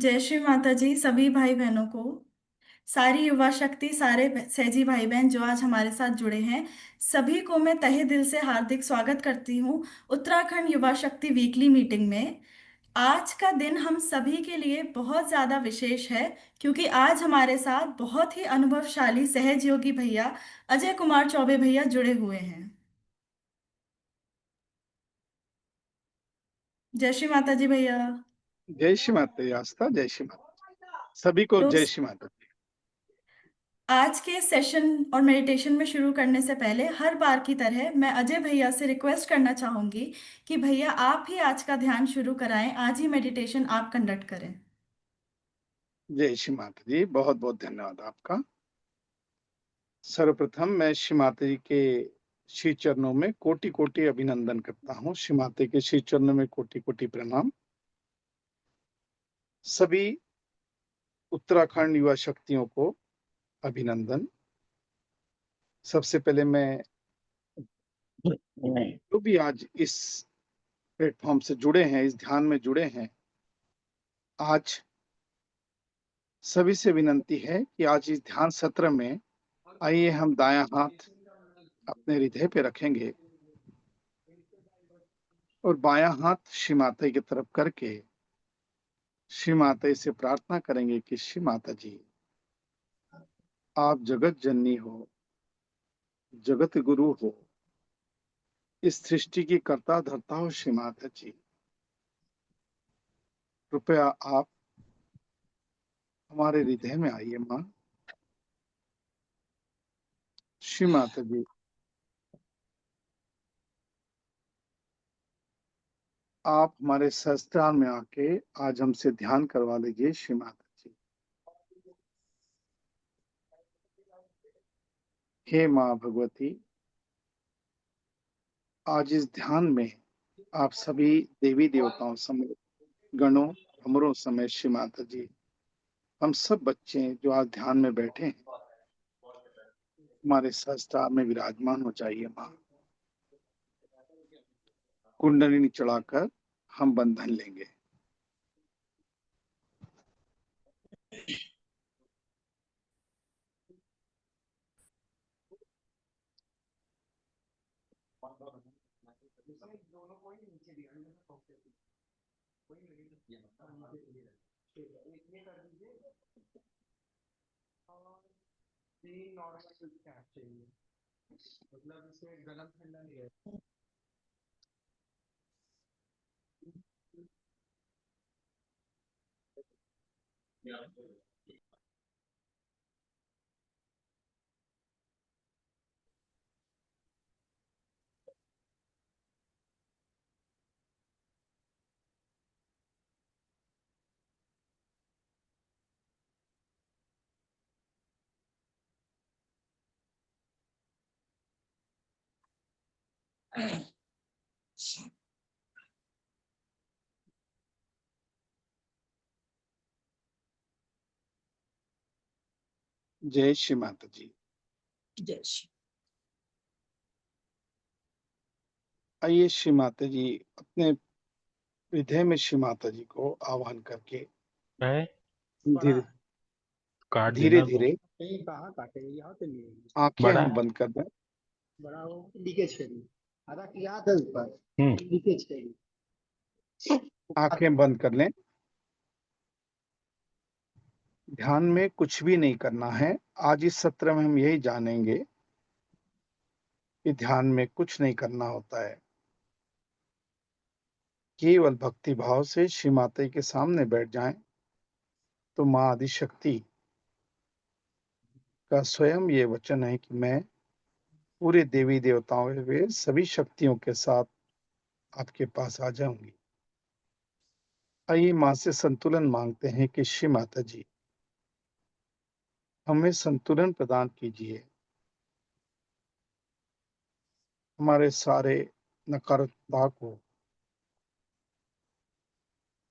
जय श्री माता जी सभी भाई बहनों को। सारी युवा शक्ति, सारे सहजी भाई बहन जो आज हमारे साथ जुड़े हैं, सभी को मैं तहे दिल से हार्दिक स्वागत करती हूँ उत्तराखंड युवा शक्ति वीकली मीटिंग में। आज का दिन हम सभी के लिए बहुत ज़्यादा विशेष है, क्योंकि आज हमारे साथ बहुत ही अनुभवशाली सहयोगी भैया अजय कुमार चौबे भैया जुड़े हुए हैं। जय श्री माता जी भैया। जय श्री माता जी। आस्था, जय श्री माता। सभी को तो जय श्री माता जी। आज के सेशन और मेडिटेशन में शुरू करने से पहले हर बार की तरह मैं अजय भैया से रिक्वेस्ट करना चाहूंगी कि भैया आप ही आज का ध्यान शुरू कराएं, आज ही मेडिटेशन आप कंडक्ट करें। जय श्री माता जी, बहुत बहुत धन्यवाद आपका। सर्वप्रथम मैं श्री माता जी के श्री चरणों में कोटि कोटि अभिनंदन करता हूँ। श्री माता के श्री चरणों में कोटि कोटि प्रणाम। सभी उत्तराखंड युवा शक्तियों को अभिनंदन। सबसे पहले मैं जो भी आज इस प्लेटफॉर्म से जुड़े हैं, इस ध्यान में जुड़े हैं, आज सभी से विनंती है कि आज इस ध्यान सत्र में आइए हम दायां हाथ अपने हृदय पे रखेंगे और बायां हाथ श्री माता की तरफ करके श्री माता से प्रार्थना करेंगे कि श्री माता जी, आप जगत जननी हो, जगत गुरु हो, इस सृष्टि की कर्ता धर्ता हो। श्री माता जी, कृपया आप हमारे हृदय में आइए। माँ श्री माता जी, आप हमारे संस्थान में आके आज हमसे ध्यान करवा लीजिए। श्री माता जी, हे माँ भगवती, आज इस ध्यान में आप सभी देवी देवताओं समेत, गणों भ्रमरों समेत श्री माता जी, हम सब बच्चे जो आज ध्यान में बैठे हैं, हमारे सहस्त्रार में विराजमान हो जाइए। माँ, कुंडलिनी चढ़ाकर हम बंधन लेंगे। जय श्री माता जी। जय श्री। आइए श्री माता जी, अपने हृदय में श्री माता जी को आह्वान करके है धीरे काट धीरे देना धीरे कहाँ काटे यहाँ पे नहीं है। आंखें बड़ा हम बंद कर दें। बड़ा हो लीकेज करी आधा किया था ऊपर हम्म लीकेज करी। आंखें बंद कर लें। ध्यान में कुछ भी नहीं करना है। आज इस सत्र में हम यही जानेंगे कि ध्यान में कुछ नहीं करना होता है। केवल भक्ति भाव से श्री माता के सामने बैठ जाएं तो माँ आदिशक्ति का स्वयं ये वचन है कि मैं पूरे देवी देवताओं वे सभी शक्तियों के साथ आपके पास आ जाऊंगी। आइए माँ से संतुलन मांगते हैं कि श्री माता जी, हमें संतुलन प्रदान कीजिए। हमारे सारे नकारात्मकता को,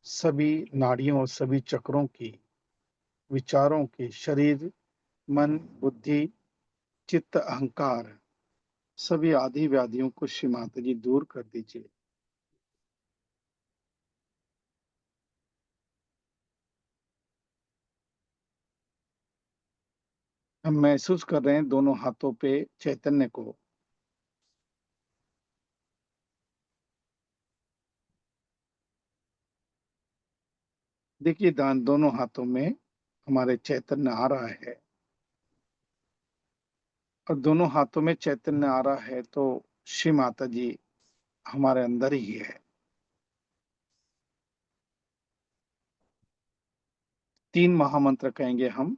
सभी नाड़ियों, सभी चक्रों की, विचारों की, शरीर, मन, बुद्धि, चित्त, अहंकार, सभी आदि व्याधियों को श्री माता जी दूर कर दीजिए। हम महसूस कर रहे हैं दोनों हाथों पे चैतन्य को। देखिए दोनों हाथों में हमारे चैतन्य आ रहा है, और दोनों हाथों में चैतन्य आ रहा है तो श्री माता जी हमारे अंदर ही है। 3 महामंत्र कहेंगे हम,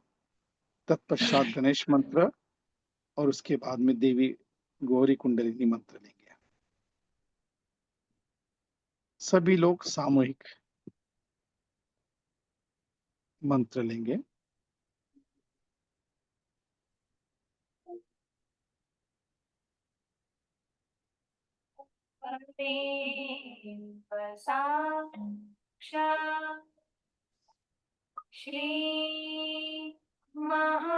तत्पश्चात गणेश मंत्र, और उसके बाद में देवी गौरी कुंडलिनी मंत्र लेंगे। सभी लोग सामूहिक मंत्र लेंगे। श्री महालक्ष्मी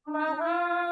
महासरस्वती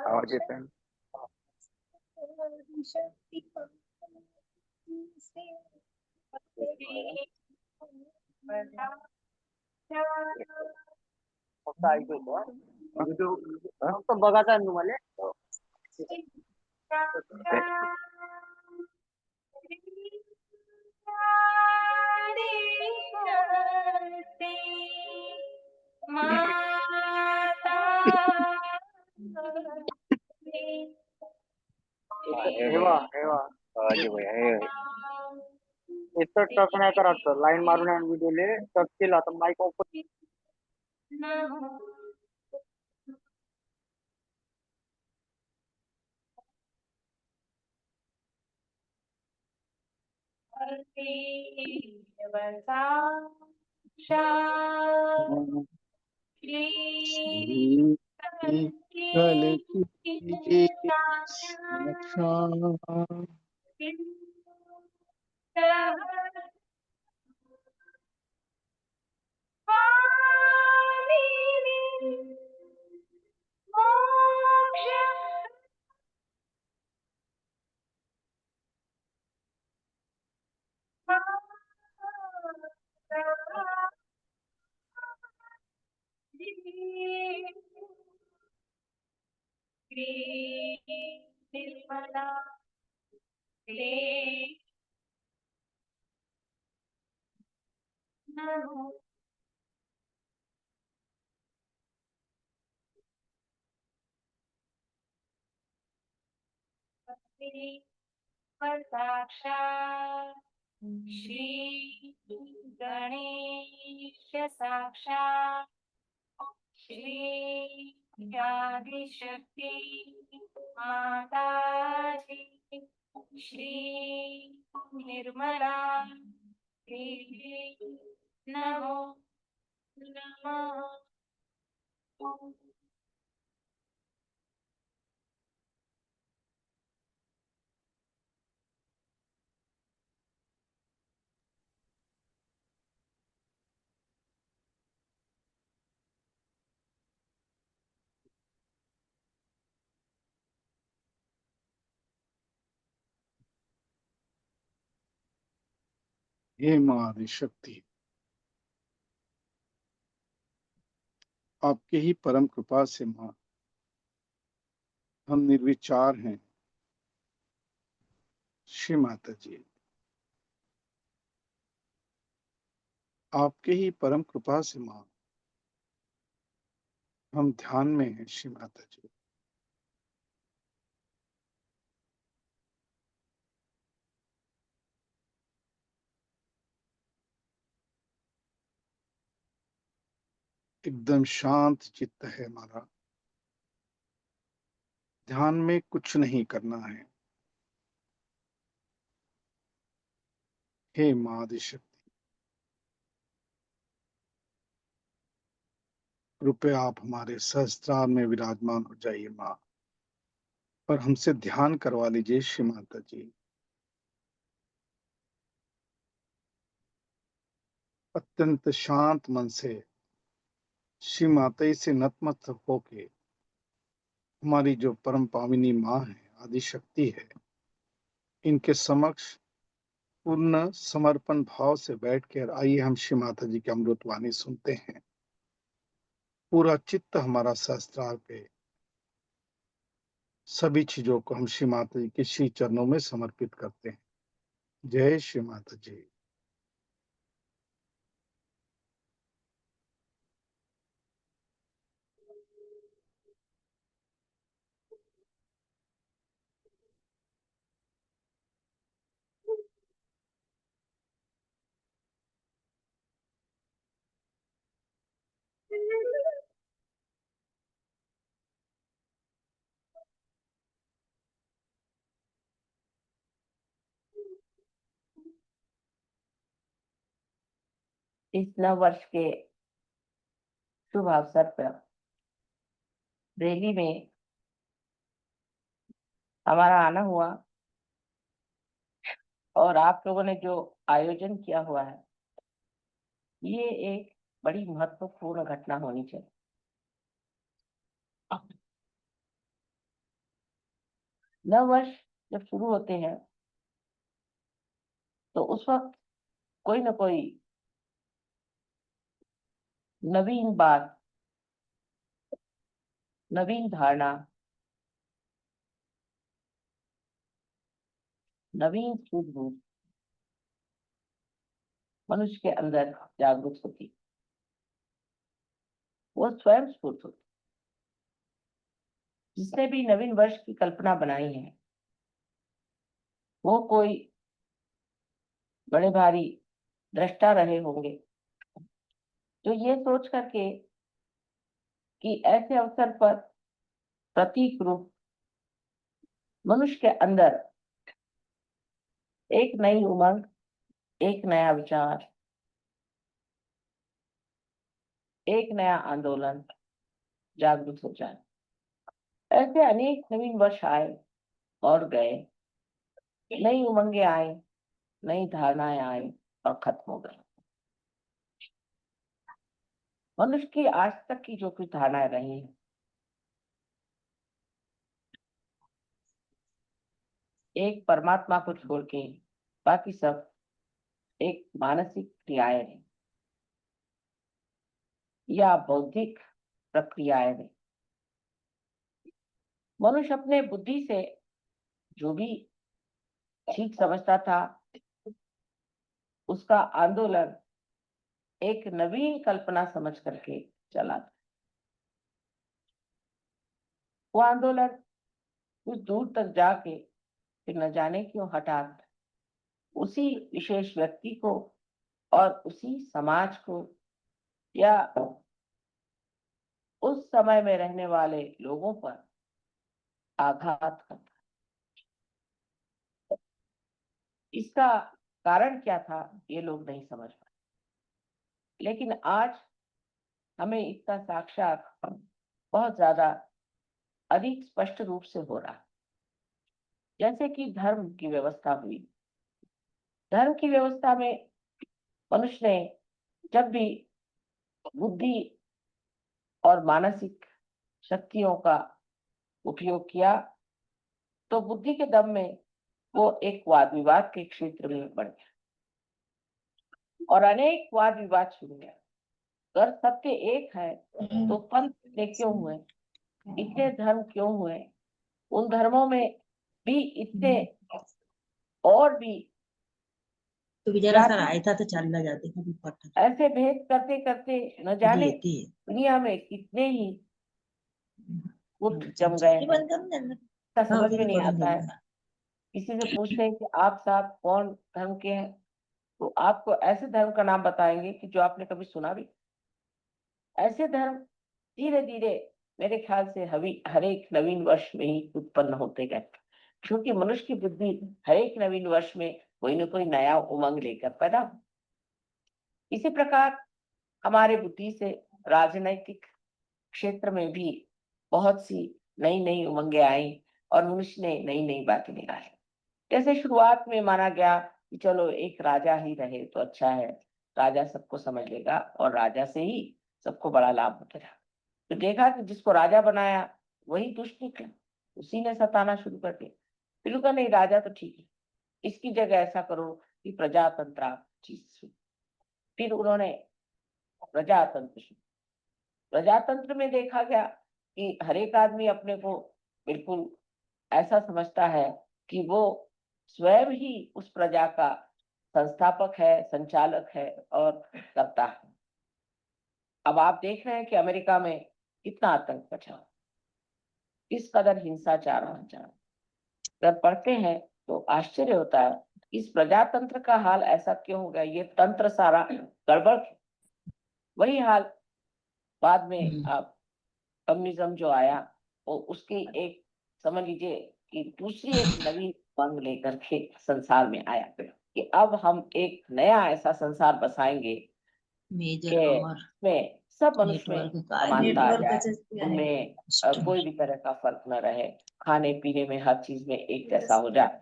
आवाज येत आहे. फक्त ऐकतो हा. फक्त बघायचं आहे तुम्हाला. इथं टच नाही करायचं, लाईन मारून आणि व्हिडिओले टच केला तर माईक ओपन. कल की साक्षा साक्षात् श्री गणेश साक्षात् श्री आदिशक्ति माता जी श्री निर्मला देवी नमो नमः। हे माँ आदिशक्ति, आपके ही परम कृपा से माँ हम निर्विचार हैं। श्री माता जी, आपके ही परम कृपा से माँ हम ध्यान में हैं। श्री माता जी, एकदम शांत चित्त है हमारा। ध्यान में कुछ नहीं करना है। हे माँ आदिशक्ति, कृपया आप हमारे सहस्त्रार में विराजमान हो जाइए माँ, और हमसे ध्यान करवा लीजिए श्री माता जी। अत्यंत शांत मन से श्री माता जी से नतमस्तक होके हमारी जो परम पाविनी माँ है, आदिशक्ति है, इनके समक्ष पूर्ण समर्पण भाव से बैठकर आइए हम श्री माता जी की अमृतवाणी सुनते हैं। पूरा चित्त हमारा सहस्त्रार पे, सभी चीजों को हम श्री माता जी के श्री चरणों में समर्पित करते हैं। जय श्री माता जी। इस नव वर्ष के शुभ अवसर पर रैली में हमारा आना हुआ और आप लोगों ने जो आयोजन किया हुआ है, ये एक बड़ी महत्वपूर्ण घटना होनी चाहिए। नव वर्ष जब शुरू होते हैं तो उस वक्त कोई ना कोई नवीन बात, नवीन धारणा, नवीन सूझबूझ मनुष्य के अंदर जागृत होती, वो स्वयं स्फूर्त होती। जिसने भी नवीन वर्ष की कल्पना बनाई है, वो कोई बड़े भारी दृष्टा रहे होंगे, जो ये सोच करके कि ऐसे अवसर पर प्रतीक रूप मनुष्य के अंदर एक नई उमंग, एक नया विचार, एक नया आंदोलन जागृत हो जाए। ऐसे अनेक नवीन वर्ष आए और गए, नई उमंगें आए, नई धारणाएं आई और खत्म हो गई। मनुष्य की आज तक की जो कुछ धारणाएं रही हैं, एक परमात्मा को छोड़ के बाकी सब एक मानसिक क्रियाएं हैं या बौद्धिक प्रक्रियाएं हैं। मनुष्य अपने बुद्धि से जो भी ठीक समझता था, उसका आंदोलन एक नवीन कल्पना समझ करके चला था। वो आंदोलन कुछ दूर तक जाके फिर न जाने क्यों हठात उसी विशेष व्यक्ति को और उसी समाज को या उस समय में रहने वाले लोगों पर आघात करता। इसका कारण क्या था, ये लोग नहीं समझ पाए, लेकिन आज हमें इसका साक्षात बहुत ज्यादा अधिक स्पष्ट रूप से हो रहा है। जैसे कि धर्म की व्यवस्था हुई, धर्म की व्यवस्था में मनुष्य ने जब भी बुद्धि और मानसिक शक्तियों का उपयोग किया, तो बुद्धि के दम में वो एक वाद विवाद के क्षेत्र में बढ़ गया और अनेक वाद विवाद शुरू हुआ। अगर सत्य एक है तो पंथ इतने क्यों हुए, इतने धर्म क्यों हुए, उन धर्मों में भी इतने और भी तो जरा सा रायता तो चल जाते हैं, ऐसे भेद करते करते न जाने दुनिया में कितने ही गुट जम गए हैं। समझ में नहीं आता है। किसी से पूछते हैं कि आप साहब कौन धर्म के हैं, तो आपको ऐसे धर्म का नाम बताएंगे कि जो आपने कभी सुना भी। ऐसे धर्म धीरे धीरे मेरे ख्याल से हर एक नवीन वर्ष में ही उत्पन्न होते गए, क्योंकि मनुष्य की बुद्धि हर एक नवीन वर्ष में कोई न कोई नया उमंग लेकर पैदा हो। इसी प्रकार हमारे बुद्धि से राजनैतिक क्षेत्र में भी बहुत सी नई नई उमंगें आई और मनुष्य ने नई नई बातें निकाली। जैसे शुरुआत में माना गया कि चलो एक राजा ही रहे तो अच्छा है, राजा सबको समझ लेगा और राजा से ही सबको बड़ा लाभ होता रहा। तो देखा कि जिसको राजा बनाया वही दुष्ट निकला, उसी ने सताना शुरू कर दिया। फिर कहा नहीं, राजा तो ठीक है, इसकी जगह ऐसा करो कि प्रजातंत्र चीज। फिर उन्होंने प्रजातंत्र शुरू। प्रजातंत्र में देखा गया कि हर एक आदमी अपने को बिल्कुल ऐसा समझता है कि वो स्वयं ही उस प्रजा का संस्थापक है, संचालक है और करता है। अब आप देख रहे हैं कि अमेरिका में कितना आतंक मचा, इस कदर हिंसाचार मचा। जब पढ़ते हैं तो आश्चर्य होता है, इस प्रजातंत्र का हाल ऐसा क्यों हो गया, ये तंत्र सारा गड़बड़। वही हाल बाद में आप कम्युनिज्म जो आया वो उसकी एक समझ लीजिए कि दूसरी एक नवी उमंग लेकर के संसार में आया कि अब हम एक नया ऐसा संसार बसाएंगे मेजर कि पावर में सब मनुष्य में नेटवर्क समानता आ जाए, का उनमें सिस्टम। कोई भी तरह का फर्क न रहे, खाने पीने में हर चीज में एक जैसा हो जाए,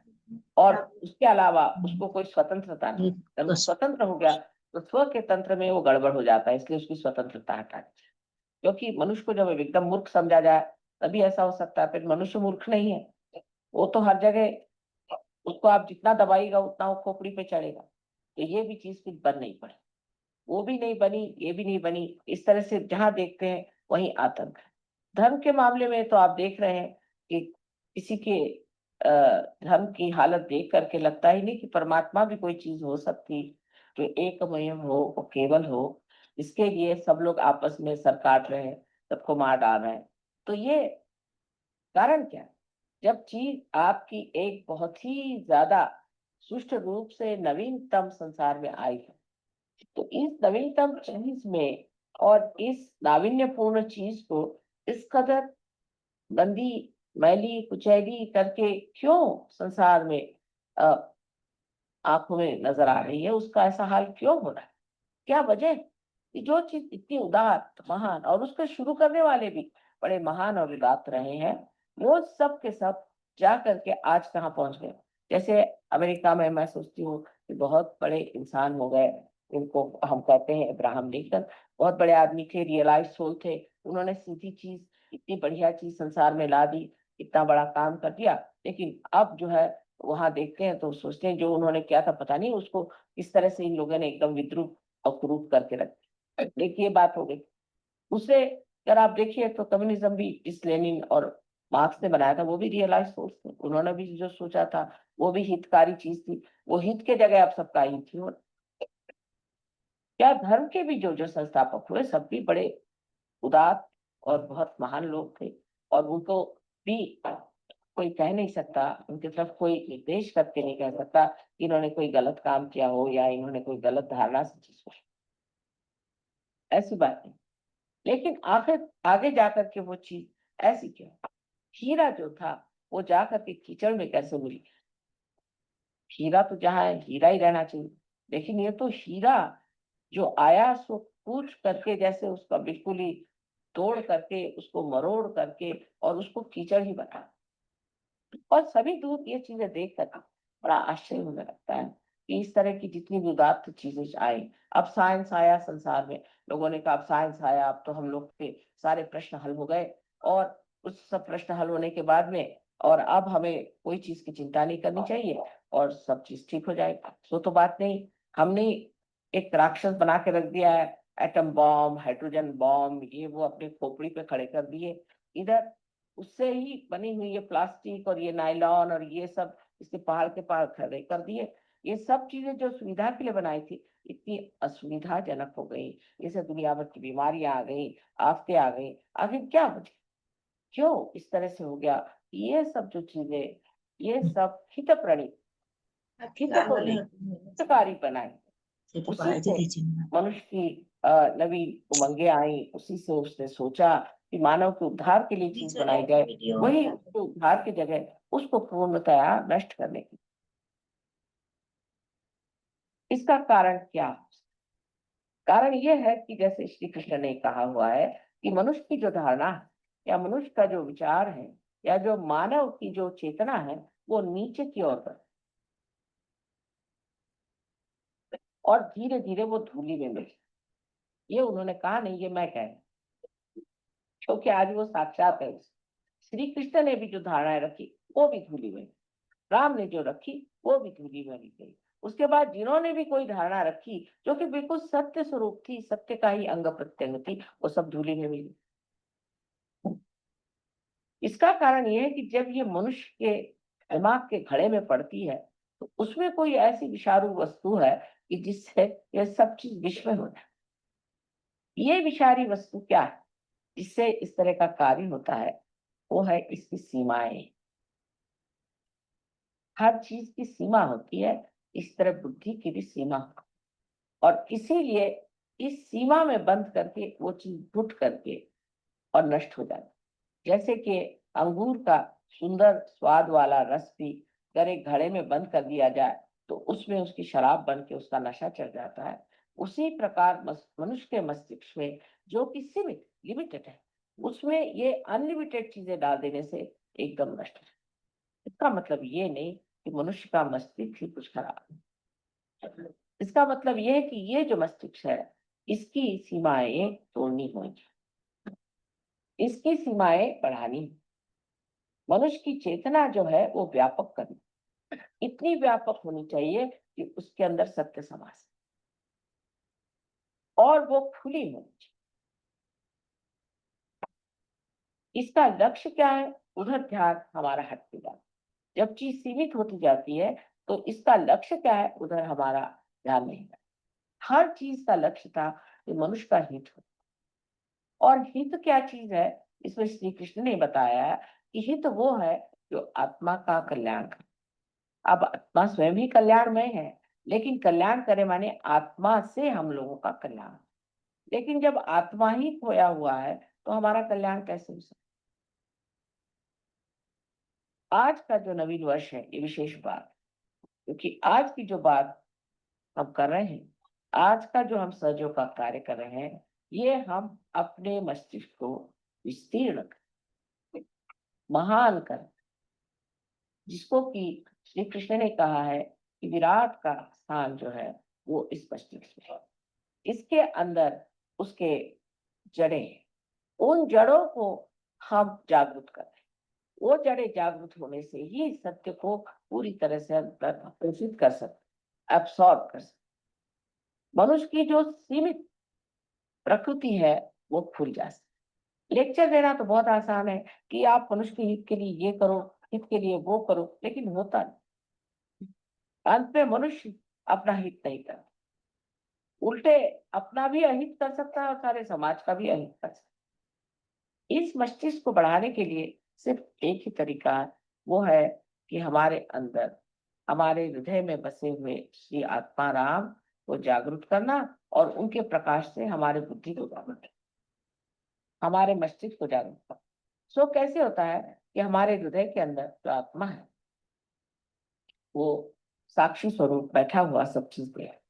और उसके अलावा उसको कोई स्वतंत्रता नहीं। जब वो स्वतंत्र हो गया तो स्व के तंत्र में वो गड़बड़ हो जाता है, इसलिए उसकी स्वतंत्रता हटा दी। क्योंकि मनुष्य को जब एकदम मूर्ख समझा जाए तभी ऐसा हो सकता है। फिर मनुष्य मूर्ख नहीं है, वो तो हर जगह उसको आप जितना दबाएगा उतना वो खोपड़ी पे चढ़ेगा। तो ये भी चीज कुछ बन नहीं पड़ी, वो भी नहीं बनी, ये भी नहीं बनी। इस तरह से जहां देखते हैं वहीं आतंक है। धर्म के मामले में तो आप देख रहे हैं कि किसी के धर्म की हालत देख करके लगता ही नहीं कि परमात्मा भी कोई चीज हो सकती जो एकमय हो और केवल हो। इसके लिए सब लोग आपस में सर काट रहे हैं, सबको मार डाल रहे हैं। तो ये कारण क्या है? जब चीज आपकी एक बहुत ही ज्यादा सुष्ट रूप से नवीनतम संसार में आई है, तो इस नवीनतम चीज में और इस नाविन्यपूर्ण चीज को इस कदर गंदी मैली कुचैली करके क्यों संसार में आंखों में नजर आ रही है, उसका ऐसा हाल क्यों हो रहा है? क्या वजह है कि जो चीज इतनी उदात्त महान और उसको शुरू करने वाले भी बड़े महान और उदात्त रहे हैं, वो सब के सब जा करके आज कहाँ पहुंच गए? जैसे अमेरिका में मैं सोचती हूँ कि बहुत बड़े इंसान हो गए, इनको हम कहते हैं अब्राहम लिंकन। बहुत बड़े आदमी थे, रियलाइज सोल थे, उन्होंने सीधी चीज, इतनी बढ़िया चीज संसार में ला दी, इतना बड़ा काम कर दिया। लेकिन अब जो है वहां देखते हैं तो सोचते हैं जो उन्होंने किया था पता नहीं उसको इस तरह से इन लोगों ने एकदम विद्रूप और कुरूप करके रख दिया। एक ये बात हो गई। उसे अगर आप देखिए तो कम्युनिज्म भी इस लेनिन और मार्क्स ने बनाया था, वो भी रियलाइज सोच थे, उन्होंने भी जो सोचा था वो भी हितकारी चीज थी। वो हित के जगह अब सबका हित थी। और क्या धर्म के भी जो जो संस्थापक हुए सब भी बड़े उदात्त और बहुत महान लोग थे, और उनको भी कोई कह नहीं सकता, उनकी तरफ कोई निर्देश करके नहीं कह सकता कि इन्होंने कोई गलत काम किया हो या इन्होंने कोई गलत धारणा से चीज हो, ऐसी बात नहीं। लेकिन आखिर आगे जाकर के वो चीज ऐसी क्यों? हीरा जो था वो जाकर के कीचड़ में कैसे मिल गया? हीरा तो जहाँ है हीरा ही रहना चाहिए, लेकिन ये तो हीरा जो आया सो कूच करके, जैसे उसका बिल्कुल ही तोड़ करके, उसको मरोड़ करके और उसको कीचड़ ही बना। और सभी दूर ये चीजें देख कर बड़ा आश्चर्य होने लगता है कि इस तरह की जितनी भी उदात्त चीजें आई। अब साइंस आया संसार में, लोगों ने कहा अब साइंस आया, अब तो हम लोग के सारे प्रश्न हल हो गए, और उस सब प्रश्न हल होने के बाद में और अब हमें कोई चीज की चिंता नहीं करनी चाहिए और सब चीज ठीक हो जाएगी। सो तो बात नहीं, हमने एक राक्षस बना के रख दिया है, एटम बॉम्ब, हाइड्रोजन बॉम्ब, ये वो अपने खोपड़ी पे खड़े कर दिए। इधर उससे ही बनी हुई ये प्लास्टिक और ये नायलॉन और ये सब इसके पहाड़ के पहाड़ खड़े कर दिए। ये सब चीजें जो सुविधा के लिए बनाई थी इतनी असुविधाजनक हो गई, जैसे दुनिया भर की बीमारियां आ गई, आफतें आ गई। आखिर क्या वजह, क्यों इस तरह से हो गया? ये सब जो चीजें, ये सब हित प्रणीत, हित को लेकर हितकारी बनाई, सेठी उसी पढ़ाई से थी चिन्ह मनुष्य की नवीन उमंगें आई, उसी से उसने सोचा कि मानव के उद्धार के लिए चीज बनाई जाए, वही उसके उद्धार की जगह उसको पूर्णतया नष्ट करने की। इसका कारण क्या? कारण यह है कि जैसे श्री कृष्ण ने कहा हुआ है कि मनुष्य की जो धारणा है या मनुष्य का जो विचार है या जो मानव की जो चेतना है वो नीचे की ओर बढ़ और धीरे धीरे वो धूली में मिल। ये उन्होंने कहा नहीं, ये मैं कह रहा हूं, क्योंकि आज वो साक्षात है। श्री कृष्ण ने भी जो धारणाएं रखी वो भी धूली में, राम ने जो रखी वो भी धूली में मिल गई। उसके बाद जिन्होंने भी कोई धारणा रखी जो कि बिल्कुल सत्य स्वरूप थी, सत्य का ही अंग प्रत्यंग थी, वो सब धूली में मिली। इसका कारण यह है कि जब ये मनुष्य के दिमाग के घड़े में पड़ती है तो उसमें कोई ऐसी विषारू वस्तु है कि जिससे यह सब चीज विश्व में होता है। ये विषारी वस्तु क्या है जिससे इस तरह का कार्य होता है? वो है इसकी सीमाएं। हर चीज की सीमा होती है, इस तरह बुद्धि की भी सीमा होती है। और इसीलिए इस सीमा में बंद करके वो चीज घुट करके और नष्ट हो जाती है। जैसे कि अंगूर का सुंदर स्वाद वाला रस भी अगर एक घड़े में बंद कर दिया जाए तो उसमें उसकी शराब बन के उसका नशा चढ़ जाता है। उसी प्रकार मनुष्य के मस्तिष्क में जो कि सीमित लिमिटेड है, उसमें ये अनलिमिटेड चीजें डाल देने से एकदम नष्ट हो जाता है। इसका मतलब ये नहीं कि मनुष्य का मस्तिष्क ही कुछ खराब है। इसका मतलब ये है कि ये जो मस्तिष्क है इसकी सीमाएं तोड़नी होंगी, इसकी सीमाएं बढ़ानी। मनुष्य की चेतना जो है वो व्यापक करनी, इतनी व्यापक होनी चाहिए कि उसके अंदर सत्य समा सके और वो खुली होनी चाहिए। इसका लक्ष्य क्या है? उधर ध्यान हमारा हटते जाता है। जब चीज सीमित होती जाती है तो इसका लक्ष्य क्या है? उधर हमारा ध्यान नहीं जाता। हर चीज का लक्ष्य था कि मनुष्य का हित हो। और हित क्या चीज है? इसमें श्री कृष्ण ने बताया है कि हित वो है जो आत्मा का कल्याण करे। अब आत्मा स्वयं ही कल्याणमय है, लेकिन कल्याण करे माने आत्मा से हम लोगों का कल्याण। लेकिन जब आत्मा ही खोया हुआ है तो हमारा कल्याण कैसे हो सकता? आज का जो नवीन वर्ष है ये विशेष बात, क्योंकि आज की जो बात हम कर रहे हैं, आज का जो हम सजो का कार्य कर रहे हैं, ये हम अपने मस्तिष्क को विस्तीर्ण कर, महान कर, जिसको कि श्री कृष्ण ने कहा है कि विराट का स्थान जो है वो इस मस्तिष्क में है। इसके अंदर उसके जड़ें हैं। उन जड़ों को हम जागृत कर रहे हैं। वो जड़ें जागृत होने से ही सत्य को पूरी तरह से अंदर प्रेषित कर सकते, एब्सॉर्ब कर सकते। मनुष्य की जो सीमित प्रकृति है वो खुल जा सकती। लेक्चर देना तो बहुत आसान है कि आप मनुष्य के हित के लिए ये करो, हित के लिए वो करो, लेकिन होता नहीं। अंत में मनुष्य अपना हित नहीं करता, उल्टे अपना भी अहित कर सकता है और सारे समाज का भी अहित कर सकता है। इस मस्तिष्क को बढ़ाने के लिए सिर्फ एक ही तरीका है, वो है कि हमारे अंदर, हमारे हृदय में बसे हुए श्री आत्मा राम को जागृत करना और उनके प्रकाश से हमारे बुद्धि को जागृत करना, हमारे मस्तिष्क को जागृत करना। सो कैसे होता है कि हमारे हृदय के अंदर जो आत्मा है वो साक्षी स्वरूप बैठा हुआ सब चीज है।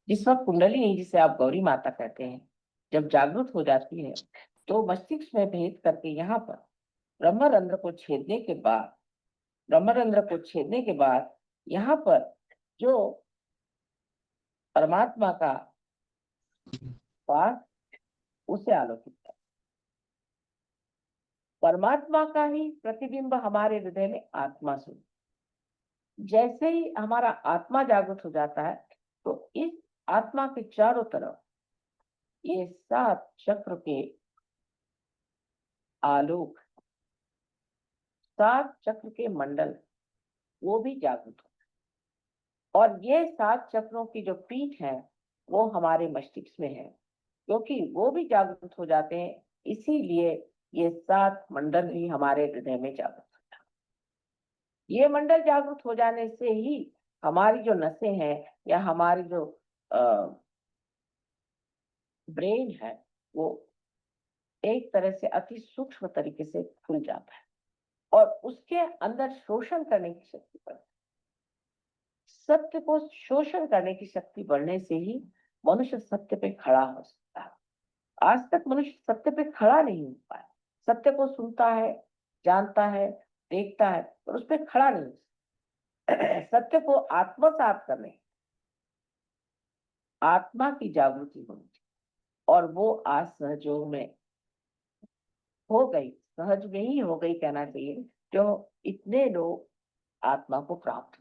जिस वक्त कुंडलिनी, जिसे आप गौरी माता कहते हैं, जब जागृत हो जाती है तो मस्तिष्क में भेद करके यहाँ पर ब्रह्मरंध्र को छेदने के बाद, ब्रह्मरंध्र को छेदने के बाद यहाँ पर जो परमात्मा का पाठ उसे आलोकित कर, परमात्मा का ही प्रतिबिंब हमारे हृदय में आत्मा से। जैसे ही हमारा आत्मा जागृत हो जाता है तो इस आत्मा के चारों तरफ ये 7 चक्र के आलोक, 7 चक्र के मंडल वो भी जागृत हो। और ये 7 चक्रों की जो पीठ है वो हमारे मस्तिष्क में है, क्योंकि वो भी जागृत हो जाते हैं, इसीलिए ये 7 मंडल भी हमारे हृदय में जागृत होता है। ये मंडल जागृत हो जाने से ही हमारी जो नसें हैं या हमारी जो ब्रेन है वो एक तरह से अति सूक्ष्म तरीके से खुल जाता है और उसके अंदर शोषण करने की शक्ति बढ़ती है। सत्य को शोषण करने की शक्ति बढ़ने से ही मनुष्य सत्य पे खड़ा हो सकता है। आज तक मनुष्य सत्य पे खड़ा नहीं हो पाया। सत्य को सुनता है, जानता है, देखता है, पर उस पर खड़ा नहीं हो सकता। सत्य को आत्मसात करने, आत्मा की जागृति होनी चाहिए और वो आज सहयोग में हो गई, सहज में ही हो गई कहना चाहिए, जो इतने लोग आत्मा को प्राप्त,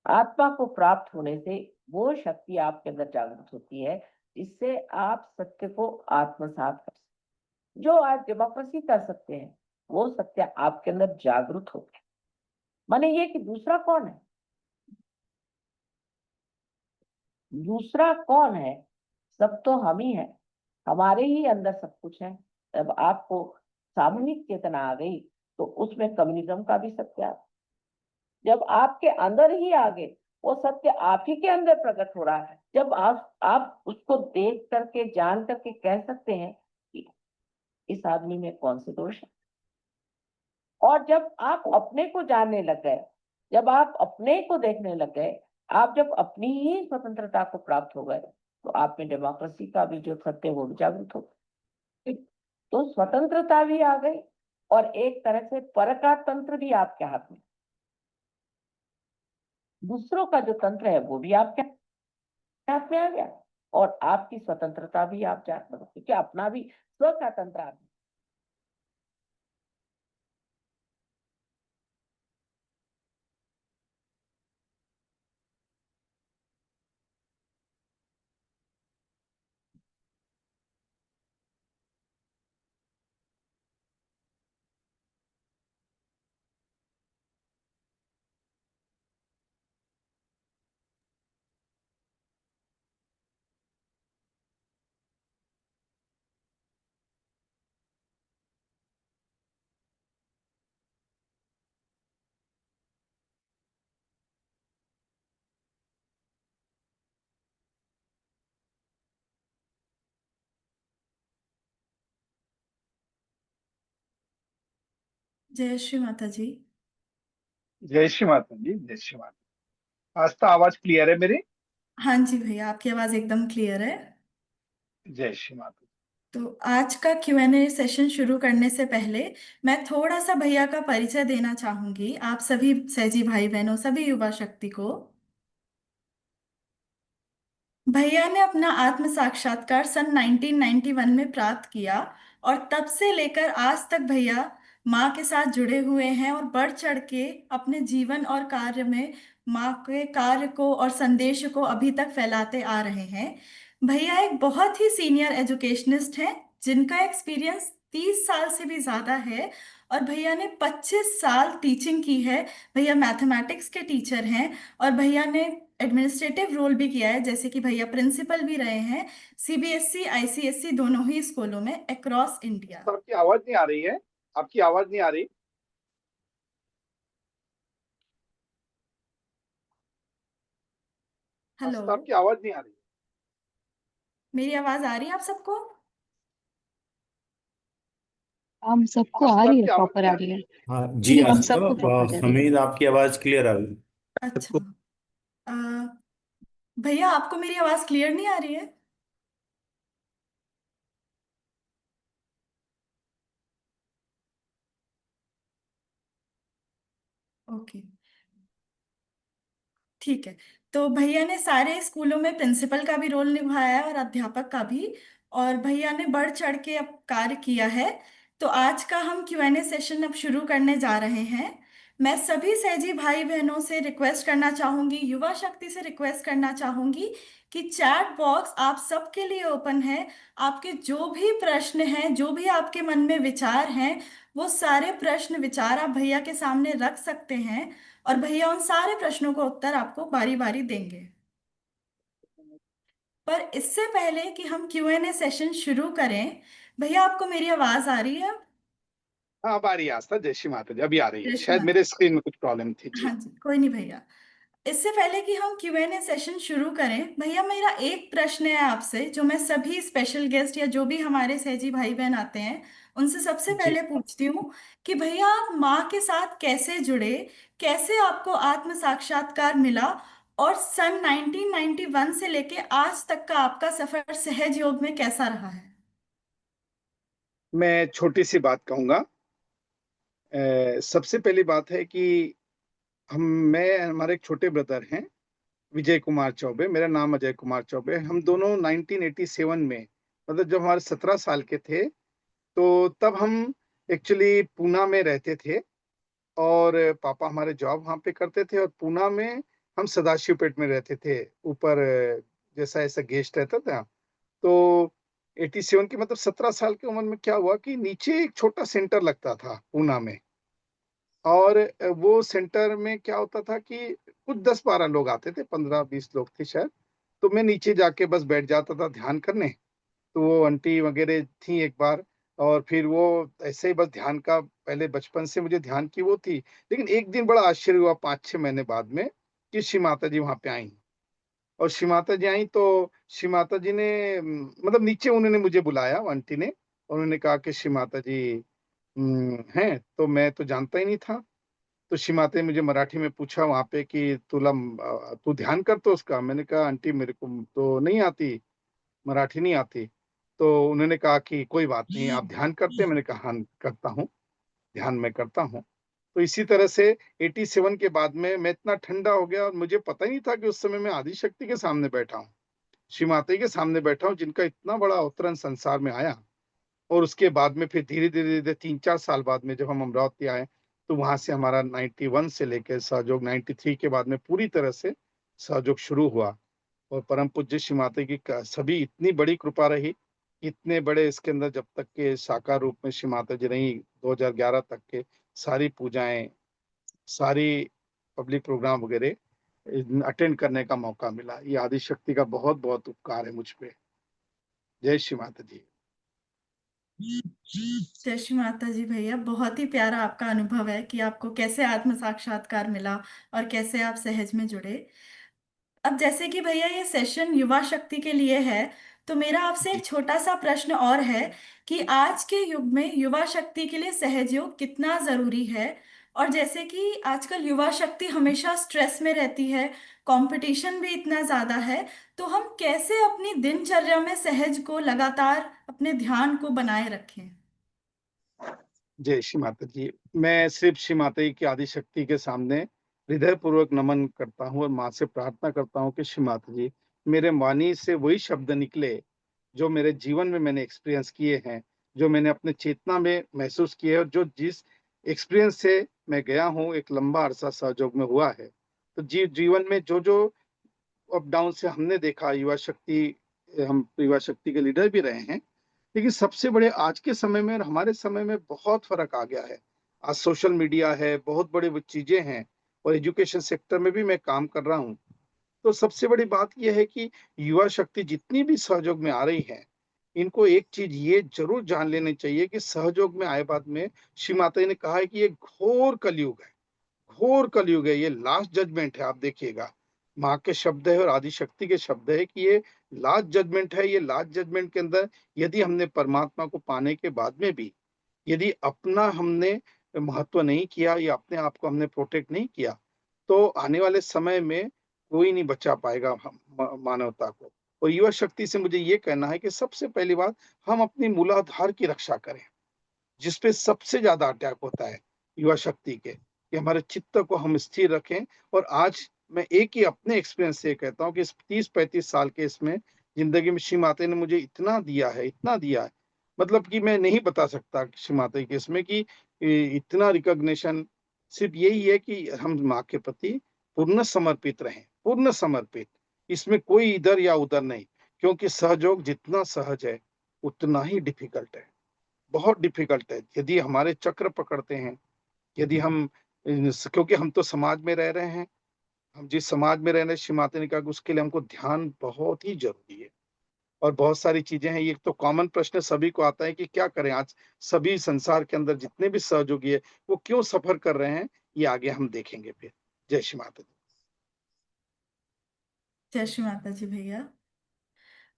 आत्मा को प्राप्त होने से वो शक्ति आपके अंदर जागृत होती है जिससे आप सत्य को आत्मसात कर सकते। जो आज डेमोक्रेसी कर सकते हैं वो सत्य आपके अंदर जागृत हो गया। माने ये कि दूसरा कौन है? दूसरा कौन है? सब तो हम ही है, हमारे ही अंदर सब कुछ है। जब आपको सामूहिक चेतना आ गई तो उसमें कम्युनिज्म का भी सत्य आ, जब आपके अंदर ही आ गए वो सत्य आप ही के अंदर प्रकट हो रहा है। जब आप उसको देख करके जान करके कह सकते हैं कि इस आदमी में कौन से दोष है। और जब आप अपने को जानने लग गए, जब आप अपने को देखने लग गए, आप जब अपनी ही स्वतंत्रता को प्राप्त हो गए तो आप में डेमोक्रेसी का भी जो सत्य वो भी जागृत हो गया। तो स्वतंत्रता भी आ गई और एक तरह से पर का तंत्र भी आपके हाथ में, दूसरों का जो तंत्र है वो भी आपके हाथ में आ गया और आपकी स्वतंत्रता भी आप जान सकते, क्योंकि अपना भी स्व का तंत्र आप। जय श्री माता जी। जय श्री माता जी, जय श्री माता। आज तो आवाज क्लियर है मेरी? हाँ जी भैया, आपकी आवाज एकदम क्लियर है। जय श्री माता। तो आज का Q&A सेशन शुरू करने से पहले मैं थोड़ा सा भैया का परिचय देना चाहूंगी आप सभी सहजी भाई बहनों, सभी युवा शक्ति को। भैया ने अपना आत्म साक्षात्कार सन 1991 में प्राप्त किया और तब से लेकर आज तक भैया माँ के साथ जुड़े हुए हैं और बढ़ चढ़ के अपने जीवन और कार्य में माँ के कार्य को और संदेश को अभी तक फैलाते आ रहे हैं। भैया एक बहुत ही सीनियर एजुकेशनिस्ट हैं जिनका एक्सपीरियंस 30 साल से भी ज्यादा है और भैया ने 25 साल टीचिंग की है। भैया मैथमेटिक्स के टीचर हैं और भैया ने एडमिनिस्ट्रेटिव रोल भी किया है, जैसे कि भैया प्रिंसिपल भी रहे हैं CBSE ICSE दोनों ही स्कूलों में अक्रॉस इंडिया। तो आपकी आवाज नहीं आ रही है? आपकी आवाज नहीं आ रही? हेलो, तो आपकी आवाज नहीं आ रही? मेरी आवाज आ रही है आप सबको? हम सबको आ तो रही है, आपकी आवाज प्रॉपर नहीं आ आ रही रही? है। हाँ जी, जी हम आज सबको प्रॉपर जा रही है। हमीद आपकी आवाज क्लियर आ गई। अच्छा, अ, भैया आपको मेरी आवाज क्लियर नहीं आ रही है? ओके, ठीक है। तो भैया ने सारे स्कूलों में प्रिंसिपल का भी रोल निभाया है और अध्यापक का भी, और भैया ने बढ़ चढ़ के अब कार्य किया है। तो आज का हम Q&A सेशन अब शुरू करने जा रहे हैं। मैं सभी सहजी भाई बहनों से रिक्वेस्ट करना चाहूंगी, युवा शक्ति से रिक्वेस्ट करना चाहूंगी कि चैट बॉक्स आप सबके लिए ओपन है। आपके जो भी प्रश्न हैं, जो भी आपके मन में विचार हैं, वो सारे प्रश्न विचार आप भैया के सामने रख सकते हैं और भैया उन सारे प्रश्नों का उत्तर आपको बारी बारी देंगे। पर इससे पहले कि हम Q&A सेशन शुरू करें, भैया आपको मेरी आवाज आ रही है? हाँ, अब आ रही है आस्था। जय श्री माता जी, अभी आ रही है। जय श्री शायद माता। मेरे स्क्रीन में कुछ प्रॉब्लम थी जी। हाँ जी, कोई नहीं भैया। इससे पहले कि हम Q&A सेशन शुरू करें, भैया मेरा एक प्रश्न है आपसे जो मैं सभी स्पेशल गेस्ट या जो भी हमारे सहजी भाई बहन आते हैं उनसे सबसे जी, पहले पूछती हूँ कि भैया आप माँ के साथ कैसे जुड़े, कैसे आपको आत्म साक्षात्कार मिला, और सन 1991 से लेके आज तक का आपका सफर सहज योग में कैसा रहा है। मैं छोटी सी बात कहूंगा। सबसे पहली बात है कि हम मैं हमारे एक छोटे ब्रदर हैं, विजय कुमार चौबे। मेरा नाम अजय कुमार चौबे है। हम दोनों 1987 में, मतलब जब हमारे 17 साल के थे, तो तब हम एक्चुअली पूना में रहते थे। और पापा हमारे जॉब वहाँ पे करते थे, और पूना में हम सदाशिवपेट में रहते थे, ऊपर जैसा ऐसा गेस्ट रहता था। तो 87 की, मतलब 17 साल की उम्र में क्या हुआ कि नीचे एक छोटा सेंटर लगता था पूना में। और वो सेंटर में क्या होता था कि कुछ 10-12 लोग आते थे, 15-20 लोग थे शायद। तो मैं नीचे जाके बस बैठ जाता था ध्यान करने। तो वो आंटी वगैरह थी एक बार, और फिर वो ऐसे ही बस ध्यान का, पहले बचपन से मुझे ध्यान की वो थी। लेकिन एक दिन बड़ा आश्चर्य हुआ 5-6 महीने बाद में कि श्री माता जी वहां पे आई। और श्री माता जी आई तो श्री माता जी ने मतलब नीचे उन्होंने मुझे बुलाया, वो आंटी ने। उन्होंने कहा कि श्री माता जी हैं। तो मैं तो जानता ही नहीं था। तो श्री माता ने मुझे मराठी में पूछा वहां पे कि तू ध्यान कर तो उसका। मैंने कहा आंटी मेरे को तो नहीं आती, मराठी नहीं आती। तो उन्होंने कहा कि कोई बात नहीं, आप ध्यान करते हैं? मैंने कहा हाँ करता हूँ, ध्यान में करता हूँ। तो इसी तरह से 87 के बाद में मैं इतना ठंडा हो गया, और मुझे पता ही नहीं था कि उस समय मैं आदिशक्ति के सामने बैठा हूँ, श्री माता जी के सामने बैठा हूँ, जिनका इतना बड़ा अवतरण संसार में आया। और उसके बाद में फिर धीरे धीरे धीरे 3-4 साल बाद में जब हम अमरावती आए, तो वहां से हमारा 91 से लेकर सहयोग 93 के बाद में पूरी तरह से सहयोग शुरू हुआ। और परम पूज्य श्री माता की सभी इतनी बड़ी कृपा रही, इतने बड़े इसके अंदर जब तक के साकार रूप में श्री माता जी रही, 2011 तक के सारी पूजाएं, सारी पब्लिक प्रोग्राम वगैरह अटेंड करने का मौका मिला। ये आदि शक्ति का बहुत बहुत उपकार है मुझ पे। जय श्री माता जी। जय श्री माता जी। भैया बहुत ही प्यारा आपका अनुभव है कि आपको कैसे आत्म साक्षात्कार मिला और कैसे आप सहज में जुड़े। अब जैसे कि भैया ये सेशन युवा शक्ति के लिए है, तो मेरा आपसे जी, एक छोटा सा प्रश्न और है कि आज के युग में युवा शक्ति के लिए सहयोग कितना जरूरी है। और जैसे कि आजकल युवा शक्ति हमेशा स्ट्रेस में रहती है, कंपटीशन भी इतना ज्यादा है, तो हम कैसे अपनी दिनचर्या में सहज को लगातार अपने ध्यान को बनाए रखें। जय श्री माता जी। मैं सिर्फ श्री माता जी की आदि शक्ति के सामने हृदय पूर्वक नमन करता हूँ, और माँ से प्रार्थना करता हूँ कि श्री माता जी, मेरे वाणी से वही शब्द निकले जो मेरे जीवन में मैंने एक्सपीरियंस किए हैं, जो मैंने अपने चेतना में महसूस किए हैं, और जो जिस एक्सपीरियंस से मैं गया हूँ, एक लंबा अरसा सहयोग में हुआ है। तो जीवन में जो जो अप डाउन से हमने देखा, युवा शक्ति, हम युवा शक्ति के लीडर भी रहे हैं। लेकिन सबसे बड़े आज के समय में और हमारे समय में बहुत फर्क आ गया है। आज सोशल मीडिया है, बहुत बड़ी वो चीजें हैं, और एजुकेशन सेक्टर में भी मैं काम कर रहा हूँ। तो सबसे बड़ी बात यह है कि युवा शक्ति जितनी भी सहयोग में आ रही है, इनको एक चीज ये जरूर जान लेनी चाहिए कि सहयोग में आए बाद में श्री माता जी ने कहा है कि ये घोर कलयुग है, घोर कलयुग है, ये लास्ट जजमेंट है। आप देखिएगा, माँ के शब्द है और आदि शक्ति के शब्द है कि ये लास्ट जजमेंट है। ये लास्ट जजमेंट के अंदर यदि हमने परमात्मा को पाने के बाद में भी यदि अपना हमने महत्व नहीं किया, या अपने आप को हमने प्रोटेक्ट नहीं किया, तो आने वाले समय में कोई नहीं बचा पाएगा मानवता को। और युवा शक्ति से मुझे ये कहना है कि सबसे पहली बात, हम अपनी मूलाधार की रक्षा करें, जिसपे सबसे ज्यादा अटैक होता है युवा शक्ति के, कि हमारे चित्त को हम स्थिर रखें। और आज मैं एक ही अपने एक्सपीरियंस से कहता हूँ कि इस 30-35 साल के इसमें जिंदगी में श्री माता ने मुझे इतना दिया है, इतना दिया है, मतलब कि मैं नहीं बता सकता श्री माता के इसमें कि इतना रिकॉग्निशन। सिर्फ यही है कि हम माँ के प्रति पूर्ण समर्पित रहें, पूर्ण समर्पित। इसमें कोई इधर या उधर नहीं, क्योंकि सहयोग जितना सहज है उतना ही डिफिकल्ट है, बहुत डिफिकल्ट है। यदि हमारे चक्र पकड़ते हैं, यदि हम क्योंकि हम तो समाज में रह रहे हैं, हम जिस समाज में रह रहे हैं, श्री माता ने कहा कि उसके लिए हमको ध्यान बहुत ही जरूरी है। और बहुत सारी चीजें हैं। ये तो कॉमन प्रश्न सभी को आता है कि क्या करें आज। सभी संसार के अंदर जितने भी सहयोगी है वो क्यों सफर कर रहे हैं, ये आगे हम देखेंगे फिर। जय श्री माता दी। जय श्री माता जी भैया।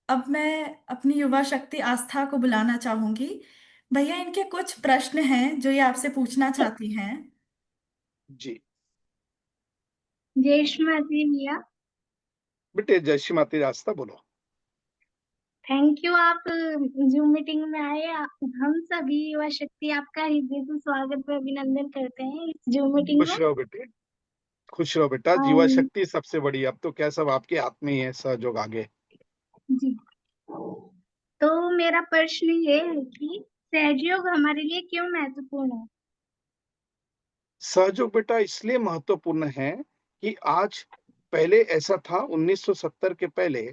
अब मैं अपनी युवा शक्ति आस्था को बुलाना चाहूंगी। भैया, इनके कुछ प्रश्न हैं जो ये आपसे पूछना चाहती हैं। जी जय श्री माता दी भैया। बेटे, जय श्री माता रास्ता बोलो। थैंक यू, आप जूम मीटिंग में आए। हम सभी युवा शक्ति आपका हृदय से स्वागत व अभिनंदन करते हैं इस जूम मीटिंग में। खुश रहो बेटे, खुश रहो बेटा। युवा शक्ति सबसे बड़ी, अब तो क्या सब आपके हाथ में ही है सहयोग आगे। जी, तो मेरा प्रश्न ये है कि सहयोग हमारे लिए क्यों महत्वपूर्ण है? सहयोग बेटा इसलिए महत्वपूर्ण है कि आज, पहले ऐसा था 1970 के पहले,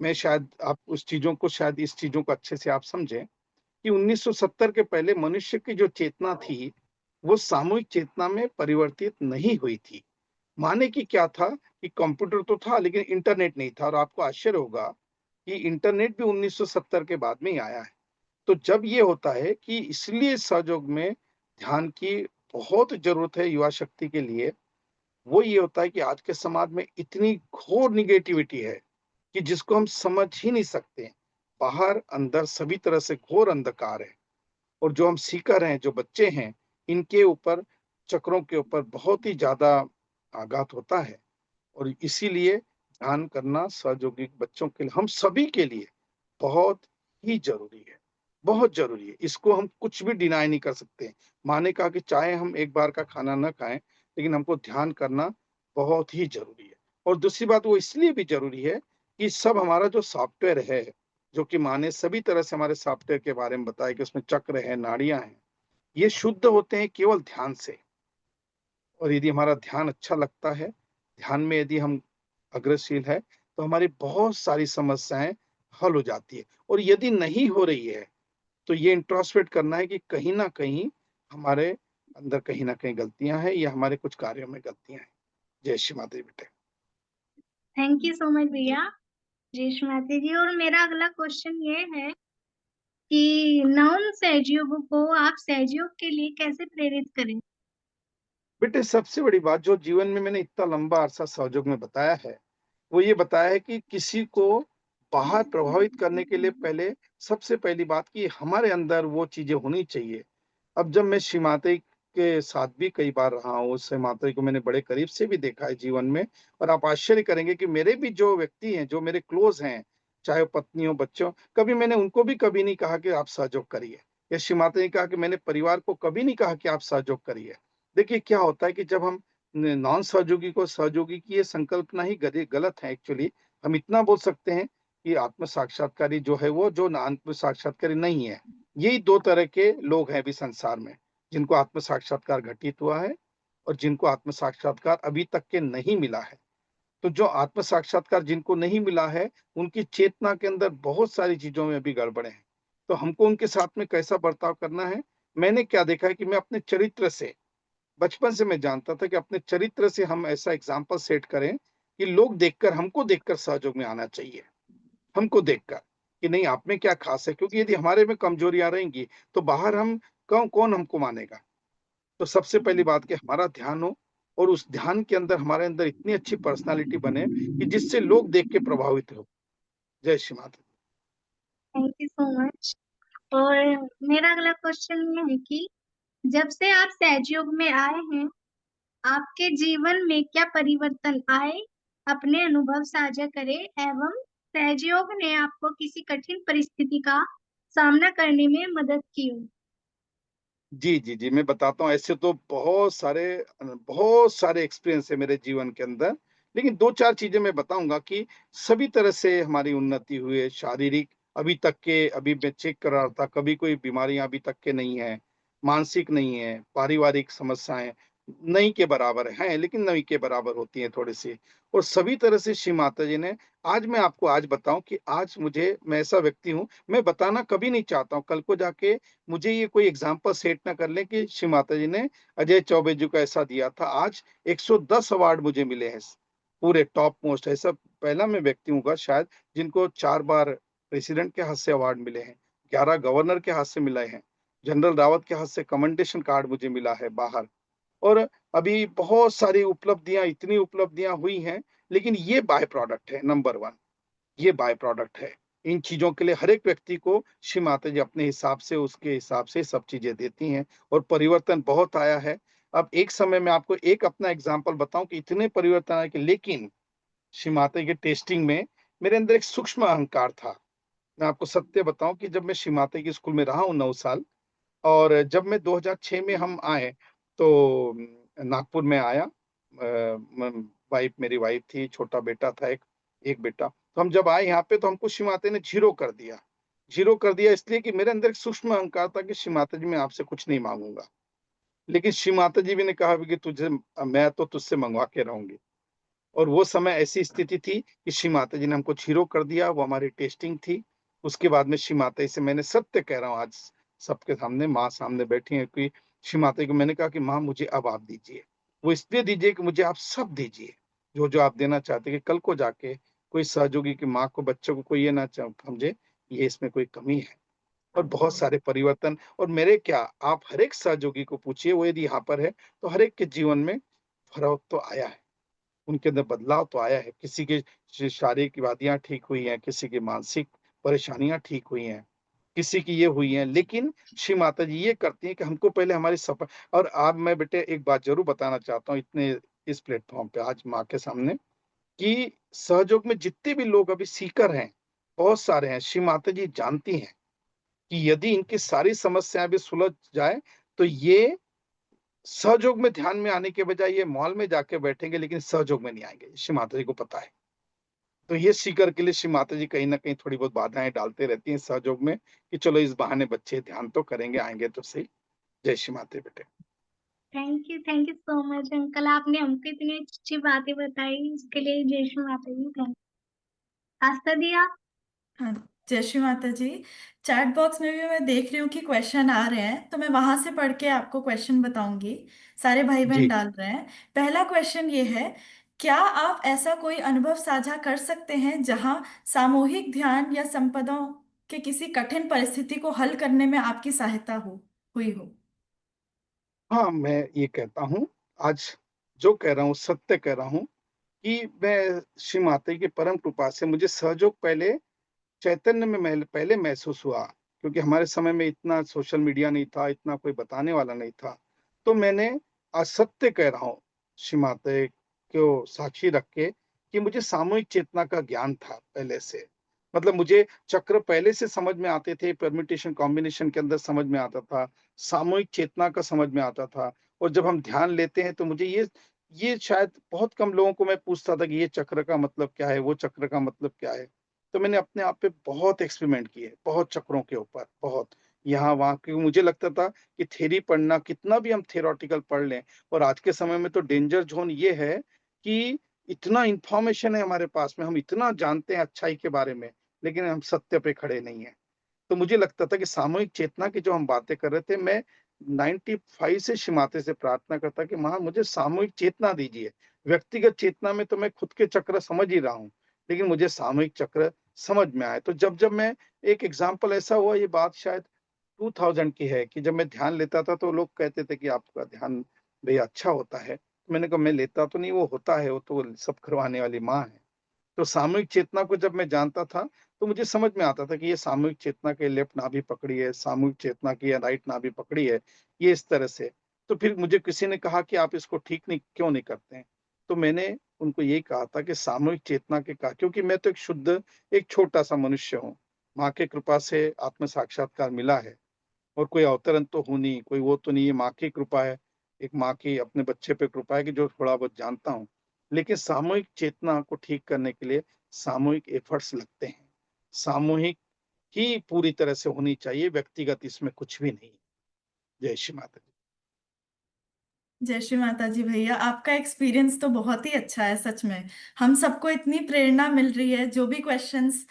मैं शायद आप उस चीजों को, शायद इस चीजों को अच्छे से आप समझें कि 1970 के पहले मनुष्य की जो चेतना थी वो सामूहिक चेतना में परिवर्तित नहीं हुई थी। माने कि क्या था कि कंप्यूटर तो था लेकिन इंटरनेट नहीं था, और आपको आश्चर्य होगा कि इंटरनेट भी 1970 के बाद में ही आया है। तो जब ये होता है कि इसलिए सहयोग में ध्यान की बहुत जरूरत है युवा शक्ति के लिए, वो ये होता है कि आज के समाज में इतनी घोर निगेटिविटी है कि जिसको हम समझ ही नहीं सकते। बाहर अंदर सभी तरह से घोर अंधकार है, और जो हम सीकर हैं, जो बच्चे हैं, इनके ऊपर, चक्रों के ऊपर बहुत ही ज्यादा आघात होता है। और इसीलिए ध्यान करना सहयोगी बच्चों के लिए, हम सभी के लिए बहुत ही जरूरी है, बहुत जरूरी है। इसको हम कुछ भी डिनाई नहीं कर सकते। माने कहा कि चाहे हम एक बार का खाना न खाएं, लेकिन हमको ध्यान करना बहुत ही जरूरी है। और दूसरी बात वो इसलिए भी जरूरी है कि सब हमारा जो सॉफ्टवेयर है, जो कि माने सभी तरह से हमारे सॉफ्टवेयर के बारे में बताया कि उसमें चक्र है, नाड़ियां हैं, ये शुद्ध होते हैं केवल ध्यान से। और यदि हमारा ध्यान अच्छा लगता है, ध्यान में यदि हम अग्रशील है, तो हमारी बहुत सारी समस्याएं हल हो जाती है। और यदि नहीं हो रही है, तो ये इंट्रोस्पेक्ट करना है कि कहीं ना कहीं हमारे अंदर कहीं ना कहीं गलतियां हैं, या हमारे कुछ कार्यों में गलतियां हैं। जय श्री माता दी बेटे। थैंक यू सो मच भैया। जय श्री माता जी। और मेरा अगला क्वेश्चन ये है कि नॉन सहयोगों को आप सहयोग के लिए कैसे प्रेरित करें? बेटे, सबसे बड़ी बात जो जीवन में मैंने इतना लंबा अरसा सहयोग में बताया है, वो ये बताया है कि किसी को बाहर प्रभावित करने के लिए पहले, सबसे पहली बात कि हमारे अंदर वो चीजें होनी चाहिए। अब जब मैं श्री माता के साथ भी कई बार रहा हूँ, श्री माता को मैंने बड़े करीब से भी देखा है जीवन में, और आप आश्चर्य करेंगे कि मेरे भी जो व्यक्ति हैं, जो मेरे क्लोज हैं, चाहे वो पत्नी हो, बच्चों, कभी मैंने उनको भी कभी नहीं कहा कि आप सहयोग करिए, या श्री माता ने कहा कि मैंने परिवार को कभी नहीं कहा कि आप सहयोग करिए। देखिए क्या होता है कि जब हम नॉन सहयोगी को सहयोगी की ये संकल्पना ही गलत है एक्चुअली। हम इतना बोल सकते हैं कि आत्म साक्षात्कारी जो है वो जो आत्म साक्षात्कारी नहीं है। यही दो तरह के लोग हैं अभी संसार में, जिनको आत्म साक्षात्कार घटित हुआ है और जिनको आत्म साक्षात्कार अभी तक के नहीं मिला है। तो जो आत्म साक्षात्कार जिनको नहीं मिला है, उनकी चेतना के अंदर बहुत सारी चीजों में अभी गड़बड़े हैं। तो हमको उनके साथ में कैसा बर्ताव करना है, मैंने क्या देखा है कि मैं अपने चरित्र से, बचपन से मैं जानता था कि अपने चरित्र से हम ऐसा एग्जाम्पल सेट करें कि लोग देखकर, हमको देखकर सहयोग में आना चाहिए। हमको देखकर कि नहीं, आप में क्या खास है, क्योंकि यदि हमारे में कमजोरियां रहेंगी तो बाहर हम कौन हमको मानेगा। तो सबसे पहली बात कि हमारा ध्यान हो, और उस ध्यान के अंदर हमारे अंदर इतनी अच्छी पर्सनालिटी बने कि जिससे लोग देख के प्रभावित हो। जय Shri Mata. Thank you so much. और मेरा अगला क्वेश्चन ये है कि जब से आप सहयोग में आए हैं, आपके जीवन में क्या परिवर्तन आए? अपने अनुभव साझा करें। एवं सहयोग ने आपको किसी कठिन परिस्थिति का सामना करने में मदद की हो? जी जी जी, मैं बताता हूँ। ऐसे तो बहुत सारे एक्सपीरियंस है मेरे जीवन के अंदर, लेकिन दो चार चीजें मैं बताऊंगा कि सभी तरह से हमारी उन्नति हुई है। शारीरिक, अभी तक के, अभी मैं चेक कर रहा था, कभी कोई बीमारियां अभी तक के नहीं है। मानसिक नहीं है। पारिवारिक समस्याएं नहीं के बराबर हैं, लेकिन नहीं के बराबर होती हैं थोड़ी सी। और सभी तरह से श्री माता जी ने, आज मैं आपको आज बताऊं कि आज मैं ऐसा व्यक्ति हूँ, मैं बताना कभी नहीं चाहता हूँ कल को जाके मुझे ये कोई एग्जाम्पल सेट ना कर ले कि श्री माता जी ने अजय चौबे जी को ऐसा दिया था। आज 110 अवार्ड मुझे मिले हैं, पूरे टॉप मोस्ट। ऐसा पहला मैं व्यक्ति हूँ शायद जिनको 4 बार प्रेसिडेंट के हाथ से अवार्ड मिले हैं, 11 गवर्नर के हाथ से मिले हैं, जनरल रावत के हाथ से कमेंडेशन कार्ड मुझे मिला है बाहर। और अभी बहुत सारी उपलब्धियां, इतनी उपलब्धियां हुई हैं, लेकिन ये बाय प्रोडक्ट है, नंबर 1 ये बाय प्रोडक्ट है। इन चीज़ों के लिए हर एक व्यक्ति को श्री माता जी अपने हिसाब से, उसके हिसाब से सब चीज़ें देती हैं और परिवर्तन बहुत आया है। अब एक समय में आपको एक अपना एग्ज़ाम्पल बताऊँ कि इतने परिवर्तन आए कि लेकिन श्री माता जी के टेस्टिंग में मेरे अंदर एक सूक्ष्म अहंकार था। मैं आपको सत्य बताऊँ कि जब मैं श्री माता जी के स्कूल में रहा हूँ 9 साल और जब मैं 2006 में हम आए, तो नागपुर में आया। मेरी वाइफ थी, छोटा बेटा था एक बेटा। तो हम जब आए यहाँ पे तो हमको श्री माता ने ज़ीरो कर दिया। ज़ीरो कर दिया इसलिए कि मेरे अंदर एक सूक्ष्म अहंकार था कि श्री माता जी मैं आपसे कुछ नहीं माँगूँगा। लेकिन श्री माता जी भी ने कहा कि मैं तो तुझसे मँगवा के रहूँगी। और वो समय ऐसी स्थिति थी कि श्री माता जी ने हमको ज़ीरो कर दिया, वो हमारी टेस्टिंग थी। उसके बाद में श्री माता जी से मैंने सत्य कह रहा हूँ आज सबके सामने, माँ सामने बैठी हैं कि श्री माता जी को मैंने कहा कि माँ मुझे अब आप दीजिए। वो इसलिए दीजिए कि मुझे आप सब दीजिए, जो आप देना चाहते हैं कि कल को जाके कोई सहयोगी की माँ को, बच्चों को कोई ये ना समझे, ये इसमें कोई कमी है। और बहुत सारे परिवर्तन और मेरे क्या, आप हर एक सहयोगी को पूछिए, वो यदि यहाँ पर है, तो हर एक के जीवन में फ़र्क तो आया है। उनके अंदर बदलाव तो आया है। किसी की शारीरिक व्याधियाँ ठीक हुई हैं, किसी की मानसिक परेशानियाँ ठीक हुई हैं, किसी की ये हुई हैं। लेकिन श्री माता जी ये करती हैं कि हमको पहले हमारी सप और अब मैं बेटे एक बात ज़रूर बताना चाहता हूँ इतने इस प्लेटफ़ॉर्म पे आज माँ के सामने कि सहयोग में जितने भी लोग अभी सीकर हैं, बहुत सारे हैं। श्री माता जी जानती हैं कि यदि इनकी सारी समस्याएँ भी सुलझ जाए, तो ये सहयोग में ध्यान में आने के बजाय ये मॉल में जाके बैठेंगे, लेकिन सहयोग में नहीं आएँगे, श्री माता जी को पता है। तो ये सीकर के लिए श्री माता जी कहीं न कहीं थोड़ी बहुत बाधाएँ डालते रहती हैं सहयोग में कि चलो इस बहाने बच्चे ध्यान तो करेंगे, आएँगे तो सही। जय श्री माता बेटे। Thank you so much uncle, आपने हमको इतनी अच्छी बातें बताई, उसके लिए जय श्री माता दी। थैंक आस्था दी आप। हाँ, जय श्री माता जी। चैट बॉक्स में भी मैं देख रही हूँ कि क्वेश्चन आ रहे हैं, तो मैं वहां से पढ़ के आपको क्वेश्चन बताऊंगी। सारे भाई बहन जी। डाल रहे हैं। पहला क्वेश्चन ये है, क्या आप ऐसा कोई अनुभव साझा कर सकते हैं जहां सामूहिक ध्यान या संपदाओं के किसी कठिन परिस्थिति को हल करने में आपकी सहायता हुई हो? हाँ, मैं ये कहता हूँ, आज जो कह रहा हूँ सत्य कह रहा हूँ कि मैं श्री माता जी की परम कृपा से मुझे सहयोग पहले चैतन्य में पहले महसूस हुआ, क्योंकि हमारे समय में इतना सोशल मीडिया नहीं था, इतना कोई बताने वाला नहीं था। तो मैंने असत्य कह रहा हूँ, श्री माता को साक्षी रख के कि मुझे सामूहिक चेतना का ज्ञान था पहले से। मतलब मुझे चक्र पहले से समझ में आते थे, परम्यूटेशन कॉम्बिनेशन के अंदर समझ में आता था, सामूहिक चेतना का समझ में आता था और जब हम ध्यान लेते हैं तो मुझे ये शायद बहुत कम लोगों को मैं पूछता था कि ये चक्र का मतलब क्या है, वो चक्र का मतलब क्या है? तो मैंने अपने आप पे बहुत एक्सपेरिमेंट किए, बहुत चक्रों के ऊपर, बहुत। यहाँ-वहाँ क्योंकि मुझे लगता था कि थ्योरी पढ़ना कितना भी हम थ्योरेटिकल पढ़ लें और आज के समय में तो डेंजर ज़ोन ये है कि इतना इन्फॉर्मेशन है हमारे पास में, हम इतना जानते हैं अच्छाई के बारे में, लेकिन हम सत्य पे खड़े नहीं हैं। तो मुझे लगता था कि सामूहिक चेतना की जो हम बातें कर रहे थे, मैं 95 से श्री माता से प्रार्थना करता कि माँ मुझे सामूहिक चेतना दीजिए। व्यक्तिगत चेतना में तो मैं खुद के चक्र समझ ही रहा हूँ, लेकिन मुझे सामूहिक चक्र समझ में आए। तो जब मैं एक एग्ज़ाम्पल ऐसा हुआ, ये बात शायद 2000 की है कि जब मैं ध्यान लेता था तो लोग कहते थे कि आपका ध्यान भई अच्छा होता है। मैंने कहा मैं लेता तो नहीं, वो होता है, वो तो सब करवाने वाली माँ है। तो सामूहिक चेतना को जब मैं जानता था, तो मुझे समझ में आता था कि ये सामूहिक चेतना की लेफ्ट नाभि पकड़ी है, सामूहिक चेतना की या राइट नाभि पकड़ी है, ये इस तरह से। तो फिर मुझे किसी ने कहा कि आप इसको ठीक नहीं क्यों नहीं करते हैं? तो मैंने उनको यही कहा था कि सामूहिक चेतना के का क्योंकि मैं तो एक शुद्ध, एक छोटा-सा मनुष्य हूँ। माँ की कृपा से आत्म साक्षात्कार मिला है और कोई अवतरण तो हूँ नहीं, कोई वो तो नहीं है, माँ की कृपा है। एक माँ की अपने बच्चे पे कृपा है कि जो थोड़ा बहुत जानता हूँ। लेकिन सामूहिक चेतना को ठीक करने के लिए सामूहिक एफर्ट्स लगते हैं। सामूहिक ही पूरी तरह से होनी चाहिए, व्यक्तिगत इसमें कुछ भी नहीं है। जय श्री माता दी। जय श्री माता जी भैया, आपका एक्सपीरियंस तो बहुत ही अच्छा है सच में। हम सबको इतनी प्रेरणा मिल रही है, जो भी क्वेश्चंस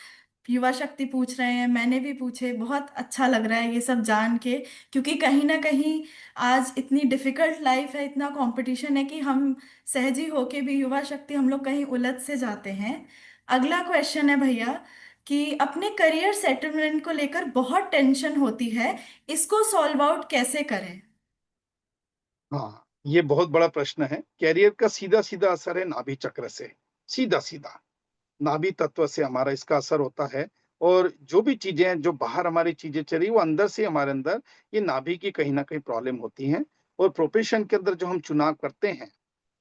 युवा शक्ति पूछ रहे हैं, मैंने भी पूछे, बहुत अच्छा लग रहा है ये सब जान के। क्योंकि कहीं ना कहीं आज इतनी डिफिकल्ट लाइफ है, इतना कंपटीशन है कि हम सहजी होके भी युवा शक्ति हम लोग कहीं उलझ से जाते हैं। अगला क्वेश्चन है भैया कि अपने करियर सेटलमेंट को लेकर बहुत टेंशन होती है, इसको सॉल्व आउट कैसे करें? हाँ, ये बहुत बड़ा प्रश्न है। कैरियर का सीधा सीधा असर है नाभि चक्र से, सीधा सीधा नाभि तत्व से हमारा इसका असर होता है। और जो भी चीजें हैं, जो बाहर हमारी चीजें चली, वो अंदर से हमारे अंदर ये नाभि की कहीं ना कहीं प्रॉब्लम होती है। और प्रोफेशन के अंदर जो हम चुनाव करते हैं,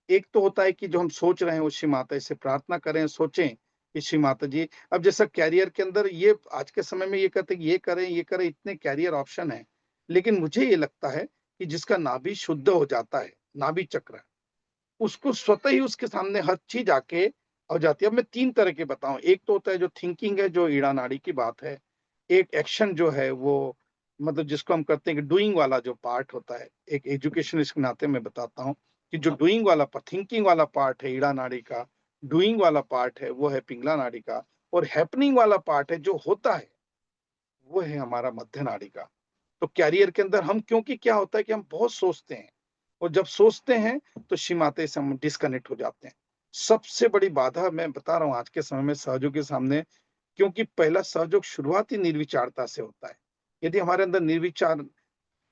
एक तो होता है कि जो हम सोच रहे हैं वो श्री माता से प्रार्थना करें, सोचें कि श्री माता जी, अब जैसा कैरियर के अंदर ये आज के समय में ये कहते हैं कि ये करें, इतने कैरियर ऑप्शन है। लेकिन मुझे ये लगता है कि जिसका नाभि शुद्ध हो जाता है, नाभि चक्र, उसको स्वतः ही उसके सामने हर चीज आके हो जाती है। अब मैं 3 तरह के बताऊं। एक तो होता है जो थिंकिंग है, जो ईड़ा नाड़ी की बात है। एक एक्शन जो है वो मतलब जिसको हम करते हैं कि डूइंग वाला जो पार्ट होता है। एक एजुकेशनिस्ट के नाते मैं बताता हूँ कि जो डूइंग वाला थिंकिंग वाला पार्ट है ईड़ा नाड़ी का, डूइंग वाला पार्ट है वो है पिंगला नाड़ी का, और हैपनिंग वाला पार्ट है जो होता है वो है हमारा मध्य नाड़ी का। तो कैरियर के अंदर हम, क्योंकि क्या होता है कि हम बहुत सोचते हैं, और जब सोचते हैं तो श्री माता से हम डिस्कनेक्ट हो जाते हैं। सबसे बड़ी बाधा मैं बता रहा हूँ आज के समय में सहयोग के सामने, क्योंकि पहला सहयोग शुरुआत ही निर्विचारता से होता है। यदि हमारे अंदर निर्विचार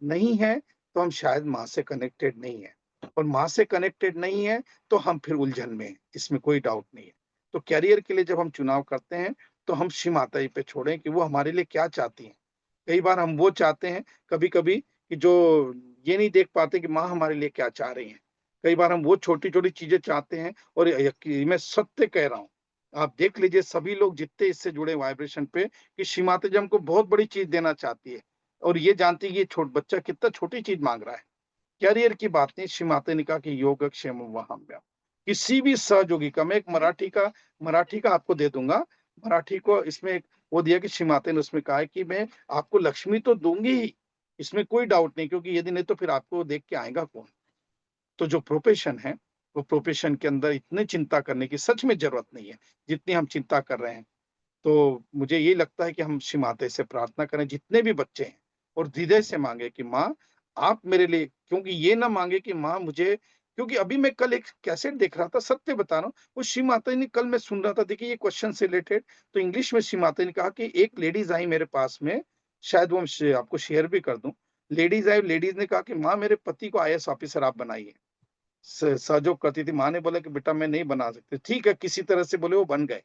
नहीं है तो हम शायद माँ से कनेक्टेड नहीं है, और माँ से कनेक्टेड नहीं है तो हम फिर उलझन में हैं, इसमें कोई डाउट नहीं है। तो कैरियर के लिए जब हम चुनाव करते हैं तो हम श्री माता जी पे छोड़ें कि वो हमारे लिए क्या चाहती हैं। कई बार हम वो चाहते हैं, कभी-कभी कि जो ये नहीं देख पाते कि माँ हमारे लिए क्या चाह रही हैं। कई बार हम वो छोटी-छोटी चीज़ें चाहते हैं, और मैं सत्य कह रहा हूँ। आप देख लीजिए सभी लोग जितने इससे जुड़े वाइब्रेशन पे, कि श्री माता जी हमको बहुत बड़ी चीज़ देना चाहती है, और ये जानती है कि ये बच्चा कितना छोटी चीज़ माँग रहा है। कैरियर की बात नहीं, श्री माता ने कहा कि योगक्षेमं वहाम्यहम्। किसी भी सहयोगी का, मैं एक मराठी का आपको दे दूँगा। मराठी को इसमें एक वो दिया कि श्री माता ने उसमें कहा है कि मैं आपको लक्ष्मी तो दूँगी ही, इसमें कोई डाउट नहीं, क्योंकि यदि नहीं तो फिर आपको देख के आएगा कौन? तो जो प्रोफेशन है, वो प्रोफेशन के अंदर इतनी चिंता करने की सच में ज़रूरत नहीं है, जितनी हम चिंता कर रहे हैं। तो मुझे यही लगता है कि हम श्री माता से प्रार्थना करें, जितने भी बच्चे हैं, और हृदय से मांगे कि माँ आप मेरे लिए, क्योंकि ये ना मांगे कि माँ मुझे, क्योंकि अभी मैं कल एक कैसेट देख रहा था, सत्य बता रहा हूँ, वो श्री माता ने, कल मैं सुन रहा था, देखिए ये क्वेश्चन से रिलेटेड, तो इंग्लिश में श्री माता ने कहा कि एक लेडीज आई मेरे पास में, शायद वो आपको शेयर भी कर दूं। लेडीज आई, लेडीज ने कहा कि माँ मेरे पति को आईएएस ऑफिसर आप बनाइए। सहयोग करती थी। माँ ने बोला कि बेटा मैं नहीं बना सकती। ठीक है, किसी तरह से बोले वो बन गए।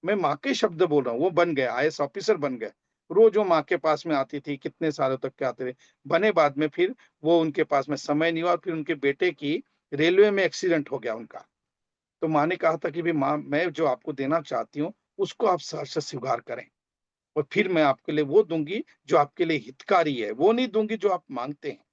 मैं माँ के शब्द बोल रहा हूँ, वो बन गए, आईएएस ऑफिसर बन गए। रोज वो माँ के पास में आती थी, कितने सालों तक के आते रहे। बने बाद में फिर वो उनके पास में समय नहीं हुआ, और फिर उनके बेटे की रेलवे में एक्सीडेंट हो गया उनका। तो माँ ने कहा था कि भाई माँ, मैं जो आपको देना चाहती हूँ उसको आप सहर्ष स्वीकार करें, और फिर मैं आपके लिए वो दूंगी जो आपके लिए हितकारी है, वो नहीं दूंगी जो आप मांगते हैं।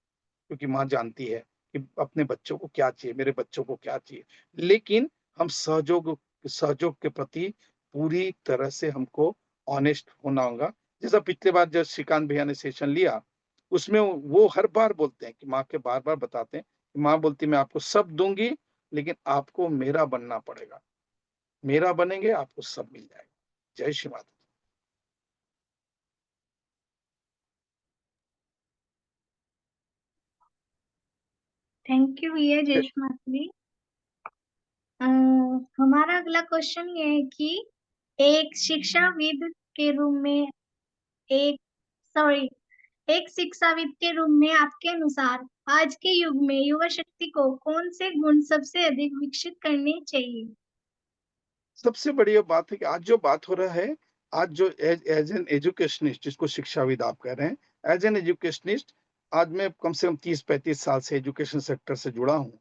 क्योंकि माँ जानती है कि अपने बच्चों को क्या चाहिए, मेरे बच्चों को क्या चाहिए। लेकिन हम सहयोग सहयोग के प्रति पूरी तरह से हमको ऑनेस्ट होना होगा। जैसा पिछले बार जब श्रीकांत भैया ने सेशन लिया, उसमें वो हर बार बोलते हैं कि माँ के बार-बार बताते हैं कि माँ बोलती है मैं आपको सब दूँगी, लेकिन आपको मेरा बनना पड़ेगा। मेरा बनेंगे, आपको सब मिल जाएगा। जय श्री माता। थैंक यू भैया जयेश माथुरी। हमारा अगला क्वेश्चन ये है कि एक शिक्षाविद के रूप में एक सॉरी एक शिक्षाविद के रूप में आपके अनुसार आज के युग में युवा शक्ति को कौन से गुण सबसे अधिक विकसित करने चाहिए? सबसे बढ़िया बात है कि आज जो बात हो रहा है, आज जो एज एन एजुकेशनिस्ट, जिसको शिक्षाविद आप कह रहे हैं, एज एन एजुकेशनिस्ट, आज मैं कम से कम 30-35 साल से एजुकेशन सेक्टर से जुड़ा हूँ।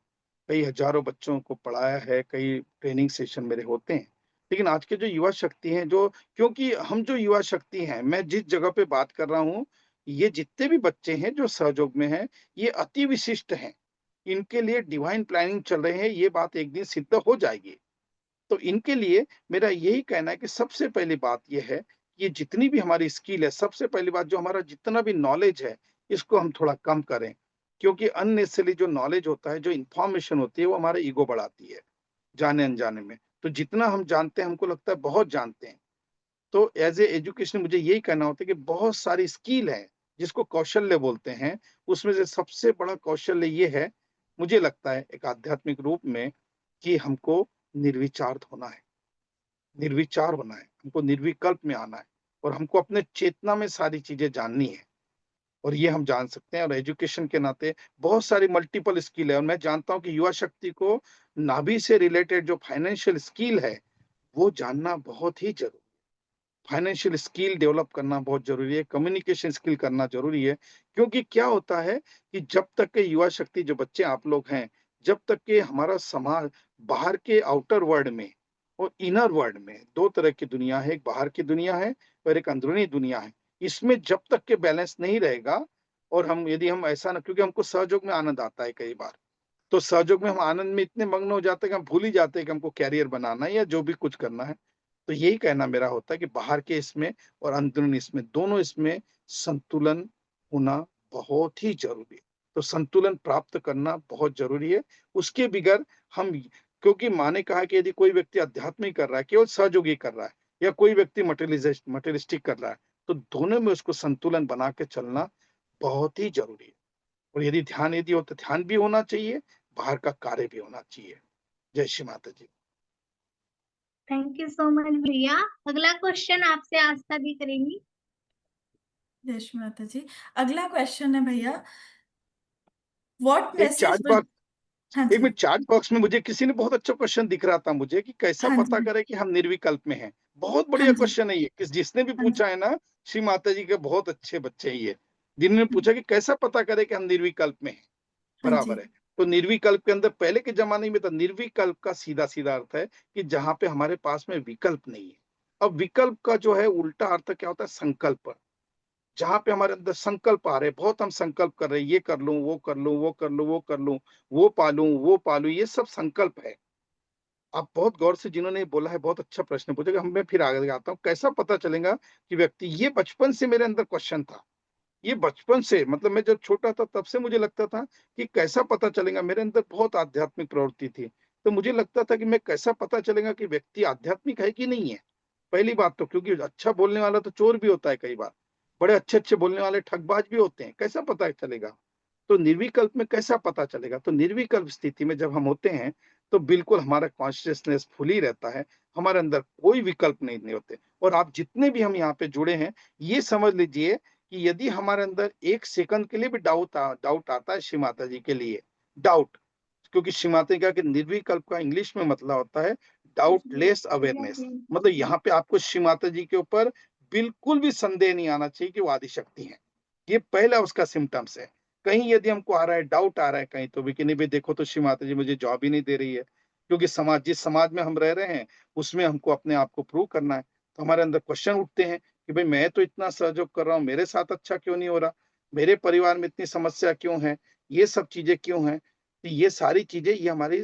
कई हजारों बच्चों को पढ़ाया है, कई ट्रेनिंग सेशन मेरे होते हैं। लेकिन आज के जो युवा शक्ति हैं, जो, क्योंकि हम जो युवा शक्ति हैं, मैं जिस जगह पे बात कर रहा हूँ, ये जितने भी बच्चे हैं जो सहयोग में हैं, ये अति विशिष्ट हैं। इनके लिए डिवाइन प्लानिंग चल रहे हैं, ये बात एक दिन सिद्ध हो जाएगी। तो इनके लिए मेरा यही कहना है कि सबसे पहली बात ये है, ये जितनी भी हमारी स्किल है, सबसे पहली बात जो हमारा जितना भी नॉलेज है, इसको हम थोड़ा कम करें। क्योंकि अननेसेसरी जो नॉलेज होता है, जो इन्फॉर्मेशन होती है, वो हमारा ईगो बढ़ाती है, जाने-अनजाने में। तो जितना हम जानते हैं, हमको लगता है बहुत जानते हैं। तो एज़ ए एजुकेशन मुझे यही कहना होता है कि बहुत सारी स्किल है, जिसको कौशल्य बोलते हैं, उसमें से सबसे बड़ा कौशल्य ये है, मुझे लगता है एक आध्यात्मिक रूप में, कि हमको निर्विचार होना है। निर्विचार होना है, हमको निर्विकल्प में आना है, और हमको अपने चेतना में सारी चीज़ें जाननी है। और ये हम जान सकते हैं। और एजुकेशन के नाते बहुत सारी मल्टीपल स्किल है, और मैं जानता हूं कि युवा शक्ति को नाभि से रिलेटेड जो फाइनेंशियल स्किल है वो जानना बहुत ही जरूरी। फाइनेंशियल स्किल डेवलप करना बहुत जरूरी है, कम्युनिकेशन स्किल करना जरूरी है। क्योंकि क्या होता है कि जब तक के युवा शक्ति जो बच्चे आप लोग हैं, जब तक के हमारा समाज बाहर के आउटर वर्ल्ड में और इनर वर्ल्ड में दो तरह की दुनिया है, एक बाहर की दुनिया है और एक अंदरूनी दुनिया है। इसमें जब तक के बैलेंस नहीं रहेगा, और हम यदि हम ऐसा ना, क्योंकि हमको सहयोग में आनंद आता है कई बार, तो सहयोग में हम आनंद में इतने मग्न हो जाते हैं कि हम भूल ही जाते हैं कि हमको कैरियर बनाना है या जो भी कुछ करना है। तो यही कहना मेरा होता है कि बाहर के इसमें और अंदरूनी इसमें, दोनों इसमें संतुलन होना बहुत ही जरूरी है। तो संतुलन प्राप्त करना बहुत जरूरी है। उसके बगैर हम, क्योंकि माँ ने कहा कि यदि कोई व्यक्ति अध्यात्मिक कर रहा है, केवल सहयोगी कर रहा है, या कोई व्यक्ति मटेरियलिस्टिक कर रहा है, तो दोनों में उसको संतुलन बना के चलना बहुत ही जरूरी है। और यदि ध्यान यदि हो तो ध्यान भी होना चाहिए, बाहर का कार्य भी होना चाहिए। जय श्री माता जी। थैंक यू सो मच भैया। अगला क्वेश्चन आपसे आस्था दी करेंगी। जय श्री माता जी। अगला क्वेश्चन है भैया, व्हाट एक मैसेज चार्ट वुड। बॉक्स, हाँ एक जी। मिनट, चार्ट बॉक्स में मुझे किसी ने बहुत अच्छा क्वेश्चन दिख रहा था मुझे, कि कैसा हाँ पता जी। करें कि हम निर्विकल्प में हैं। बहुत हाँ बढ़िया जी। क्वेश्चन है ये, कि जिसने भी हाँ जी। पूछा है ना, श्री माता जी के बहुत अच्छे बच्चे ही है, जिन्होंने पूछा कि कैसा पता करें कि हम निर्विकल्प में हैं। हाँ जी। बराबर है। तो निर्विकल्प के अंदर पहले के जमाने में था, निर्विकल्प का सीधा सीधा अर्थ है कि जहां पे हमारे पास में विकल्प नहीं है। अब विकल्प का जो है उल्टा अर्थ क्या होता है, संकल्प। जहां पे हमारे अंदर संकल्प आ रहे हैं, बहुत हम संकल्प कर रहे हैं, ये कर लूं, वो कर लूं, वो कर लूं, वो कर लूं, वो पालूं, वो पालूं, ये सब संकल्प है। आप बहुत गौर से, जिन्होंने बोला है, बहुत अच्छा प्रश्न पूछा। हम, मैं फिर आगे आता हूँ, कैसा पता चलेगा कि व्यक्ति, ये बचपन से मेरे अंदर क्वेश्चन था। ये बचपन से, मतलब मैं जब छोटा था तब से मुझे लगता था कि कैसा पता चलेगा। मेरे अंदर बहुत आध्यात्मिक प्रवृत्ति थी, तो मुझे लगता था कि मैं कैसा पता चलेगा कि व्यक्ति आध्यात्मिक है कि नहीं है। पहली बात तो, क्योंकि अच्छा बोलने वाला तो चोर भी होता है कई बार, बड़े अच्छे अच्छे बोलने वाले ठगबाज भी होते हैं, कैसा पता चलेगा। तो निर्विकल्प में कैसा पता चलेगा, तो निर्विकल्प स्थिति में जब हम होते हैं तो बिल्कुल हमारा कॉन्शियसनेस फुल ही रहता है, हमारे अंदर कोई विकल्प नहीं होते। और आप जितने भी हम यहाँ पे जुड़े हैं, ये समझ लीजिए कि यदि हमारे अंदर एक सेकंड के लिए भी डाउट आता है, श्री माता जी के लिए डाउट, क्योंकि श्री माता जी का कि निर्विकल्प का इंग्लिश में मतलब होता है डाउटलेस अवेयरनेस। मतलब यहाँ पे आपको श्री माता जी के ऊपर बिल्कुल भी संदेह नहीं आना चाहिए कि वो आदिशक्ति है। ये पहला उसका सिम्टम्स है। कहीं यदि हमको आ रहा है, डाउट आ रहा है कहीं, तो भी कि नहीं भाई देखो तो श्री माता जी मुझे जॉब ही नहीं दे रही है, क्योंकि समाज, जिस समाज में हम रह रहे हैं उसमें हमको अपने आप को प्रूव करना है। तो हमारे अंदर क्वेश्चन उठते हैं कि भाई मैं तो इतना सहयोग कर रहा हूँ, मेरे साथ अच्छा क्यों नहीं हो रहा, मेरे परिवार में इतनी समस्या क्यों है, ये सब चीजें क्यों हैं। तो ये सारी चीजें, ये हमारे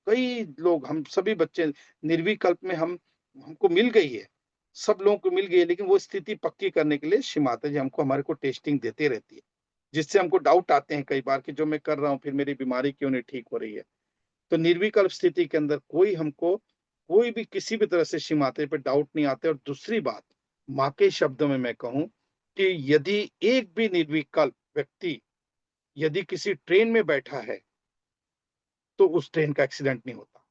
कई लोग, हम सभी बच्चे निर्विकल्प में हमको मिल गई है, सब लोगों को मिल गई है। लेकिन वो स्थिति पक्की करने के लिए श्री माता जी हमको, हमारे को टेस्टिंग देते रहती है, जिससे हमको डाउट आते हैं कई बार कि जो मैं कर रहा हूँ फिर मेरी बीमारी क्यों नहीं ठीक हो रही है। तो निर्विकल्प स्थिति के अंदर कोई हमको, कोई भी किसी भी तरह से श्री माता पे डाउट नहीं आते। और दूसरी बात, माँ के शब्दों में मैं कहूं कि यदि एक भी निर्विकल्प व्यक्ति यदि किसी ट्रेन में बैठा है तो उस ट्रेन का एक्सीडेंट नहीं होता।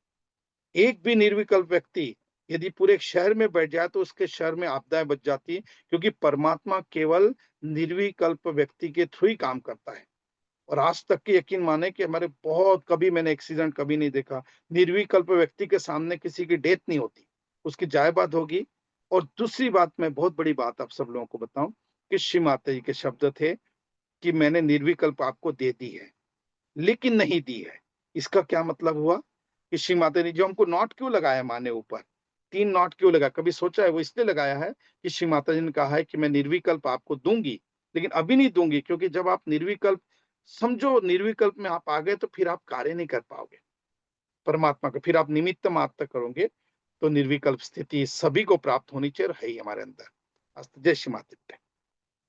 एक भी निर्विकल्प व्यक्ति यदि पूरे शहर में बैठ जाए तो उसके शहर में आपदाएं बच जाती है, क्योंकि परमात्मा केवल निर्विकल्प व्यक्ति के थ्रू ही काम करता है। और आज तक के यकीन माने कि हमारे बहुत, कभी मैंने एक्सीडेंट कभी नहीं देखा, निर्विकल्प व्यक्ति के सामने किसी की डेथ नहीं होती, उसकी जायबाद होगी। और दूसरी बात, मैं बहुत बड़ी बात आप सब लोगों को बताऊं कि श्री माता जी के शब्द थे कि मैंने निर्विकल्प आपको दे दी है लेकिन नहीं दी है। इसका क्या मतलब हुआ कि श्री माता ने जो हमको नॉट क्यों लगाया, माने ऊपर 3 नॉट क्यों लगा, कभी सोचा है? वो इसलिए लगाया है कि श्री माता जी ने कहा है कि मैं निर्विकल्प आपको दूंगी, लेकिन अभी नहीं दूंगी, क्योंकि जब आप निर्विकल्प, समझो निर्विकल्प में आप आ गए तो फिर आप कार्य नहीं कर पाओगे परमात्मा का, फिर आप निमित्त मात्र करोगे। तो निर्विकल्प स्थिति सभी को प्राप्त होनी चाहिए, और है ही हमारे अंदर। जय श्री माता।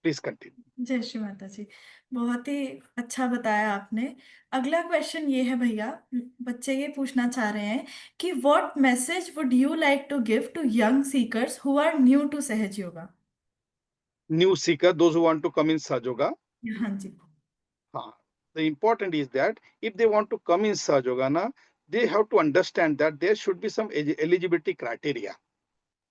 Please continue. जय श्री माता जी। बहुत ही अच्छा बताया आपने। अगला क्वेश्चन ये है भैया, बच्चे ये पूछना चाह रहे हैं कि what message would you like to give to young seekers who are new to Sahaj yoga. New seeker, those who want to come in Sahaj yoga. हाँ जी। The important is that if they want to come in Sahaja Yoga, they have to understand that there should be some eligibility criteria.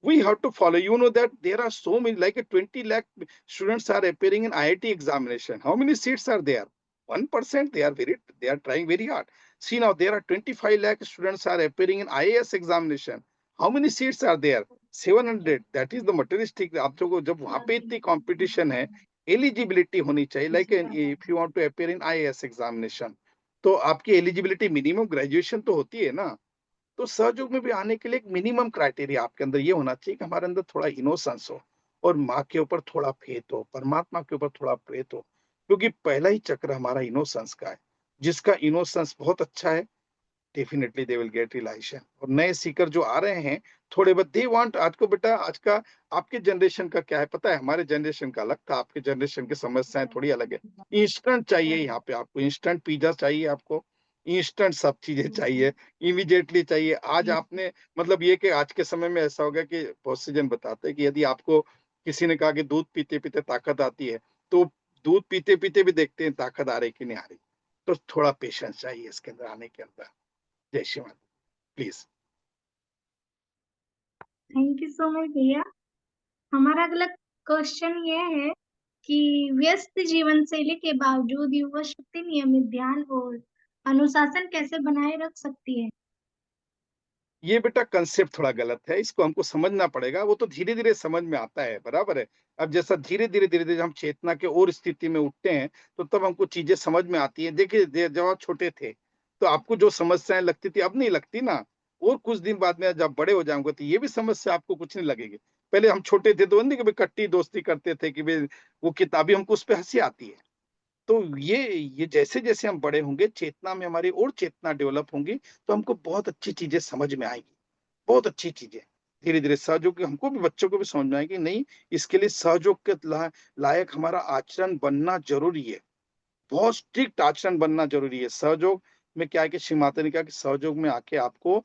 we have to follow. You know that there are so many, like 20 lakh students are appearing in IIT examination. How many seats are there? 1%. They are trying very hard. See, now there are 25 lakh students are appearing in IAS examination. How many seats are there? 700. That is the materialistic. आप लोगों जब वहाँ पे इतनी competition है, eligibility होनी चाहिए. Like if you want to appear in IAS examination, तो आपकी एलिजिबिलिटी मिनिमम ग्रेजुएशन तो होती है ना. तो सहयोग में भी आने के लिए एक मिनिमम क्राइटेरिया आपके अंदर ये होना चाहिए कि हमारे अंदर थोड़ा इनोसेंस हो और माँ के ऊपर थोड़ा फेथ हो, परमात्मा के ऊपर थोड़ा फेथ हो, क्योंकि पहला ही चक्र हमारा इनोसेंस का है. जिसका इनोसेंस बहुत अच्छा है, definitely they will get realization. और नए सीकर जो आ रहे हैं थोड़े बहुत दे वांट. आज को बेटा, आज का आपके जनरेशन का क्या है पता है? हमारे जनरेशन का अलग था, आपके जनरेशन की समस्याएं थोड़ी अलग है. इंस्टेंट चाहिए यहाँ पे आपको, इंस्टेंट पिज्जा चाहिए आपको, इंस्टेंट सब चीजें चाहिए, इमीडिएटली चाहिए. आज आपने मतलब ये कि आज के समय में ऐसा हो गया कि बहुत से जन बताते हैं कि यदि आपको किसी ने कहा कि दूध पीते पीते ताकत आती है, तो दूध पीते पीते भी देखते हैं ताकत आ रही कि नहीं आ रही. तो थोड़ा पेशेंस चाहिए इसके अंदर आने के अंदर. जय Shri Mata. Please. Thank you so much भैया। हमारा अगला क्वेश्चन ये है कि व्यस्त जीवन शैली के बावजूद युवा शक्ति नियमित ध्यान और अनुशासन कैसे बनाए रख सकती है? ये बेटा कंसेप्ट थोड़ा गलत है, इसको हमको समझना पड़ेगा. वो तो धीरे धीरे समझ में आता है, बराबर है. अब जैसा धीरे धीरे हम चेतना के और स्थिति में उठते हैं तो तब हमको चीजें समझ में आती है. देखिए जब आप छोटे थे तो आपको जो समस्याएं लगती थी अब नहीं लगती ना. और कुछ दिन बाद में जब बड़े हो जाओगे तो ये भी समस्या आपको कुछ नहीं लगेगी. पहले हम छोटे थे तो नहीं कि भाई कट्टी दोस्ती करते थे कि भाई वो किताबी, हमको उस पर हंसी आती है. तो ये जैसे जैसे हम बड़े होंगे, चेतना में हमारी और चेतना डेवलप होंगी, तो हमको बहुत अच्छी चीजें समझ में आएंगी, बहुत अच्छी चीजें. धीरे धीरे सहयोग हमको भी, बच्चों को भी समझ में आएगी. नहीं, इसके लिए सहयोग के लायक हमारा आचरण बनना जरूरी है. बहुत स्ट्रिक्ट आचरण बनना जरूरी है. सहयोग में क्या है कि श्री माता ने कहा कि सहयोग में आके आपको,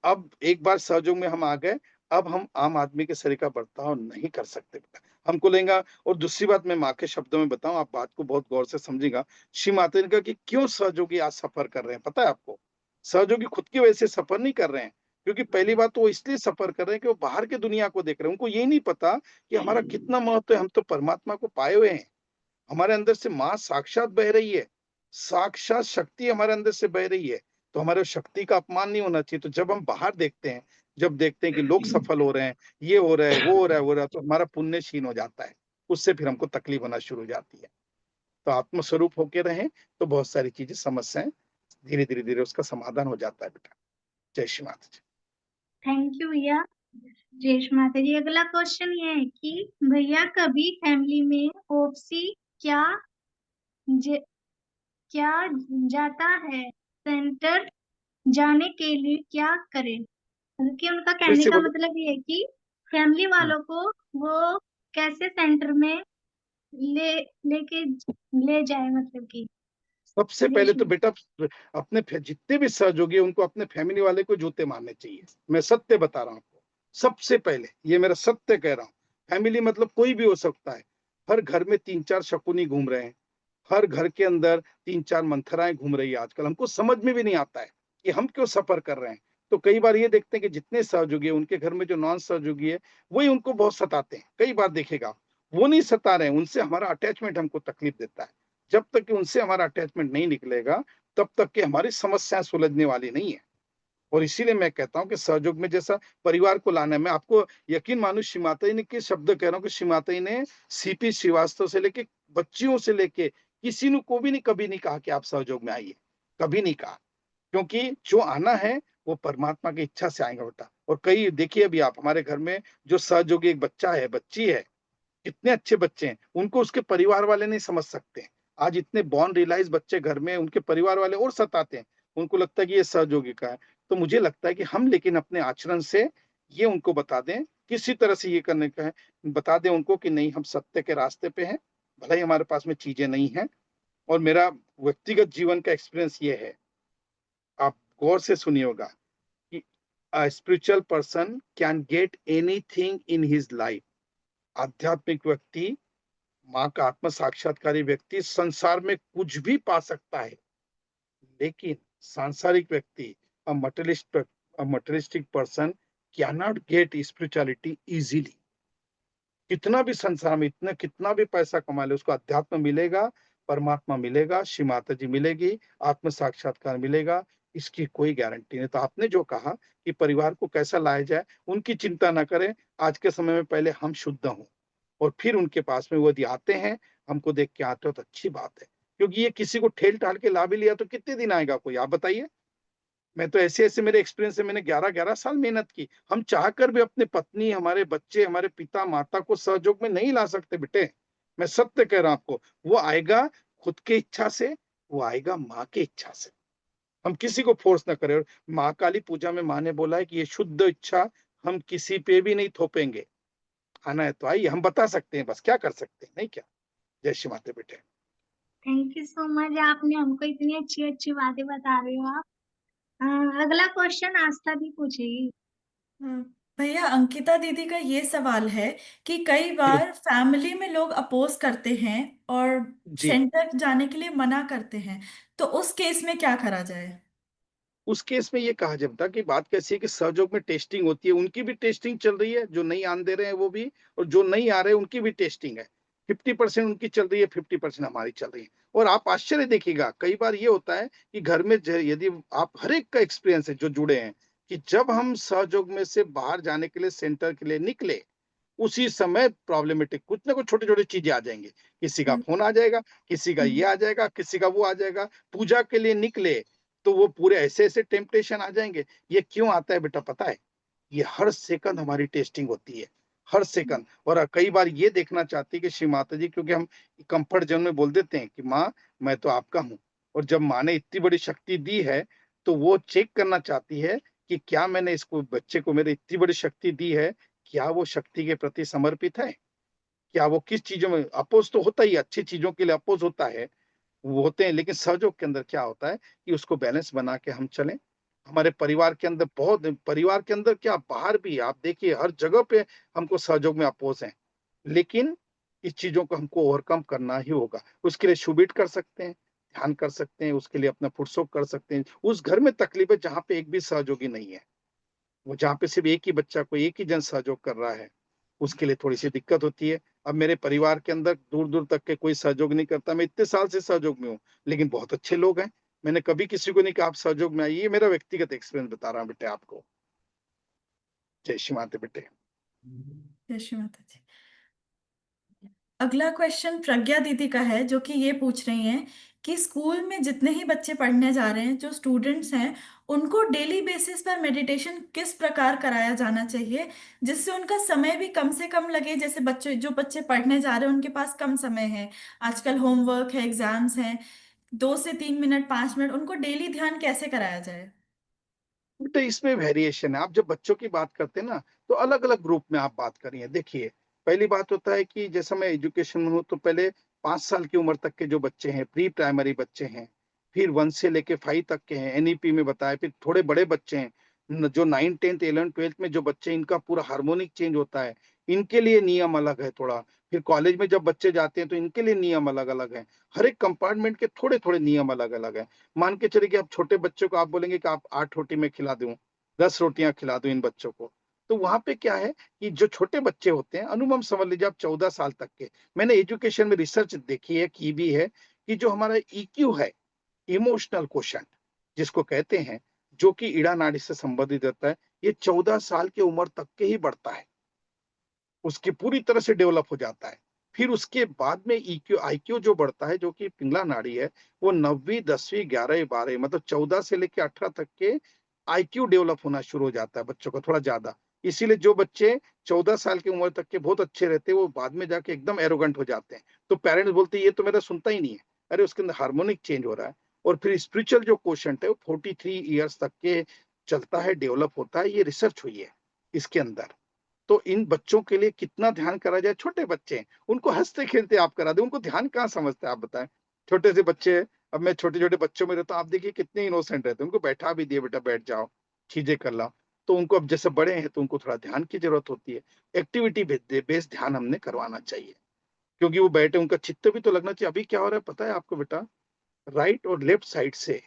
अब एक बार सहयोग में हम आ गए, अब हम आम आदमी के सरी का बर्ताव नहीं कर सकते. हमको लेगा. और दूसरी बात मैं माँ के शब्दों में बताऊं, आप बात को बहुत गौर से समझिएगा. श्री माता ने कहा कि क्यों सहयोगी आज सफर कर रहे हैं पता है आपको? सहयोगी खुद की वजह से सफर नहीं कर रहे हैं, क्योंकि पहली बात तो वो इसलिए सफर कर रहे हैं कि वो बाहर के दुनिया को देख रहे हैं. उनको ये नहीं पता कि हमारा कितना महत्व है. हम तो परमात्मा को पाए हुए हैं, हमारे अंदर से माँ साक्षात बह रही है, साक्षात शक्ति हमारे अंदर से बह रही है. तो हमारे शक्ति का अपमान नहीं होना चाहिए. तो जब हम बाहर देखते हैं, जब देखते हैं कि लोग सफल हो रहे हैं, ये हो रहा है, वो हो रहा है, तो हमारा पुण्य क्षीण हो जाता है. उससे फिर हमको तकलीफ होना शुरू हो जाती है. तो आत्मस्वरूप होके रहें तो बहुत सारी चीजें, समस्याएं धीरे धीरे धीरे उसका समाधान हो जाता है बेटा. जय श्री माता जी. थैंक यू भैया। जय माता जी। अगला क्वेश्चन ये है कि भैया कभी फैमिली में ओपसी क्या क्या जाता है, सेंटर जाने के लिए क्या करें? कि उनका फिर कहने से का बोलो. मतलब ये है कि फैमिली वालों को वो कैसे सेंटर में लेके ले जाए, मतलब कि सबसे पहले तो बेटा अपने जितने भी सहयोगी हैं उनको अपने फैमिली वाले को जूते मारने चाहिए. मैं सत्य बता रहा हूँ आपको. सबसे पहले ये मेरा सत्य कह रहा हूँ. फैमिली मतलब कोई भी हो सकता है. हर घर में 3-4 शकुनी घूम रहे हैं, हर घर के अंदर 3-4 मंथराएं घूम रही है आजकल. हमको समझ में भी नहीं आता है कि हम क्यों सफर कर रहे हैं. तो कई बार ये देखते हैं कि जितने सहयोगी है उनके घर में जो नॉन सहयोगी है वही उनको बहुत सताते हैं. कई बार देखेगा वो नहीं सता रहे हैं, उनसे हमारा अटैचमेंट हमको तकलीफ देता है. जब तक कि उनसे हमारा अटैचमेंट नहीं निकलेगा तब तक कि हमारी समस्याएं सुलझने वाली नहीं है. और इसीलिए मैं कहता हूं कि सहयोग में जैसा परिवार को लाना है. मैं आपको यकीन मानो, श्री माता जी ने के शब्द कह रहा हूं कि श्री माता जी ने सीपी श्रीवास्तव से लेके बच्चियों से लेके किसी ने को भी नहीं कभी नहीं कहा कि आप सहयोग में आइए. कभी नहीं कहा, क्योंकि जो आना है वो परमात्मा की इच्छा से आएगा बेटा. और कई देखिए अभी आप हमारे घर में जो सहयोगी एक बच्चा है, बच्ची है, कितने अच्छे बच्चे हैं, उनको उसके परिवार वाले नहीं समझ सकते. आज इतने बॉर्न रियलाइज बच्चे घर में, उनके परिवार वाले और सताते हैं. उनको लगता है कि ये सहयोगी का है. तो मुझे लगता है कि हम लेकिन अपने आचरण से ये उनको बता दें, किसी तरह से ये करने का है, बता दें उनको कि नहीं, हम सत्य के रास्ते पे हैं, भले ही हमारे पास में चीजें नहीं हैं. और मेरा व्यक्तिगत जीवन का एक्सपीरियंस ये है, आप गौर से सुनिएगा, कि a spiritual person can get anything in his life. आध्यात्मिक व्यक्ति, माँ का आत्म साक्षात्कारी व्यक्ति संसार में कुछ भी पा सकता है. लेकिन सांसारिक व्यक्ति, a materialistic person can not gate spirituality easily. कितना भी संसार में इतना कितना भी पैसा कमा ले, उसको अध्यात्म मिलेगा, परमात्मा मिलेगा, श्री माता जी मिलेगी, आत्म साक्षात्कार मिलेगा, इसकी कोई गारंटी नहीं। तो आपने जो कहा कि परिवार को कैसा लाया जाए, उनकी चिंता ना करें। आज के समय में पहले हम शुद्ध हों और फिर उनके पास में वो यदि आते हैं, हमको देख के आते हो तो अच्छी बात है, क्योंकि ये किसी को ठेल ठाल के ला भी लिया तो कितने दिन आएगा कोई, आप बताइए। मैं तो ऐसे-ऐसे मेरे एक्सपीरियंस से मैंने 11-11 साल मेहनत की। हम चाहकर भी अपने पत्नी, हमारे बच्चे, हमारे पिता-माता को सहयोग में नहीं ला सकते बेटे। मैं सत्य कह रहा हूँ आपको। वो आएगा खुद की इच्छा से, वो आएगा माँ की इच्छा से। हम किसी को फोर्स ना करें। और माँ काली पूजा में माँ ने बोला है कि ये शुद्ध इच्छा हम किसी पे भी नहीं थोपेंगे। आना है तो आइए, हम बता सकते हैं, बस क्या कर सकते हैं, नहीं क्या? जय श्री माता बेटे। थैंक यू सो मच, आपने हमको इतनी अच्छी अच्छी बातें बता रहे हो आप। अगला क्वेश्चन आस्था दी पूछेगी। भैया, अंकिता दीदी का ये सवाल है कि कई बार फैमिली में लोग अपोज करते हैं और जी। सेंटर जाने के लिए मना करते हैं, तो उस केस में क्या करा जाए? उस केस में ये कहा जाता कि बात कैसी है कि सहयोग में टेस्टिंग होती है, उनकी भी टेस्टिंग चल रही है, जो नहीं आने दे रहे हैं वो भी, और जो नहीं आ रहे हैं उनकी भी टेस्टिंग है। 50% उनकी चल रही है, 50% हमारी चल रही है। और आप आश्चर्य देखिएगा, कई बार ये होता है कि घर में यदि आप, हर एक का एक्सपीरियंस है जो जुड़े हैं, कि जब हम सहयोग में से बाहर जाने के लिए, सेंटर के लिए निकले, उसी समय प्रॉब्लमेटिक कुछ ना कुछ छोटे छोटे चीजें आ जाएंगे। किसी का हम्म, फोन आ जाएगा, किसी का ये आ जाएगा, किसी का वो आ जाएगा। पूजा के लिए निकले तो वो पूरे ऐसे ऐसे टेम्पटेशन आ जाएंगे। ये क्यों आता है बेटा पता है? ये हर सेकंड हमारी टेस्टिंग होती है, हर सेकंड। और कई बार ये देखना चाहती है कि श्री माता जी, क्योंकि हम कंफर्ट जोन में बोल देते हैं कि माँ मैं तो आपका हूँ, और जब माँ ने इतनी बड़ी शक्ति दी है तो वो चेक करना चाहती है कि क्या मैंने इसको, बच्चे को मेरे इतनी बड़ी शक्ति दी है, क्या वो शक्ति के प्रति समर्पित है, क्या वो किस चीजों में, अपोज तो होता ही, अच्छी चीजों के लिए अपोज होता है, वो होते हैं, लेकिन सहयोग के अंदर क्या होता है कि उसको बैलेंस बना के हम चलें। हमारे परिवार के अंदर बहुत, परिवार के अंदर क्या बाहर भी आप देखिए, हर जगह पे हमको सहयोग में अपोज हैं, लेकिन इस चीजों को हमको ओवरकम करना ही होगा। उसके लिए शुभिट कर सकते हैं, ध्यान कर सकते हैं, उसके लिए अपना फुटसोक कर सकते हैं। उस घर में तकलीफ है जहाँ पे एक भी सहयोगी नहीं है, वो जहाँ पे सिर्फ एक ही बच्चा को एक ही जन सहयोग कर रहा है, उसके लिए थोड़ी सी दिक्कत होती है। अब मेरे परिवार के अंदर दूर दूर तक के कोई सहयोग नहीं करता, मैं इतने साल से सहयोग में हूँ, लेकिन बहुत अच्छे लोग हैं। मैंने कभी किसी को नहीं कहा आप सहयोग में आइए, ये मेरा व्यक्तिगत एक्सपीरियंस बता रहा हूँ बेटे आपको। जय श्री माता बेटे। जय श्री माता जी। अगला क्वेश्चन प्रज्ञा दीदी का है, जो कि ये पूछ रही हैं कि स्कूल में जितने ही बच्चे पढ़ने जा रहे हैं, जो स्टूडेंट्स हैं, उनको डेली बेसिस पर मेडिटेशन किस प्रकार कराया जाना चाहिए जिससे उनका समय भी कम से कम लगे। जैसे बच्चे, जो बच्चे पढ़ने जा रहे हैं उनके पास कम समय है, आजकल होमवर्क है, एग्जाम्स हैं, 2 से 3 मिनट, 5 मिनट, उनको डेली ध्यान कैसे कराया जाए? बेटा इसमें वेरिएशन है। आप जब बच्चों की बात करते हैं ना, तो अलग अलग ग्रुप में आप बात करिए। देखिए, पहली बात होता है कि जैसा मैं एजुकेशन में हूँ, तो पहले 5 साल की उम्र तक के जो बच्चे हैं, प्री प्राइमरी बच्चे हैं, फिर 1 से लेके 5 तक के हैं, एनईपी में बताया, फिर थोड़े बड़े बच्चे हैं, जो 9, 10, 11, 12 में जो बच्चे, इनका पूरा हार्मोनिक चेंज होता है, इनके लिए नियम अलग है थोड़ा। फिर कॉलेज में जब बच्चे जाते हैं तो इनके लिए नियम अलग अलग है। हर एक कंपार्टमेंट के थोड़े थोड़े नियम अलग अलग है। मान के चलिए कि आप छोटे बच्चों को आप बोलेंगे कि आप 8 रोटी मैं खिला दूं, 10 रोटियां खिला दूं इन बच्चों को, तो वहां पे क्या है कि जो छोटे बच्चे होते हैं, अनुमान समझ लीजिए आप 14 साल तक के, मैंने एजुकेशन में रिसर्च देखी है, की भी है, कि जो हमारा ईक्यू है, इमोशनल क्वोशंट जिसको कहते हैं, जो कि ईड़ा नाड़ी से संबंधित रहता है, ये 14 साल की उम्र तक के ही बढ़ता है, उसकी पूरी तरह से डेवलप हो जाता है। फिर उसके बाद में ईक्यू आईक्यू जो बढ़ता है, जो कि पिंगला नाड़ी है, वो 9वीं 10वीं 11वीं 12वीं, मतलब 14 से लेकर 18 तक के आईक्यू डेवलप होना शुरू हो जाता है बच्चों का थोड़ा ज्यादा। इसीलिए जो बच्चे 14 साल की उम्र तक के बहुत अच्छे रहते हैं, वो बाद में जाके एकदम एरोगेंट हो जाते हैं। तो पेरेंट्स बोलते हैं ये तो मेरा सुनता ही नहीं है, अरे उसके अंदर हार्मोनिक चेंज हो रहा है। और फिर स्पिरिचुअल जो क्वोशंट है वो 43 ईयर्स तक के चलता है, डेवलप होता है, ये रिसर्च हुई है इसके अंदर। तो इन बच्चों के लिए कितना ध्यान करा जाए, छोटे बच्चे हैं, उनको हंसते खेलते आप करा दें, उनको ध्यान कहाँ समझते हैं आप बताएं। छोटे से बच्चे, अब मैं छोटे छोटे बच्चों में रहता हूँ, आप देखिए कितने इनोसेंट रहते हैं, उनको बैठा भी दिए, बेटा बैठ जाओ, चीजें कर लो। तो उनको अब जैसे बड़े हैं तो उनको थोड़ा ध्यान की जरूरत होती है, एक्टिविटी बेस्ड ध्यान हमने करवाना चाहिए, क्योंकि वो बैठे, उनका चित्त भी तो लगना चाहिए। अभी क्या हो रहा है पता है आपको बेटा, राइट और लेफ्ट साइड से,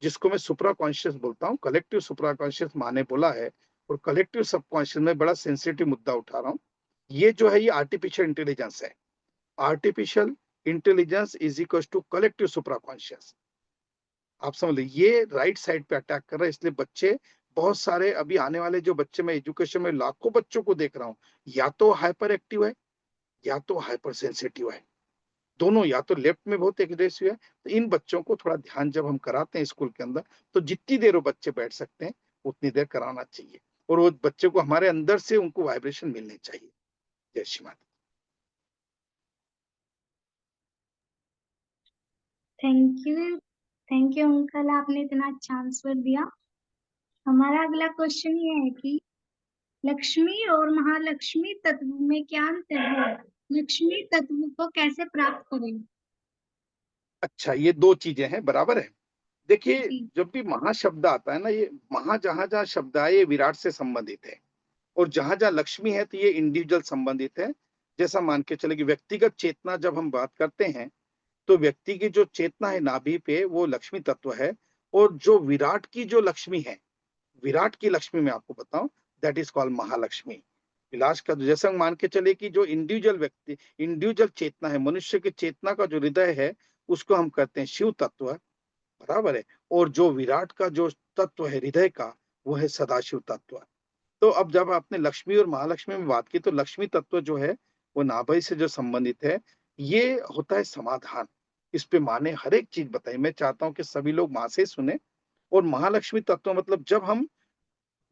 जिसको मैं सुप्रा कॉन्शियस बोलता हूँ, कलेक्टिव सुप्रा कॉन्शियस माँ ने बोला है, और कलेक्टिव सबकॉन्शियस में बड़ा सेंसिटिव मुद्दा उठा रहा हूँ। ये जो है ये आर्टिफिशियल इंटेलिजेंस है। Artificial intelligence is equal to collective supraconscious. आप समझ लीजिए ये राइट साइड पे अटैक कर रहा है, इसलिए बच्चे बहुत सारे अभी आने वाले जो बच्चे मैं एजुकेशन में लाखों बच्चों को देख रहा हूँ, या तो हाइपर एक्टिव है या तो हाइपर सेंसिटिव है, दोनों या तो लेफ्ट में बहुत एग्रेसिव है। तो इन बच्चों को थोड़ा ध्यान जब हम कराते हैं स्कूल के अंदर, तो जितनी देर वो बच्चे बैठ सकते हैं उतनी देर कराना चाहिए, और वो बच्चे को हमारे अंदर से उनको वाइब्रेशन मिलने चाहिए। जय Shri Mata. Thank you uncle, आपने इतना अच्छा आंसर दिया। हमारा अगला क्वेश्चन ये है कि लक्ष्मी और महालक्ष्मी तत्व में क्या अंतर है? लक्ष्मी तत्व को कैसे प्राप्त करें? अच्छा, ये दो चीजें हैं, बराबर है। देखिए, जी जब भी महाशब्द आता है ना, ये महा जहां जहां शब्द आए ये विराट से संबंधित है, और जहां जहां लक्ष्मी है तो ये इंडिविजुअल संबंधित है। जैसा मान के चले कि व्यक्तिगत चेतना जब हम बात करते हैं, तो व्यक्ति की जो चेतना है नाभि पे वो लक्ष्मी तत्व है, और जो विराट की जो लक्ष्मी है, विराट की लक्ष्मी मैं आपको बताऊं, दैट इज कॉल्ड महालक्ष्मी। विलास का जैसा मान के चले कि जो इंडिविजुअल व्यक्ति, इंडिविजुअल चेतना है, मनुष्य की चेतना का जो हृदय है, उसको हम कहते हैं शिव तत्व, बराबर है। और जो विराट का जो तत्व है हृदय का, वो है सदाशिव तत्व। तो अब जब आपने लक्ष्मी और महालक्ष्मी में बात की, तो लक्ष्मी तत्व जो है वो नाभि से जो संबंधित है, ये होता है समाधान। इस पे माँ ने हर एक चीज बताई, मैं चाहता हूँ कि सभी लोग माँ से सुने। और महालक्ष्मी तत्व मतलब जब हम,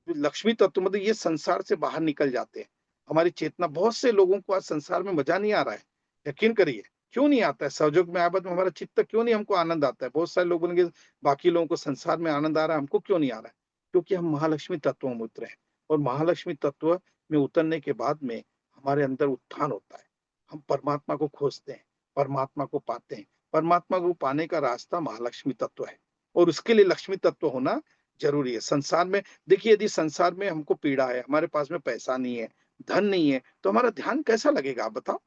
लक्ष्मी तत्व मतलब ये संसार से बाहर निकल जाते हैं, हमारी चेतना, बहुत से लोगों को आज संसार में मजा नहीं आ रहा है, यकीन करिए। क्यों नहीं आता है? सहयोग में आबद में हमारा चित्त क्यों नहीं, हमको आनंद आता है? बहुत सारे लोग बोलेंगे बाकी लोगों को संसार में आनंद आ रहा है, हमको क्यों नहीं आ रहा है? क्योंकि हम महालक्ष्मी तत्व में उतरे हैं, और महालक्ष्मी तत्व में उतरने के बाद में हमारे अंदर उत्थान होता है, हम परमात्मा को खोजते हैं, परमात्मा को पाते हैं। परमात्मा को पाने का रास्ता महालक्ष्मी तत्व है, और उसके लिए लक्ष्मी तत्व होना जरूरी है। संसार में देखिए, यदि संसार में हमको पीड़ा है, हमारे पास में पैसा नहीं है, धन नहीं है, तो हमारा ध्यान कैसा लगेगा, आप बताओ।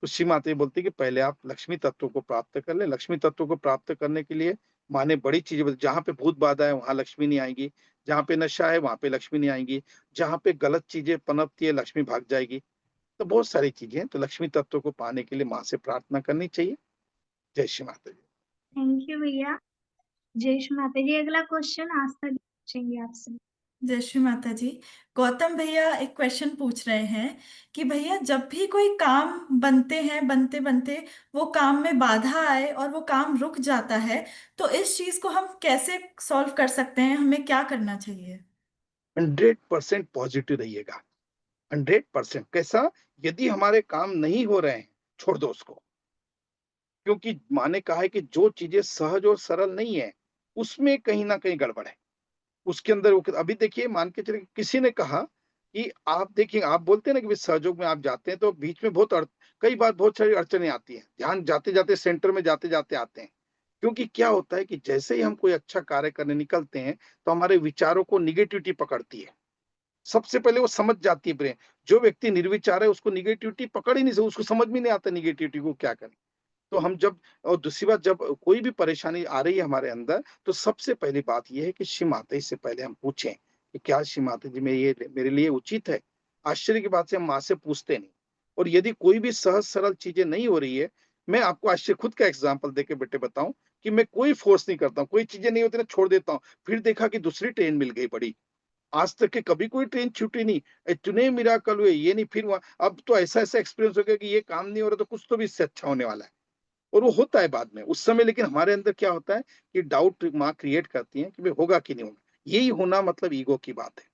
तो श्री माता बोलती है कि पहले आप लक्ष्मी तत्व को प्राप्त कर ले। लक्ष्मी तत्व को प्राप्त करने के लिए माँ ने बड़ी चीजें बताई। जहां पे भूत बाधा है वहां लक्ष्मी नहीं आएगी, जहां पे नशा है वहां पे लक्ष्मी नहीं आएगी, जहां पे गलत चीजें पनपती है लक्ष्मी भाग जाएगी। तो बहुत सारी चीजें हैं, तो लक्ष्मी तत्व को पाने के लिए माँ से प्रार्थना करनी चाहिए। जय श्री माता जी। थैंक यू भैया। जय श्री माता जी। अगला क्वेश्चन आस्था जी पूछेंगे आपसे। जय श्री माता जी। गौतम भैया एक क्वेश्चन पूछ रहे हैं कि भैया जब भी कोई काम बनते हैं, बनते बनते वो काम में बाधा आए और वो काम रुक जाता है, तो इस चीज को हम कैसे सॉल्व कर सकते हैं? हमें क्या करना चाहिए? 100% पॉजिटिव रहिएगा। 100% कैसा? यदि हमारे काम नहीं हो रहे हैं, छोड़ दो उसको, क्योंकि माँ ने कहा है कि जो चीजें सहज और सरल नहीं है, उसमें कहीं ना कहीं गड़बड़ है। उसके अंदर वो, अभी देखिए मान के चलिए किसी ने कहा कि आप देखिए, आप बोलते हैं ना कि सहयोग में आप जाते हैं तो बीच में कई बार बहुत सारी अड़चने आती हैं, ध्यान जाते जाते सेंटर में जाते जाते आते हैं। क्योंकि क्या होता है कि जैसे ही हम कोई अच्छा कार्य करने निकलते हैं, तो हमारे विचारों को निगेटिविटी पकड़ती है। सबसे पहले वो समझ जाती है ब्रेन। जो व्यक्ति निर्विचार है उसको निगेटिविटी पकड़ ही नहीं सकती, उसको समझ में नहीं आता निगेटिविटी को क्या करें। तो हम जब, और दूसरी बात, जब कोई भी परेशानी आ रही है हमारे अंदर, तो सबसे पहली बात यह है कि श्री माता जी से पहले हम पूछें कि क्या श्री माता जी में ये मेरे लिए उचित है। आश्चर्य की बात से हम माँ से पूछते नहीं। और यदि कोई भी सहज सरल चीजें नहीं हो रही है, मैं आपको आश्चर्य खुद का एग्जाम्पल देके बेटे बताऊं कि मैं कोई फोर्स नहीं करता हूँ, कोई चीजें नहीं होती ना छोड़ देता हूँ, फिर देखा कि दूसरी ट्रेन मिल गई बड़ी। आज तक के कभी कोई ट्रेन छूटी नहीं, इतने मिराकल हुए, ये नहीं फिर अब तो ऐसा ऐसा एक्सपीरियंस हो गया कि ये काम नहीं हो रहा तो कुछ तो भी इससे अच्छा होने वाला है। और वो होता है बाद में उस समय, लेकिन हमारे अंदर क्या होता है कि डाउट माँ क्रिएट करती है कि भाई होगा कि नहीं होगा। यही होना मतलब ईगो की बात है।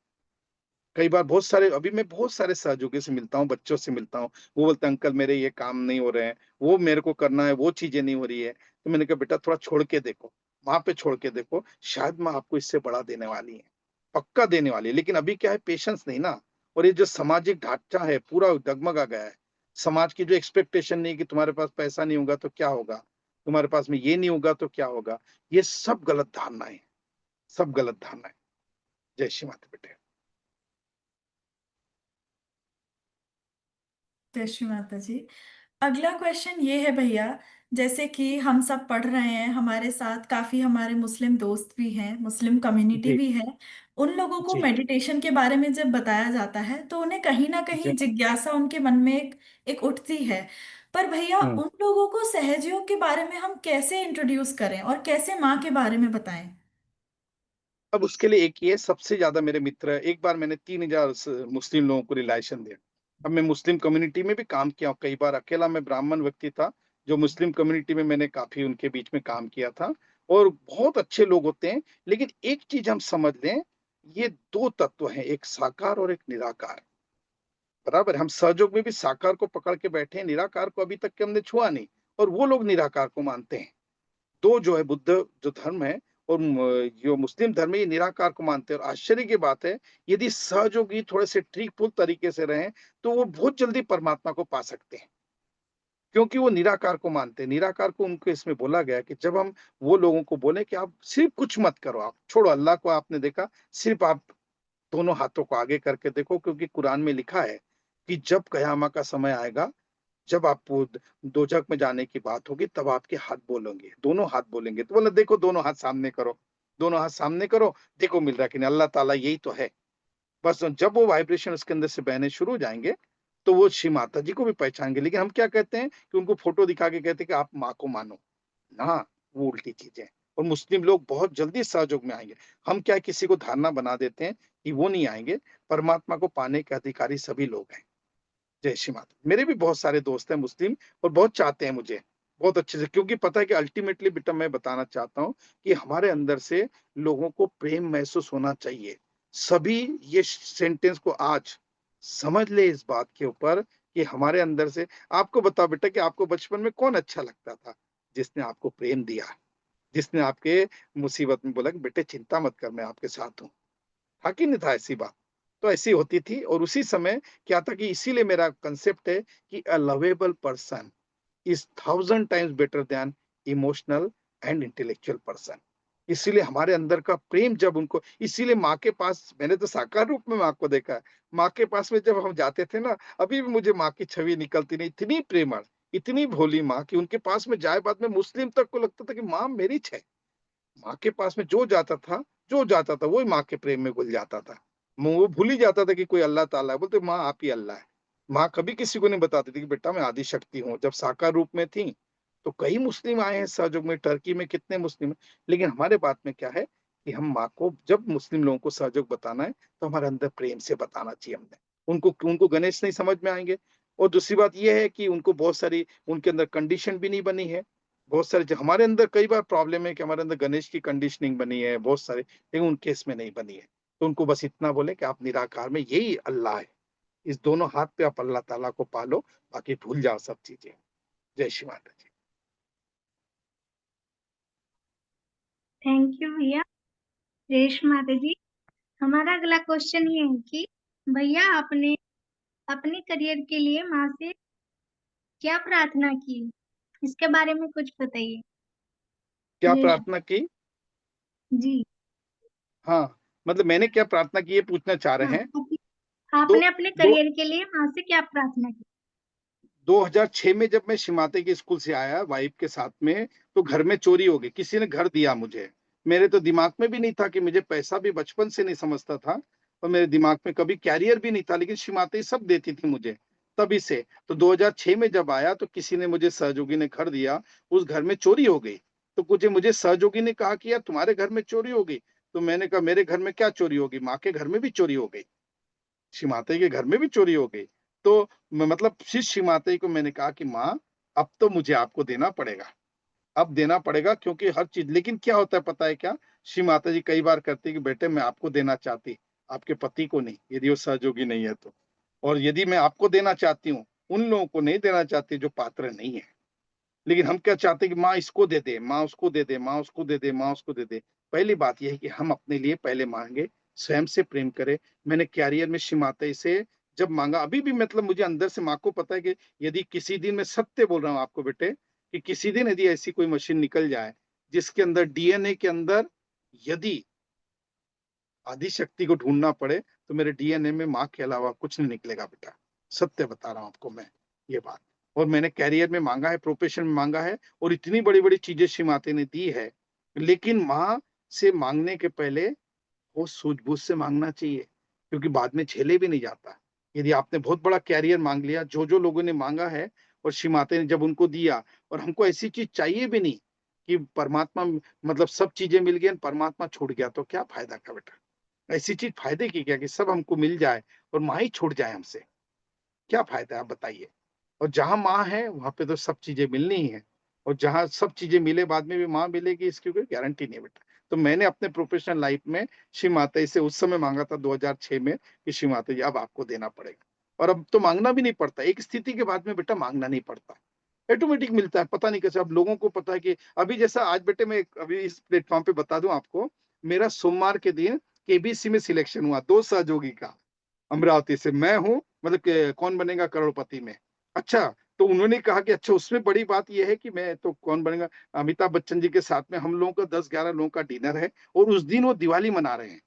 कई बार बहुत सारे, अभी मैं बहुत सारे सहयोगी से मिलता हूँ, बच्चों से मिलता हूँ, वो बोलते हैं अंकल मेरे ये काम नहीं हो रहे हैं, वो मेरे को करना है, वो चीजें नहीं हो रही है। तो मैंने कहा बेटा थोड़ा छोड़ के देखो, वहां पे छोड़ के देखो, शायद माँ आपको इससे बड़ा देने वाली है, पक्का देने वाली है। लेकिन अभी क्या है, पेशेंस नहीं ना। और ये जो सामाजिक ढांचा है पूरा डगमगा गया है। समाज की जो एक्सपेक्टेशन नहीं कि तुम्हारे पास पैसा नहीं होगा तो क्या होगा, तुम्हारे पास में ये नहीं होगा तो क्या होगा, ये सब गलत धारणाएं हैं, सब गलत धारणाएं। जय श्री माता बेटे। जय श्री माता जी। अगला क्वेश्चन ये है भैया जैसे कि हम सब पढ़ रहे हैं, हमारे साथ काफी हमारे मुस्लिम दोस्त भी हैं, मुस्लिम कम्युनिटी जी भी है। उन लोगों को जी मेडिटेशन के बारे में जब बताया जाता है तो उन्हें कहीं ना जी। कहीं जिज्ञासा उनके मन में एक उठती है। पर भैया, हम्म। उन लोगों को सहजयोग के बारे में हम कैसे इंट्रोड्यूस करें और कैसे माँ के बारे में बताएं? अब उसके लिए एक ये सबसे ज्यादा मेरे मित्र, एक बार मैंने 3,000 मुस्लिम लोगों को रिलेशन दिया। अब मैं मुस्लिम कम्युनिटी में भी काम किया हूँ कई बार, अकेला मैं ब्राह्मण व्यक्ति था जो मुस्लिम कम्युनिटी में मैंने काफी उनके बीच में काम किया था, और बहुत अच्छे लोग होते हैं। लेकिन एक चीज हम समझ लें, ये दो तत्व हैं, एक साकार और एक निराकार। बराबर, हम सहयोग में भी साकार को पकड़ के बैठे हैं, निराकार को अभी तक के हमने छुआ नहीं, और वो लोग निराकार को मानते हैं। दो जो है, बुद्ध जो धर्म है और जो मुस्लिम धर्म है, ये निराकार को मानते हैं। और आश्चर्य की बात है, यदि सहयोगी थोड़े से ठीक फुल तरीके से रहें तो वो बहुत जल्दी परमात्मा को पा सकते हैं, क्योंकि वो निराकार को मानते हैं। निराकार को उनको इसमें बोला गया कि जब हम वो लोगों को बोले कि आप सिर्फ कुछ मत करो, आप छोड़ो अल्लाह को, आपने देखा, सिर्फ आप दोनों हाथों को आगे करके देखो, क्योंकि कुरान में लिखा है कि जब कयामा का समय आएगा, जब आपको दोजख में जाने की बात होगी, तब आपके हाथ बोलेंगे, दोनों हाथ बोलेंगे। तो बोला देखो दोनों हाथ सामने करो, दोनों हाथ सामने करो, देखो मिल रहा है कि नहीं, अल्लाह ताला यही तो है। बस जब वो वाइब्रेशन उसके अंदर से बहने शुरू हो जाएंगे तो वो श्री माता जी को भी पहचानेंगे। लेकिन हम क्या कहते हैं कि उनको फोटो दिखा के कहते हैं कि आप माँ को मानो ना, वो उल्टी चीज है। और मुस्लिम लोग बहुत जल्दी सहयोग में आएंगे। हम क्या किसी को धारणा बना देते हैं कि वो नहीं आएंगे, परमात्मा को पाने के अधिकारी सभी लोग हैं। जय श्री माता। मेरे भी बहुत सारे दोस्त हैं मुस्लिम, और बहुत चाहते हैं मुझे बहुत अच्छे से, क्योंकि पता है कि अल्टीमेटली बेटा मैं बताना चाहता हूँ कि हमारे अंदर से लोगों को प्रेम महसूस होना चाहिए। सभी ये सेंटेंस को आज समझ ले इस बात के ऊपर कि हमारे अंदर से, आपको बताओ बेटा कि आपको बचपन में कौन अच्छा लगता था? जिसने आपको प्रेम दिया, जिसने आपके मुसीबत में बोला कि बेटे चिंता मत कर, मैं आपके साथ हूँ। था कि नहीं था ऐसी बात? तो ऐसी होती थी। और उसी समय क्या था कि इसीलिए मेरा कंसेप्ट है कि a lovable person is 1000 times better than emotional and intellectual person. इसीलिए हमारे अंदर का प्रेम जब उनको, इसीलिए माँ के पास, मैंने तो साकार रूप में माँ को देखा है। माँ के पास में जब हम जाते थे ना, अभी भी मुझे माँ की छवि निकलती नहीं, इतनी प्रेमळ, इतनी भोली माँ कि उनके पास में जाए बाद में मुस्लिम तक को लगता था कि माँ मेरी है। माँ के पास में जो जाता था वही माँ के प्रेम में घुल जाता था। वो भूल ही जाता था कि कोई अल्लाह ताला है, बोलते माँ आप ही अल्लाह है। माँ कभी किसी को नहीं बताती थी कि बेटा मैं आदि शक्ति हूँ। जब साकार रूप में थी तो कई मुस्लिम आए हैं सहयोग में, टर्की में कितने मुस्लिम हैं। लेकिन हमारे बात में क्या है कि हम माँ को, जब मुस्लिम लोगों को सहयोग बताना है तो हमारे अंदर प्रेम से बताना चाहिए हमने। उनको उनको गणेश नहीं समझ में आएंगे। और दूसरी बात यह है कि उनको बहुत सारी, उनके अंदर कंडीशन भी नहीं बनी है। बहुत सारे जो हमारे अंदर कई बार प्रॉब्लम है कि हमारे अंदर गणेश की कंडीशनिंग बनी है बहुत सारे, लेकिन उनके इसमें नहीं बनी है। तो उनको बस इतना बोले कि आप निराकार में यही अल्लाह है, इस दोनों हाथ पे आप अल्लाह ताला को पालो, बाकी भूल जाओ सब चीजें। जय श्री माता जी। थैंक यू भैया। रेश माता जी, हमारा अगला क्वेश्चन ये है कि भैया आपने अपने करियर के लिए माँ से क्या प्रार्थना की, इसके बारे में कुछ बताइए। क्या रेश प्रार्थना की? जी। हाँ, मतलब मैंने क्या प्रार्थना की ये पूछना चाह रहे हाँ, हैं? दो आपने अपने दो करियर के लिए माँ से क्या प्रार्थना की? 2006 में जब मैं शिमाते के स्कूल से आया वाइफ के साथ में, तो घर में चोरी हो गई। किसी ने घर दिया मुझे, मेरे तो दिमाग में भी नहीं था कि मुझे पैसा भी बचपन से नहीं समझता था, और मेरे दिमाग में कभी कैरियर भी नहीं था, लेकिन शिमाते सब देती थी मुझे तभी से। तो 2006 में जब आया तो किसी ने, मुझे सहयोगी ने घर दिया, उस घर में चोरी हो गई। तो मुझे सहयोगी ने कहा कि यार तुम्हारे घर में चोरी हो गई। तो मैंने कहा मेरे घर में क्या चोरी होगी, माँ के घर में भी चोरी हो गई, शिमाते के घर में भी चोरी हो गई। तो मतलब फिर शिमाते को मैंने कहा कि माँ अब तो मुझे आपको देना पड़ेगा, अब देना पड़ेगा, क्योंकि हर चीज। लेकिन क्या होता है पता है क्या, श्री माता जी कई बार कहती है कि बेटे मैं आपको देना चाहती, आपके पति को नहीं, यदि वो सहयोगी नहीं है तो। और यदि मैं आपको देना चाहती हूँ, उन लोगों को नहीं देना चाहती जो पात्र नहीं है। लेकिन हम क्या चाहते हैं कि माँ इसको दे दे, माँ उसको दे दे, माँ उसको दे दे, माँ उसको दे दे। पहली बात यह है कि हम अपने लिए पहले मांगे, स्वयं से प्रेम करें। मैंने कैरियर में श्री माता से जब मांगा, अभी भी मतलब मुझे अंदर से, माँ को पता है कि यदि किसी दिन, मैं सत्य बोल रहा हूँ आपको बेटे, कि किसी दिन यदि ऐसी कोई मशीन निकल जाए जिसके अंदर डीएनए के अंदर यदि आदि शक्ति को ढूंढना पड़े, तो मेरे डीएनए में माँ के अलावा कुछ नहीं निकलेगा बेटा। सत्य बता रहा हूँ आपको मैं ये बात। और मैंने कैरियर में मांगा है, प्रोफेशन में मांगा है, और इतनी बड़ी-बड़ी चीज़ें श्री माता ने दी है। लेकिन माँ से माँगने के पहले वो सूझबूझ से माँगना चाहिए, क्योंकि बाद में झेले भी नहीं जाता। यदि आपने बहुत बड़ा कैरियर माँग लिया, जो लोगों ने माँगा है और श्री माता ने जब उनको दिया, और हमको ऐसी चीज़ चाहिए भी नहीं कि परमात्मा मतलब सब चीज़ें मिल गई, परमात्मा छूट गया, तो क्या फ़ायदा का बेटा? ऐसी चीज़ फ़ायदे की क्या कि सब हमको मिल जाए और माँ ही छूट जाए हमसे, क्या फ़ायदा है आप बताइए? और जहाँ माँ है, वहाँ पे तो सब चीज़ें मिलनी ही है, और जहाँ सब चीज़ें मिले बाद में भी माँ मिलेगी, इसकी कोई गारंटी नहीं है बेटा। तो मैंने अपने प्रोफ़ेशनल लाइफ़ में श्री माताजी से उस समय माँगा था 2006 में कि श्री माताजी अब आपको देना पड़ेगा, और अब तो माँगना भी नहीं पड़ता। एक स्थिति के बाद में बेटा माँगना नहीं पड़ता। ऑटोमेटिक मिलता है, पता नहीं कैसे। अब लोगों को पता है कि अभी जैसा आज बेटे मैं अभी इस प्लेटफ़ॉर्म पे बता दूँ आपको, मेरा सोमवार के दिन केबीसी में सिलेक्शन हुआ 2 सहयोगी का। अमरावती से मैं हूँ, मतलब कि कौन बनेगा करोड़पति में। अच्छा, तो उन्होंने कहा कि अच्छा, उसमें बड़ी बात ये है कि मैं तो कौन बनेगा, अमिताभ बच्चन जी के साथ में हम लोगों का 10-11 लोगों का डिनर है, और उस दिन वो दिवाली मना रहे हैं,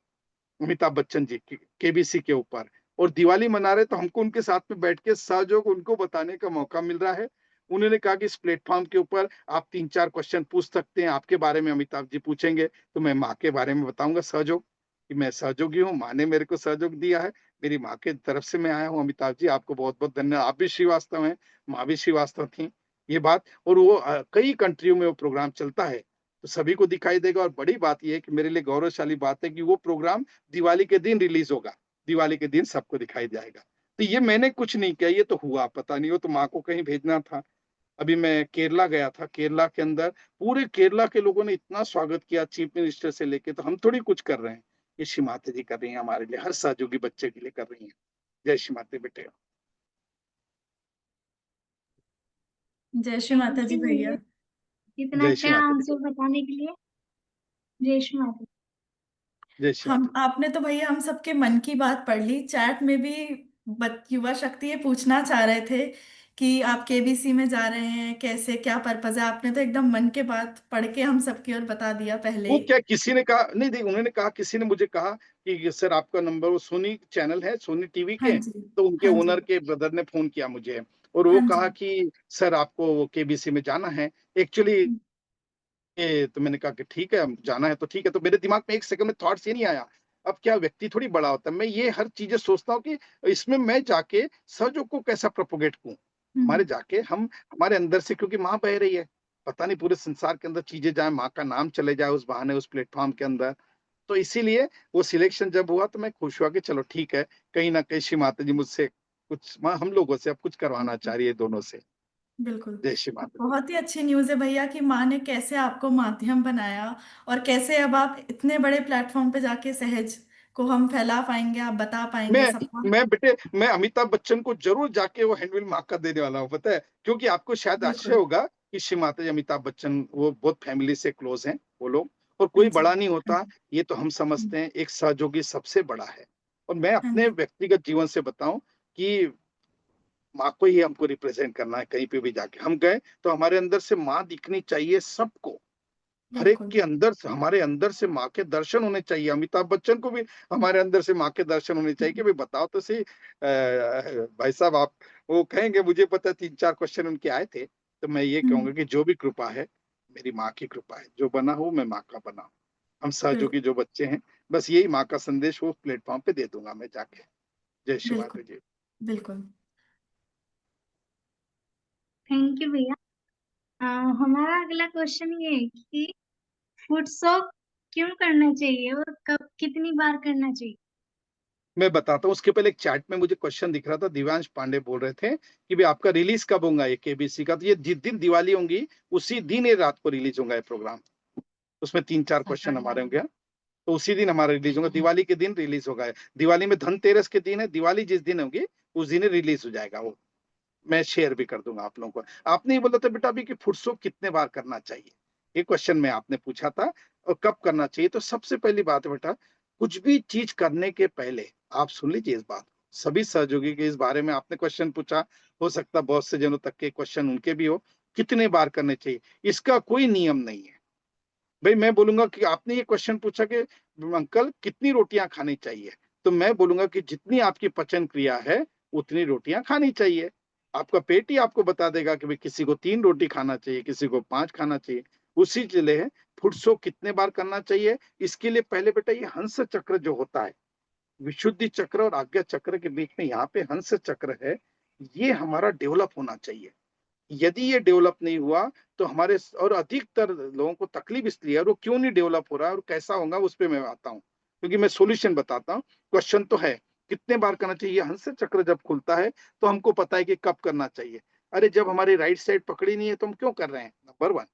अमिताभ बच्चन जी की केबीसी के ऊपर, और दिवाली मना रहे, तो हमको उनके साथ में बैठ के सहयोग उनको बताने का मौका मिल रहा है। उन्होंने कहा कि इस प्लेटफ़ॉर्म के ऊपर आप 3-4 क्वेश्चन पूछ सकते हैं, आपके बारे में अमिताभ जी पूछेंगे, तो मैं माँ के बारे में बताऊँगा सहयोग, कि मैं सहयोगी हूँ, माँ ने मेरे को सहयोग दिया है, मेरी माँ के तरफ से मैं आया हूँ। अमिताभ जी आपको बहुत-बहुत धन्यवाद। आप भी श्रीवास्तव हैं, माँ भी श्रीवास्तव थीं, ये बात। और वो कई कंट्रियों में वो प्रोग्राम चलता है, तो सभी को दिखाई देगा, और बड़ी बात ये है कि मेरे लिए गौरवशाली बात है कि वो प्रोग्राम दिवाली के दिन रिलीज़ होगा। दिवाली के दिन सबको दिखाई जाएगा। तो ये मैंने कुछ नहीं किया, ये तो हुआ, पता नहीं, वो तो माँ को कहीं भेजना था। अभी मैं केरला गया था, केरला के अंदर पूरे केरला के लोगों ने इतना स्वागत किया, चीफ मिनिस्टर से लेके, तो हम थोड़ी कुछ कर रहे हैं, ये श्री माता जी कर रही हैं हमारे लिए, हर सहयोगी बच्चे के लिए कर रही हैं। जय श्री माता बेटे। जय Shri Mata thank ji you भैया। भैया इतना जय श्री अच्छा माता बेटे। आंसर बताने के लिए। जय श्री माता। जय श्री हम माता। आपने तो भैया हम सबके मन की बात पढ़ ली। चैट में भी युवा शक्ति ये पूछना चाह रहे थे कि आप केबीसी में जा रहे हैं, कैसे, क्या पर्पज है। आपने तो एकदम मन के बात पढ़ के हम सबकी ओर बता दिया पहले वो ही। क्या किसी ने कहा नहीं, देख उन्होंने कहा, किसी ने मुझे कहा कि सर आपका नंबर, वो सोनी चैनल है, सोनी टीवी हाँ के, जी। तो उनके हाँ जी। ओनर के ब्रदर ने फोन किया मुझे, और वो हाँ जी। कहा कि सर आपको केबीसी में जाना है एक्चुअली। तो मैंने कहा कि ठीक है, जाना है तो ठीक है। तो मेरे दिमाग में एक सेकंड में थॉट्स ये नहीं आया, अब क्या व्यक्ति थोड़ी बड़ा होता है, मैं ये हर चीजें सोचता हूँ कि इसमें मैं जाके सहयोग को कैसा प्रोपोगेट करूं, हम्म। हमारे जाके हम हमारे अंदर से, क्योंकि माँ बह रही है, पता नहीं पूरे संसार के अंदर चीजें जाए, माँ का नाम चले जाए उस बहाने, उस प्लेटफॉर्म के अंदर। तो इसीलिए वो सिलेक्शन जब हुआ तो मैं खुश हुआ कि चलो ठीक है, कहीं ना कहीं श्री माता जी मुझसे कुछ, माँ हम लोगों से अब कुछ करवाना चाह रही है, दोनों से। बिल्कुल। जय श्री माता जी। बहुत ही अच्छी न्यूज़ है भैया कि माँ ने कैसे आपको माध्यम बनाया, और कैसे अब आप इतने बड़े प्लेटफॉर्म पे जाके सहज को हम फैला पाएंगे, आप बता पाएंगे मैं सबको। मैं बेटे, मैं अमिताभ बच्चन को जरूर जाके वो हैंडविल मार्क का देने वाला हूँ, पता है, क्योंकि आपको शायद आश्चर्य बिल्कुल। होगा कि श्री माता जी अमिताभ बच्चन वो बहुत फैमिली से क्लोज हैं वो लोग, और हाँ कोई जी। बड़ा नहीं हाँ होता, जी। ये तो हम हम्म। समझते हैं, एक सहयोगी सबसे बड़ा है। और मैं हाँ अपने जी। व्यक्तिगत जीवन से बताऊं कि माँ को ही हमको रिप्रेजेंट करना है, कहीं पे भी जाके हम गए तो हमारे अंदर से माँ दिखनी चाहिए सबको, हर एक बिल्कुल। के अंदर से, हमारे अंदर से माँ के दर्शन होने चाहिए। अमिताभ बच्चन को भी हमारे अंदर से माँ के दर्शन होने चाहिए कि भाई बताओ तो सही, भाई साहब आप, वो कहेंगे मुझे पता, 3-4 क्वेश्चन उनके आए थे, तो मैं ये हम्म। कहूंगा कि जो भी कृपा है मेरी माँ की कृपा है, जो बना हूँ मैं माँ का बना हूँ। हम बिल्कुल। सहयोगी जो बच्चे हैं, बस यही माँ का संदेश वो प्लेटफॉर्म पे दे दूंगा मैं जाके। जय श्री बिल्कुल। माता जी। बिल्कुल। थैंक यू भैया। हमारा अगला क्वेश्चन ये है कि फूड शॉप क्यों करना चाहिए और कब कितनी बार करना चाहिए। मैं बताता हूँ, उसके पहले एक चैट में मुझे क्वेश्चन दिख रहा था, दिव्यांश पांडे बोल रहे थे कि भाई आपका रिलीज कब होगा ये केबीसी का, तो ये जिस दिन दिवाली होंगी उसी दिन ये रात को रिलीज होगा ये प्रोग्राम। उसमें 3-4 क्वेश्चन हमारे होंगे, तो उसी दिन हमारा रिलीज होगा, दिवाली के दिन रिलीज होगा। दिवाली में धनतेरस के दिन है, दिवाली जिस दिन होगी उस दिन रिलीज हो जाएगा वो। मैं शेयर भी कर दूंगा आप लोगों को। आपने ये बोला था बेटा अभी कि फुट शो कितने बार करना चाहिए, ये क्वेश्चन में आपने पूछा था, और कब करना चाहिए। तो सबसे पहली बात है बेटा, कुछ भी चीज करने के पहले आप सुन लीजिए इस बात, सभी सहयोगी के इस बारे में आपने क्वेश्चन पूछा, हो सकता बहुत से जनों तक के क्वेश्चन उनके भी हो, कितने बार करने चाहिए, इसका कोई नियम नहीं है। भाई मैं बोलूंगा कि आपने ये क्वेश्चन पूछा कि अंकल कितनी रोटियां खानी चाहिए, तो मैं बोलूंगा कि जितनी आपकी पचन क्रिया है उतनी रोटियां खानी चाहिए। आपका पेट ही आपको बता देगा कि भाई किसी को 3 रोटी खाना चाहिए, किसी को 5 खाना चाहिए। उसी के लिए फुट सोक कितने बार करना चाहिए, इसके लिए पहले बेटा ये हंस चक्र जो होता है, विशुद्धि चक्र और आज्ञा चक्र के बीच में यहाँ पे हंस चक्र है, ये हमारा डेवलप होना चाहिए। यदि ये डेवलप नहीं हुआ तो हमारे और अधिकतर लोगों को तकलीफ इसलिए है, और वो क्यों नहीं डेवलप हो रहा है और कैसा होगा उस पर मैं आता हूँ, क्योंकि मैं सॉल्यूशन बताता हूँ। क्वेश्चन तो है कितने बार करना चाहिए। ये हंस चक्र जब खुलता है तो हमको पता है कि कब करना चाहिए। अरे जब हमारी राइट साइड पकड़ी नहीं है तो हम क्यों कर रहे हैं, नंबर 1।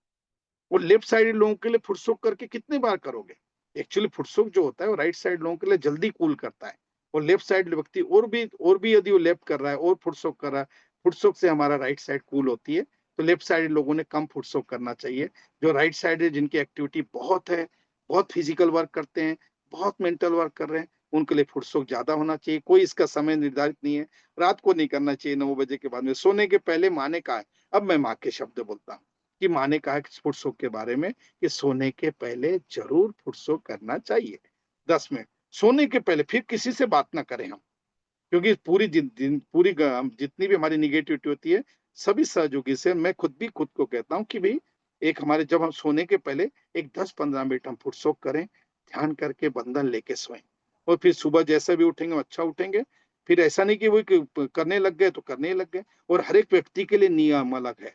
वो लेफ्ट साइड लोगों के लिए फुटसोक करके कितनी बार करोगे। एक्चुअली फुटसोक जो होता है वो राइट साइड लोगों के लिए जल्दी कूल करता है, और लेफ्ट साइड व्यक्ति और भी यदि वो लेफ्ट कर रहा है और फुटसोक कर रहा है, फुटसोक से हमारा राइट साइड कूल होती है। तो लेफ्ट साइड लोगों ने कम फुटसोक करना चाहिए। जो राइट साइड है, जिनकी एक्टिविटी बहुत है, बहुत फिजिकल वर्क करते हैं, बहुत मेंटल वर्क कर रहे हैं, उनके लिए फुटसोक ज्यादा होना चाहिए। कोई इसका समय निर्धारित नहीं है, रात को नहीं करना चाहिए 9 बजे के बाद में, सोने के पहले माँ ने कहा है। अब मैं माँ के शब्द बोलता हूँ कि माँ ने कहा फुटसोक के बारे में कि सोने के पहले जरूर फुटसोक करना चाहिए 10 मिनट सोने के पहले। फिर किसी से बात ना करें हम, क्योंकि पूरी जितनी भी हमारी निगेटिविटी होती है, सभी सहयोगी से मैं खुद को कहता हूँ कि भाई एक हमारे जब हम सोने के पहले एक 10-15 मिनट हम फुटसोक करें, ध्यान करके बंधन लेके सोएं, और फिर सुबह जैसा भी उठेंगे अच्छा उठेंगे। फिर ऐसा नहीं कि वो करने लग गए तो करने लग गए। और हर एक व्यक्ति के लिए नियम अलग है।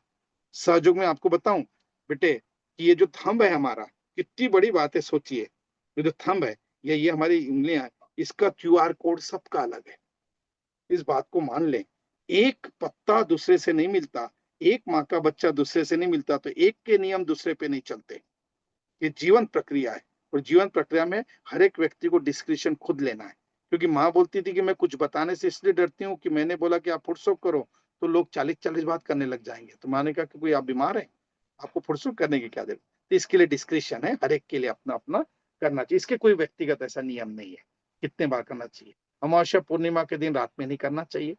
सहयोग में आपको बताऊं बेटे कि ये जो थंब है हमारा, कितनी बड़ी बात है, सोचिए। ये जो थंब है, ये हमारी उंगलियां है, इसका QR कोड सबका अलग है। इस बात को मान लें। एक पत्ता दूसरे से नहीं मिलता, एक माँ का बच्चा दूसरे से नहीं मिलता, तो एक के नियम दूसरे पे नहीं चलते। ये जीवन प्रक्रिया है, और जीवन प्रक्रिया में हर एक व्यक्ति को डिस्क्रिप्शन खुद लेना है। क्योंकि माँ बोलती थी कि मैं कुछ बताने से इसलिए डरती हूँ कि मैंने बोला कि आप फुटसोक करो तो लोग 40-40 बात करने लग जाएंगे। तो माँ ने कहा कि कोई आप बीमार है, आपको फुटसोक करने की क्या जरूरत। तो इसके लिए डिस्क्रिप्शन है, हर एक के लिए अपना अपना करना चाहिए। इसके कोई व्यक्तिगत ऐसा नियम नहीं है कितने बार करना चाहिए। अमावस्या पूर्णिमा के दिन रात में नहीं करना चाहिए,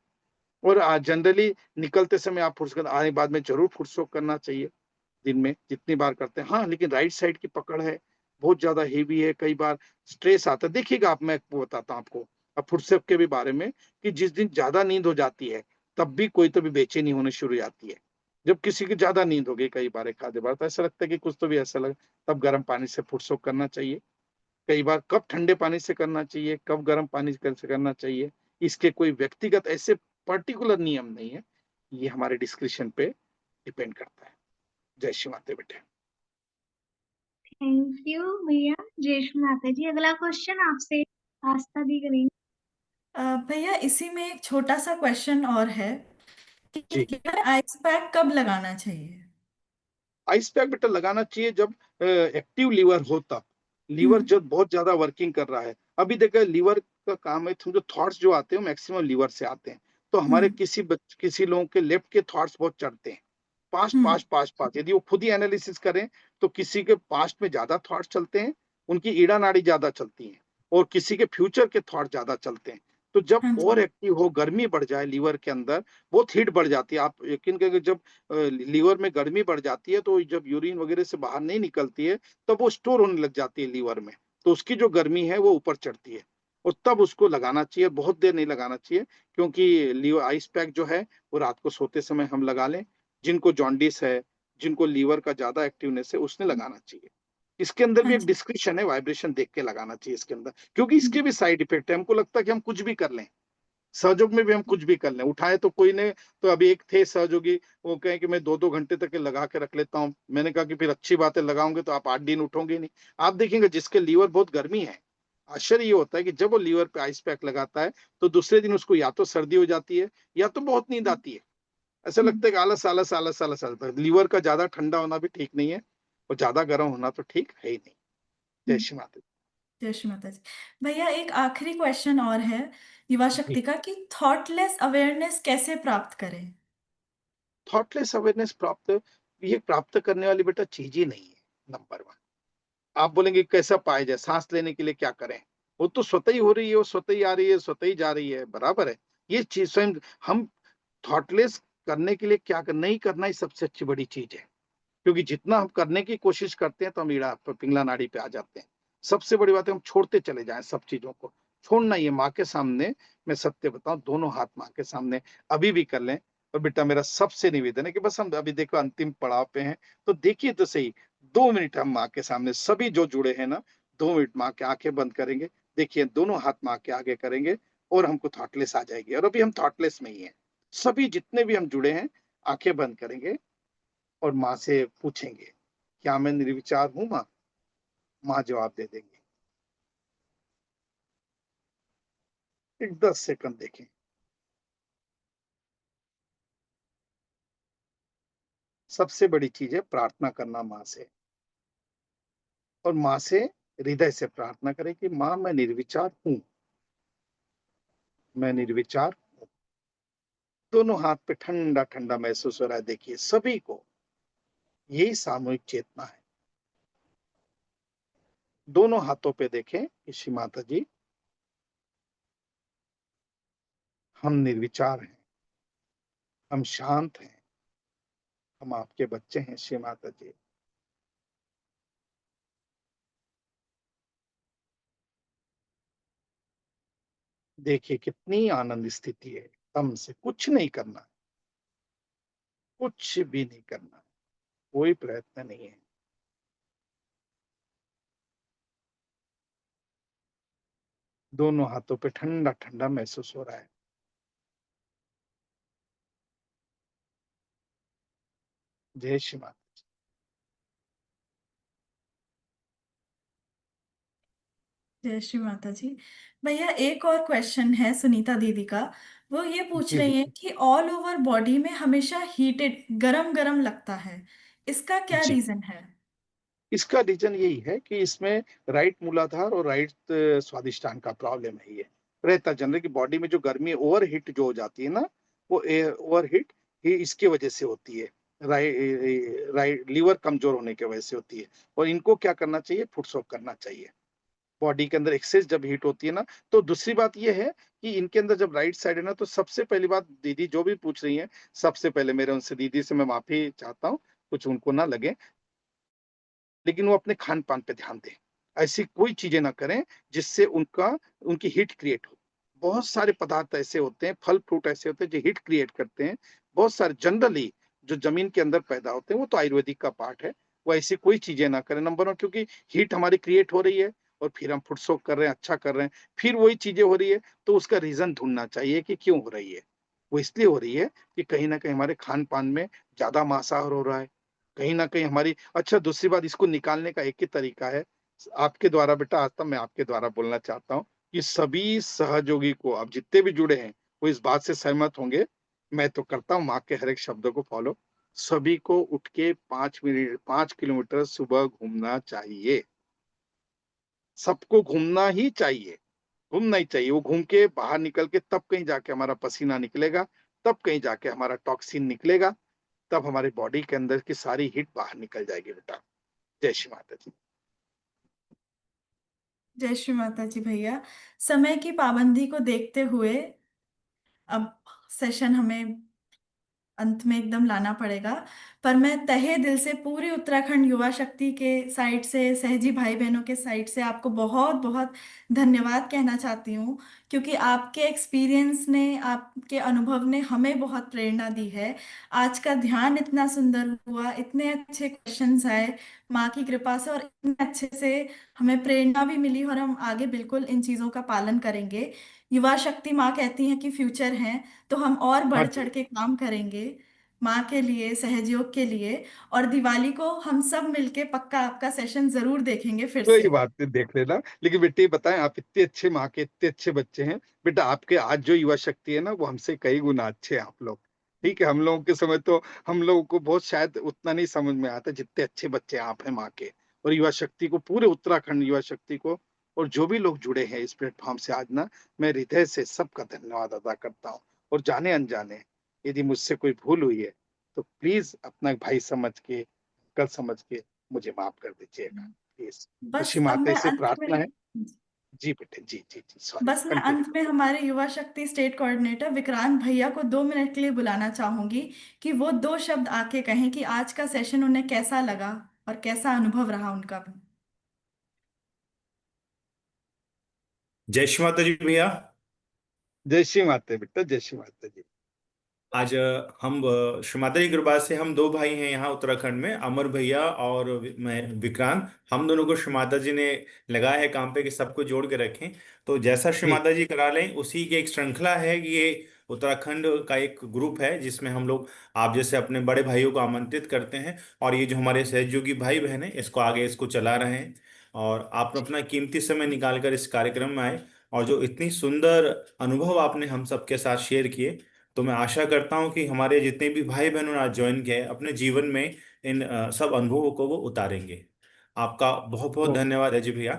और जनरली निकलते समय आप फुटसोक आने बाद में जरूर फुटसोक करना चाहिए, दिन में जितनी बार करते हैं। हाँ, लेकिन राइट साइड की पकड़ है, बहुत ज्यादा हेवी है, कई बार स्ट्रेस आता है। देखिएगा आप, मैं बताता हूँ आपको अब फुटस्टेप के भी बारे में कि जिस दिन ज्यादा नींद हो जाती है तब भी कोई तो भी बेचैनी होने शुरू हो जाती है। जब किसी की ज्यादा नींद हो गई कई बार एक आधे बार, तो ऐसा लगता है कि कुछ तो भी ऐसा लगा, तब गर्म पानी से फुटसोक करना चाहिए। कई बार कब ठंडे पानी से करना चाहिए, कब गर्म पानी से करना चाहिए, इसके कोई व्यक्तिगत ऐसे पर्टिकुलर नियम नहीं है। ये हमारे डिस्क्रिप्शन पे डिपेंड करता है। जय श्री माता बेटे। थैंक यू भैया। जय श्री माता जी। अगला क्वेश्चन आपसे आस्था दी करेंगे। भैया इसी में एक छोटा सा क्वेश्चन और है जी, कि आइस पैक कब लगाना चाहिए। आइस पैक बेटा लगाना चाहिए जब एक्टिव लीवर हो, तब लीवर हम्म। जब बहुत ज्यादा वर्किंग कर रहा है। अभी देखो लीवर का काम है, जो थॉट्स जो आते हैं मैक्सिमम लीवर से आते हैं। तो हमारे हम्म। किसी लोगों के लेफ्ट के थॉट्स बहुत चढ़ते हैं, past hmm. Past past past. यदि वो खुद ही एनालिसिस करें तो किसी के पास्ट में ज्यादा थॉट्स चलते हैं, उनकी ईड़ा नाड़ी ज्यादा चलती है, और किसी के फ्यूचर के थॉट ज्यादा चलते हैं। तो जब हाँ जी। ओवर एक्टिव हो, गर्मी बढ़ जाए लीवर के अंदर, बहुत हीट बढ़ जाती है। आप यकीन करेंगे जब लीवर में गर्मी बढ़ जाती है तो जब यूरिन वगैरह से बाहर नहीं निकलती है तब वो स्टोर होने लग जाती है लीवर में, तो उसकी जो गर्मी है वो ऊपर चढ़ती है, और तब उसको लगाना चाहिए। बहुत देर नहीं लगाना चाहिए, क्योंकि लीवर आइस पैक जो है वो रात को सोते समय हम लगा लें। जिनको जॉन्डिस है, जिनको लीवर का ज्यादा एक्टिवनेस है, उसने लगाना चाहिए। इसके अंदर हाँ भी एक जी। डिस्क्रिप्शन है, वाइब्रेशन देख के लगाना चाहिए इसके अंदर, क्योंकि हम्म। इसके भी साइड इफेक्ट है। हमको लगता है कि हम कुछ भी कर लें, सहयोग में भी हम कुछ भी कर लें, उठाए तो कोई ने। तो अभी एक थे सहयोगी, वो कहें कि मैं 2-2 घंटे तक लगा के रख लेता हूँ। मैंने कहा कि फिर अच्छी बात है, लगाओगे तो आप 8 दिन उठोगे नहीं। आप देखेंगे जिसके लीवर बहुत गर्मी है, आश्चर्य ये होता है कि जब वो लीवर पे आइस पैक लगाता है तो दूसरे दिन उसको या तो सर्दी हो जाती है या तो बहुत नींद आती है। ऐसा हम्म। लगता है कि आलस आलस आलस आलस आता है। लीवर का ज्यादा ठंडा होना भी ठीक नहीं है, और ज्यादा गर्म होना तो ठीक है ही नहीं। जय हम्म। श्री माता। जय श्री माता जी। भैया एक आखिरी क्वेश्चन और है युवा जी। शक्ति का कि थॉटलेस अवेयरनेस कैसे प्राप्त करें। थॉटलेस अवेयरनेस प्राप्त, ये प्राप्त करने वाली बेटा चीज ही नहीं है, नंबर 1। आप बोलेंगे कैसा पाया जाए, सांस लेने के लिए क्या करें, वो तो स्वतः ही हो रही है, वो स्वतः ही आ रही है, स्वतः ही जा रही है, बराबर है। ये चीज स्वयं हम थॉटलेस करने के लिए क्या नहीं करना ही सबसे अच्छी बड़ी चीज है। क्योंकि जितना हम करने की कोशिश करते हैं तो हम ईड़ा पिंगला नाड़ी पे आ जाते हैं। सबसे बड़ी बात है हम छोड़ते चले जाएं, सब चीजों को छोड़ना ही है। माँ के सामने मैं सत्य बताऊं, दोनों हाथ माँ के सामने अभी भी कर लें, और बेटा मेरा सबसे निवेदन है कि बस हम अभी देखो अंतिम पड़ाव पे हैं, तो देखिए तो सही 2 मिनट हम माँ के सामने सभी जो जुड़े हैं ना, 2 मिनट माँ के आंखें बंद करेंगे, देखिए दोनों हाथ माँ के आगे करेंगे और हमको थॉटलेस आ जाएगी, और अभी हम थॉटलेस में ही हैं। सभी जितने भी हम जुड़े हैं आंखें बंद करेंगे और माँ से पूछेंगे, क्या मैं निर्विचार हूँ माँ? माँ जवाब दे देंगी। एक 10 सेकंड देखें। सबसे बड़ी चीज है प्रार्थना करना माँ से, और माँ से हृदय से प्रार्थना करें कि माँ मैं निर्विचार हूँ, मैं निर्विचार हूँ। दोनों हाथ पे ठंडा ठंडा महसूस हो रहा है, देखिए सभी को, यही सामूहिक चेतना है। दोनों हाथों पे देखें कि श्री माता जी हम निर्विचार हैं, हम शांत हैं, हम आपके बच्चे हैं श्री माता जी। देखिए कितनी आनंद स्थिति है, हमसे कुछ नहीं करना, कुछ भी नहीं करना, कोई प्रयत्न नहीं है। दोनों हाथों पे ठंडा ठंडा महसूस हो रहा है। जय श्री माता। जय श्री माता जी। भैया एक और क्वेश्चन है सुनीता दीदी का। वो ये पूछ जी रही हैं बेटा। कि ऑल ओवर बॉडी में हमेशा हीटेड गरम गरम लगता है, इसका क्या जी, रीजन है? इसका रीजन यही है कि इसमें राइट मूलाधार और राइट स्वादिष्टान का प्रॉब्लम है। ये रहता जनरल की बॉडी में जो गर्मी ओवर हीट जो हो जाती है ना, वो ओवर हीट ही इसकी वजह से होती है। राइट लीवर कमजोर होने की वजह से होती है, और इनको क्या करना चाहिए, फुटसोक करना चाहिए। बॉडी के अंदर एक्सेस जब हीट होती है ना, तो दूसरी बात ये है कि इनके अंदर जब राइट साइड है ना, तो सबसे पहली बात दीदी जो भी पूछ रही है, सबसे पहले मेरे उनसे दीदी से मैं माफी चाहता हूँ, कुछ उनको ना लगे, लेकिन वो अपने खान-पान पे ध्यान दें। ऐसी कोई चीज़ें ना करें जिससे उनकी हीट क्रिएट हो। बहुत सारे पदार्थ ऐसे होते हैं, फल-फ्रूट ऐसे होते हैं जो हीट क्रिएट करते हैं। बहुत सारे जनरली जो ज़मीन के अंदर पैदा होते हैं, वो तो आयुर्वेदिक का पार्ट है। वो ऐसी कोई चीज़ें ना करें, नंबर 1, क्योंकि हीट हमारी क्रिएट हो रही है और फिर हम फुट-सोक कर रहे हैं, अच्छा कर रहे हैं, फिर वही चीज़ें हो रही है, तो उसका रीज़न ढूँढना चाहिए कि क्यों हो रही है। वो इसलिए हो रही है कि कहीं न कहीं हमारे खान-पान में ज़्यादा मांसाहार हो रहा है। कहीं न कहीं हमारी, अच्छा दूसरी बात, इसको निकालने का एक ही तरीका है, आपके द्वारा बेटा, आज तक मैं आपके द्वारा बोलना चाहता हूँ कि सभी सहयोगी को, अब जितने भी जुड़े हैं, वो इस बात से सहमत होंगे, मैं तो करता हूँ माँ के हर एक शब्दों को फॉलो। सभी को उठ के 5 किलोमीटर सुबह घूमना चाहिए। सबको घूमना ही चाहिए, घूमना ही चाहिए। वो घूम के बाहर निकल के तब कहीं जाके हमारा पसीना निकलेगा, तब कहीं जाके हमारा टॉक्सिन निकलेगा, तब हमारी बॉडी के अंदर की सारी हीट बाहर निकल जाएगी बेटा। जय श्री माता जी। जय श्री माता जी। भैया समय की पाबंदी को देखते हुए अब सेशन हमें अंत में एकदम लाना पड़ेगा, पर मैं तहे दिल से पूरी उत्तराखंड युवा शक्ति के साइड से, सहजी भाई बहनों के साइड से आपको बहुत बहुत धन्यवाद कहना चाहती हूँ, क्योंकि आपके एक्सपीरियंस ने, आपके अनुभव ने हमें बहुत प्रेरणा दी है। आज का ध्यान इतना सुंदर हुआ, इतने अच्छे क्वेश्चंस आए माँ की कृपा से, और इतने अच्छे से हमें प्रेरणा भी मिली, और हम आगे बिल्कुल इन चीज़ों का पालन करेंगे। युवा शक्ति माँ कहती हैं कि फ्यूचर है, तो हम और हाँ बढ़ जी। चढ़ के काम करेंगे माँ के लिए, सहयोग के लिए। और दिवाली को हम सब मिलके पक्का आपका सेशन जरूर देखेंगे फिर कोई से। बात नहीं, देख लेना। लेकिन बेटे ये बताएं, आप इतने अच्छे माँ के इतने अच्छे बच्चे हैं, बेटा आपके आज जो युवा शक्ति है ना, वो हमसे कई गुना अच्छे हैं आप लोग। ठीक है, हम लोगों के समय तो हम लोगों को बहुत शायद उतना नहीं समझ में आता जितने अच्छे बच्चे आप हैं माँ के। और युवा शक्ति को, पूरे उत्तराखंड युवा शक्ति को, और जो भी लोग जुड़े हैं इस प्लेटफॉर्म से आज ना, मैं हृदय से सबका धन्यवाद अदा करता हूँ। और जाने अनजाने यदि मुझसे कोई भूल हुई है, तो प्लीज अपना भाई समझ के, कल समझ के मुझे माफ कर दीजिएगा प्लीज। तो बस श्री अब माता मैं से अंत प्रार्थना है। में जी बेटे, जी जी जी, सॉरी, बस मैं अंत कंटिन्यू। में हमारे युवा शक्ति स्टेट कोऑर्डिनेटर विक्रांत भैया को 2 मिनट के लिए बुलाना चाहूंगी कि वो 2 शब्द आके कहें कि आज का सेशन उन्हें कैसा लगा और कैसा अनुभव रहा उनका भी। जय श्री माता जी भैया। जय श्री माता बेटा, जय श्री माता जी। आज हम श्री माता जी की कृपा से हम दो भाई हैं यहाँ उत्तराखंड में, अमर भैया और मैं विक्रांत। हम दोनों को श्री माता जी ने लगाया है काम पे कि सबको जोड़ के रखें। तो जैसा श्री जी माता जी करा लें उसी की एक श्रृंखला है कि ये उत्तराखंड का एक ग्रुप है जिसमें हम लोग आप जैसे अपने बड़े भाइयों को आमंत्रित करते हैं, और ये जो हमारे सहयोगी भाई बहन है इसको आगे इसको चला रहे हैं। और आप अपना कीमती समय निकाल कर इस कार्यक्रम में आए, और जो इतनी सुंदर अनुभव आपने हम सबके साथ शेयर किए, तो मैं आशा करता हूं कि हमारे जितने भी भाई बहनों ने आज ज्वाइन किया है अपने जीवन में इन सब अनुभवों को वो उतारेंगे। आपका बहुत बहुत तो धन्यवाद अजय भैया।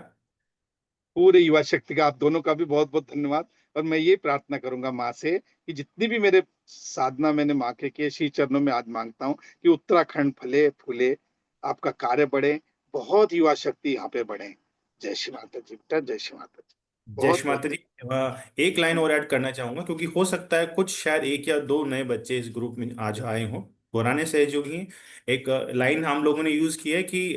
पूरे युवा शक्ति का आप दोनों का भी बहुत बहुत धन्यवाद। और मैं ये प्रार्थना करूंगा माँ से कि जितनी भी मेरे साधना मैंने माँ के किए श्री चरणों में आज मांगता हूँ कि उत्तराखंड फले फूले, आपका कार्य बढ़े, बहुत युवा शक्ति यहाँ पे बढ़े। जय श्री माता जी बेटा, जय श्री माता जी। जय बहुत श्री बहुत माता जी। एक लाइन और ऐड करना चाहूंगा क्योंकि हो सकता है कुछ शायद एक या दो नए बच्चे इस ग्रुप में आज आए हों, पुराने सहयोगी हैं। एक लाइन हम लोगों ने यूज की है कि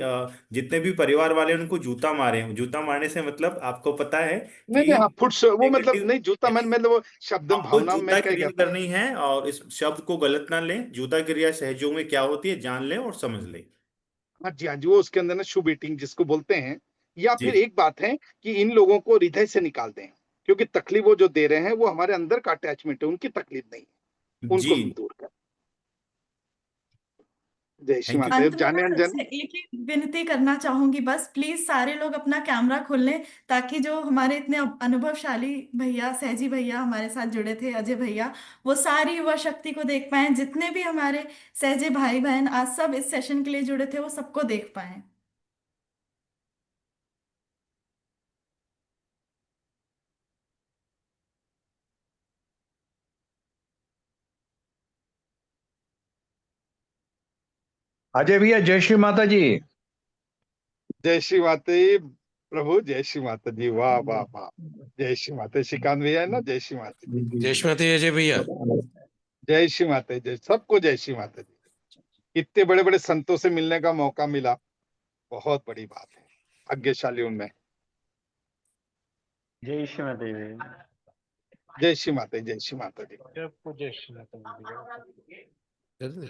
जितने भी परिवार वाले हैं, उनको जूता मारे हैं। जूता मारने से मतलब आपको पता है नहीं नहीं, हाँ कि फुट वो मतलब नहीं, जूता मैं मतलब वो शब्द आपको भावना में जूता क्या क्रिया कहता हूँ। करनी है, और इस शब्द को गलत ना लें। जूता क्रिया सहयोग में क्या होती है जान लें और समझ लें। हाँ जी, हाँ जी, वो उसके अंदर ना शुभ ईटिंग जिसको बोलते हैं। या जी फिर एक बात है कि इन लोगों को हृदय से निकाल दें, क्योंकि तकलीफ वो जो दे रहे हैं वो हमारे अंदर का अटैचमेंट है, उनकी तकलीफ नहीं है, जी। उनको हम दूर कर। जय श्री थैंक यू। माता। अंत में जाने मैं अनजाने सबसे एक ही विनती करना चाहूंगी, बस प्लीज सारे लोग अपना कैमरा खोल लें ताकि जो हमारे इतने अनुभवशाली भैया सहजी भैया हमारे साथ जुड़े थे, अजय भैया, वो सारी युवा शक्ति को देख पाए। जितने भी हमारे सहजे भाई बहन आज सब इस सेशन के लिए जुड़े थे वो सबको देख पाए। अजय भैया जय श्री माता जी। जय श्री माता जी प्रभु, जय श्री माता जी, वाह वाह वाह। जय श्री माता। श्रीकांत भैया है ना, जय श्री माता जी। जय श्री माता जी अजय भैया। जय श्री माता जी, जय सबको जय श्री माता जी। इतने बड़े बड़े संतों से मिलने का मौका मिला, बहुत बड़ी बात है, भाग्यशाली उनमें। जय श्री माता जी। जय श्री माता जी, जय श्री माता जी। सबको जय श्री माता जी।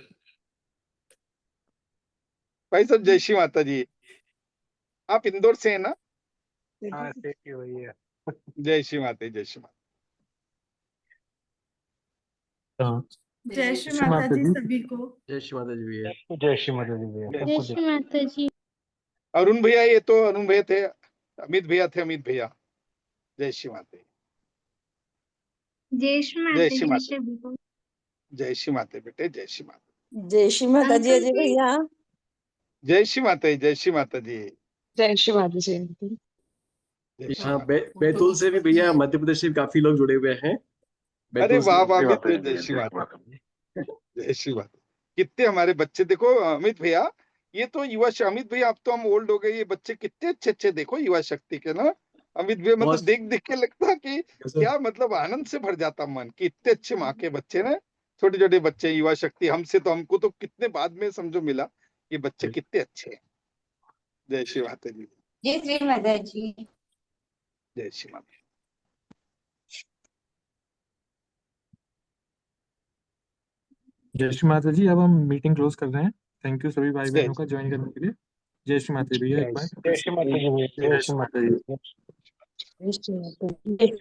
भाई साहब जय श्री माता जी। आप इंदौर से है ना? हाँ सेठी वही है। जय श्री माता जी, जय श्री माता। जय श्री माता जी सभी को। जय श्री माता जी भैया। सबको जय श्री माता जी भैया। जय श्री माता जी। अरुण भैया, ये तो अरुण भैया थे, अमित भैया थे, अमित भैया। जय श्री माता जी। जय श्री जय माता श्री जी माता। सभी को। जय श्री माता बेटे, जय श्री माता। जय श्री माता जी अंकल अजय जी, भैया। जय श्री माता जी, जय श्री माता जी। जय श्री माता जी। जय श्री हाँ माता। बैतूल से भी भैया, मध्य प्रदेश से भी काफी लोग जुड़े हुए हैं। अरे बैतूल से वाह वाह, जय अमित माता भैया जी जय भैया, श्री जय माता। माता जी। जय श्री माता। कितने हमारे बच्चे देखो अमित भैया, ये तो अमित भैया अब तो हम ओल्ड हो गए, ये बच्चे कितने अच्छे अच्छे देखो युवा शक्ति के ना। अमित भैया मतलब बहुत देख देख के लगता कि सर। क्या मतलब आनंद से भर जाता मन कि इतने अच्छे माँ के बच्चे ना, छोटे छोटे बच्चे युवा शक्ति। हमसे तो हमको तो कितने बाद में समझो मिला, ये बच्चे कितने अच्छे हैं। जय श्री माता जी, जय श्री माता जी। जय श्री माता। जय श्री माता जी। अब हम मीटिंग क्लोज कर रहे हैं। थैंक यू सभी भाई जय बहनों का ज्वाइन करने के लिए। जय श्री माता जी भैया एक बार। जय श्री माता जी भैया। जय श्री माता जी। जय श्री माता जी।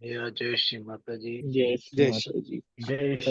जय श्री माता जी। जय श्री जय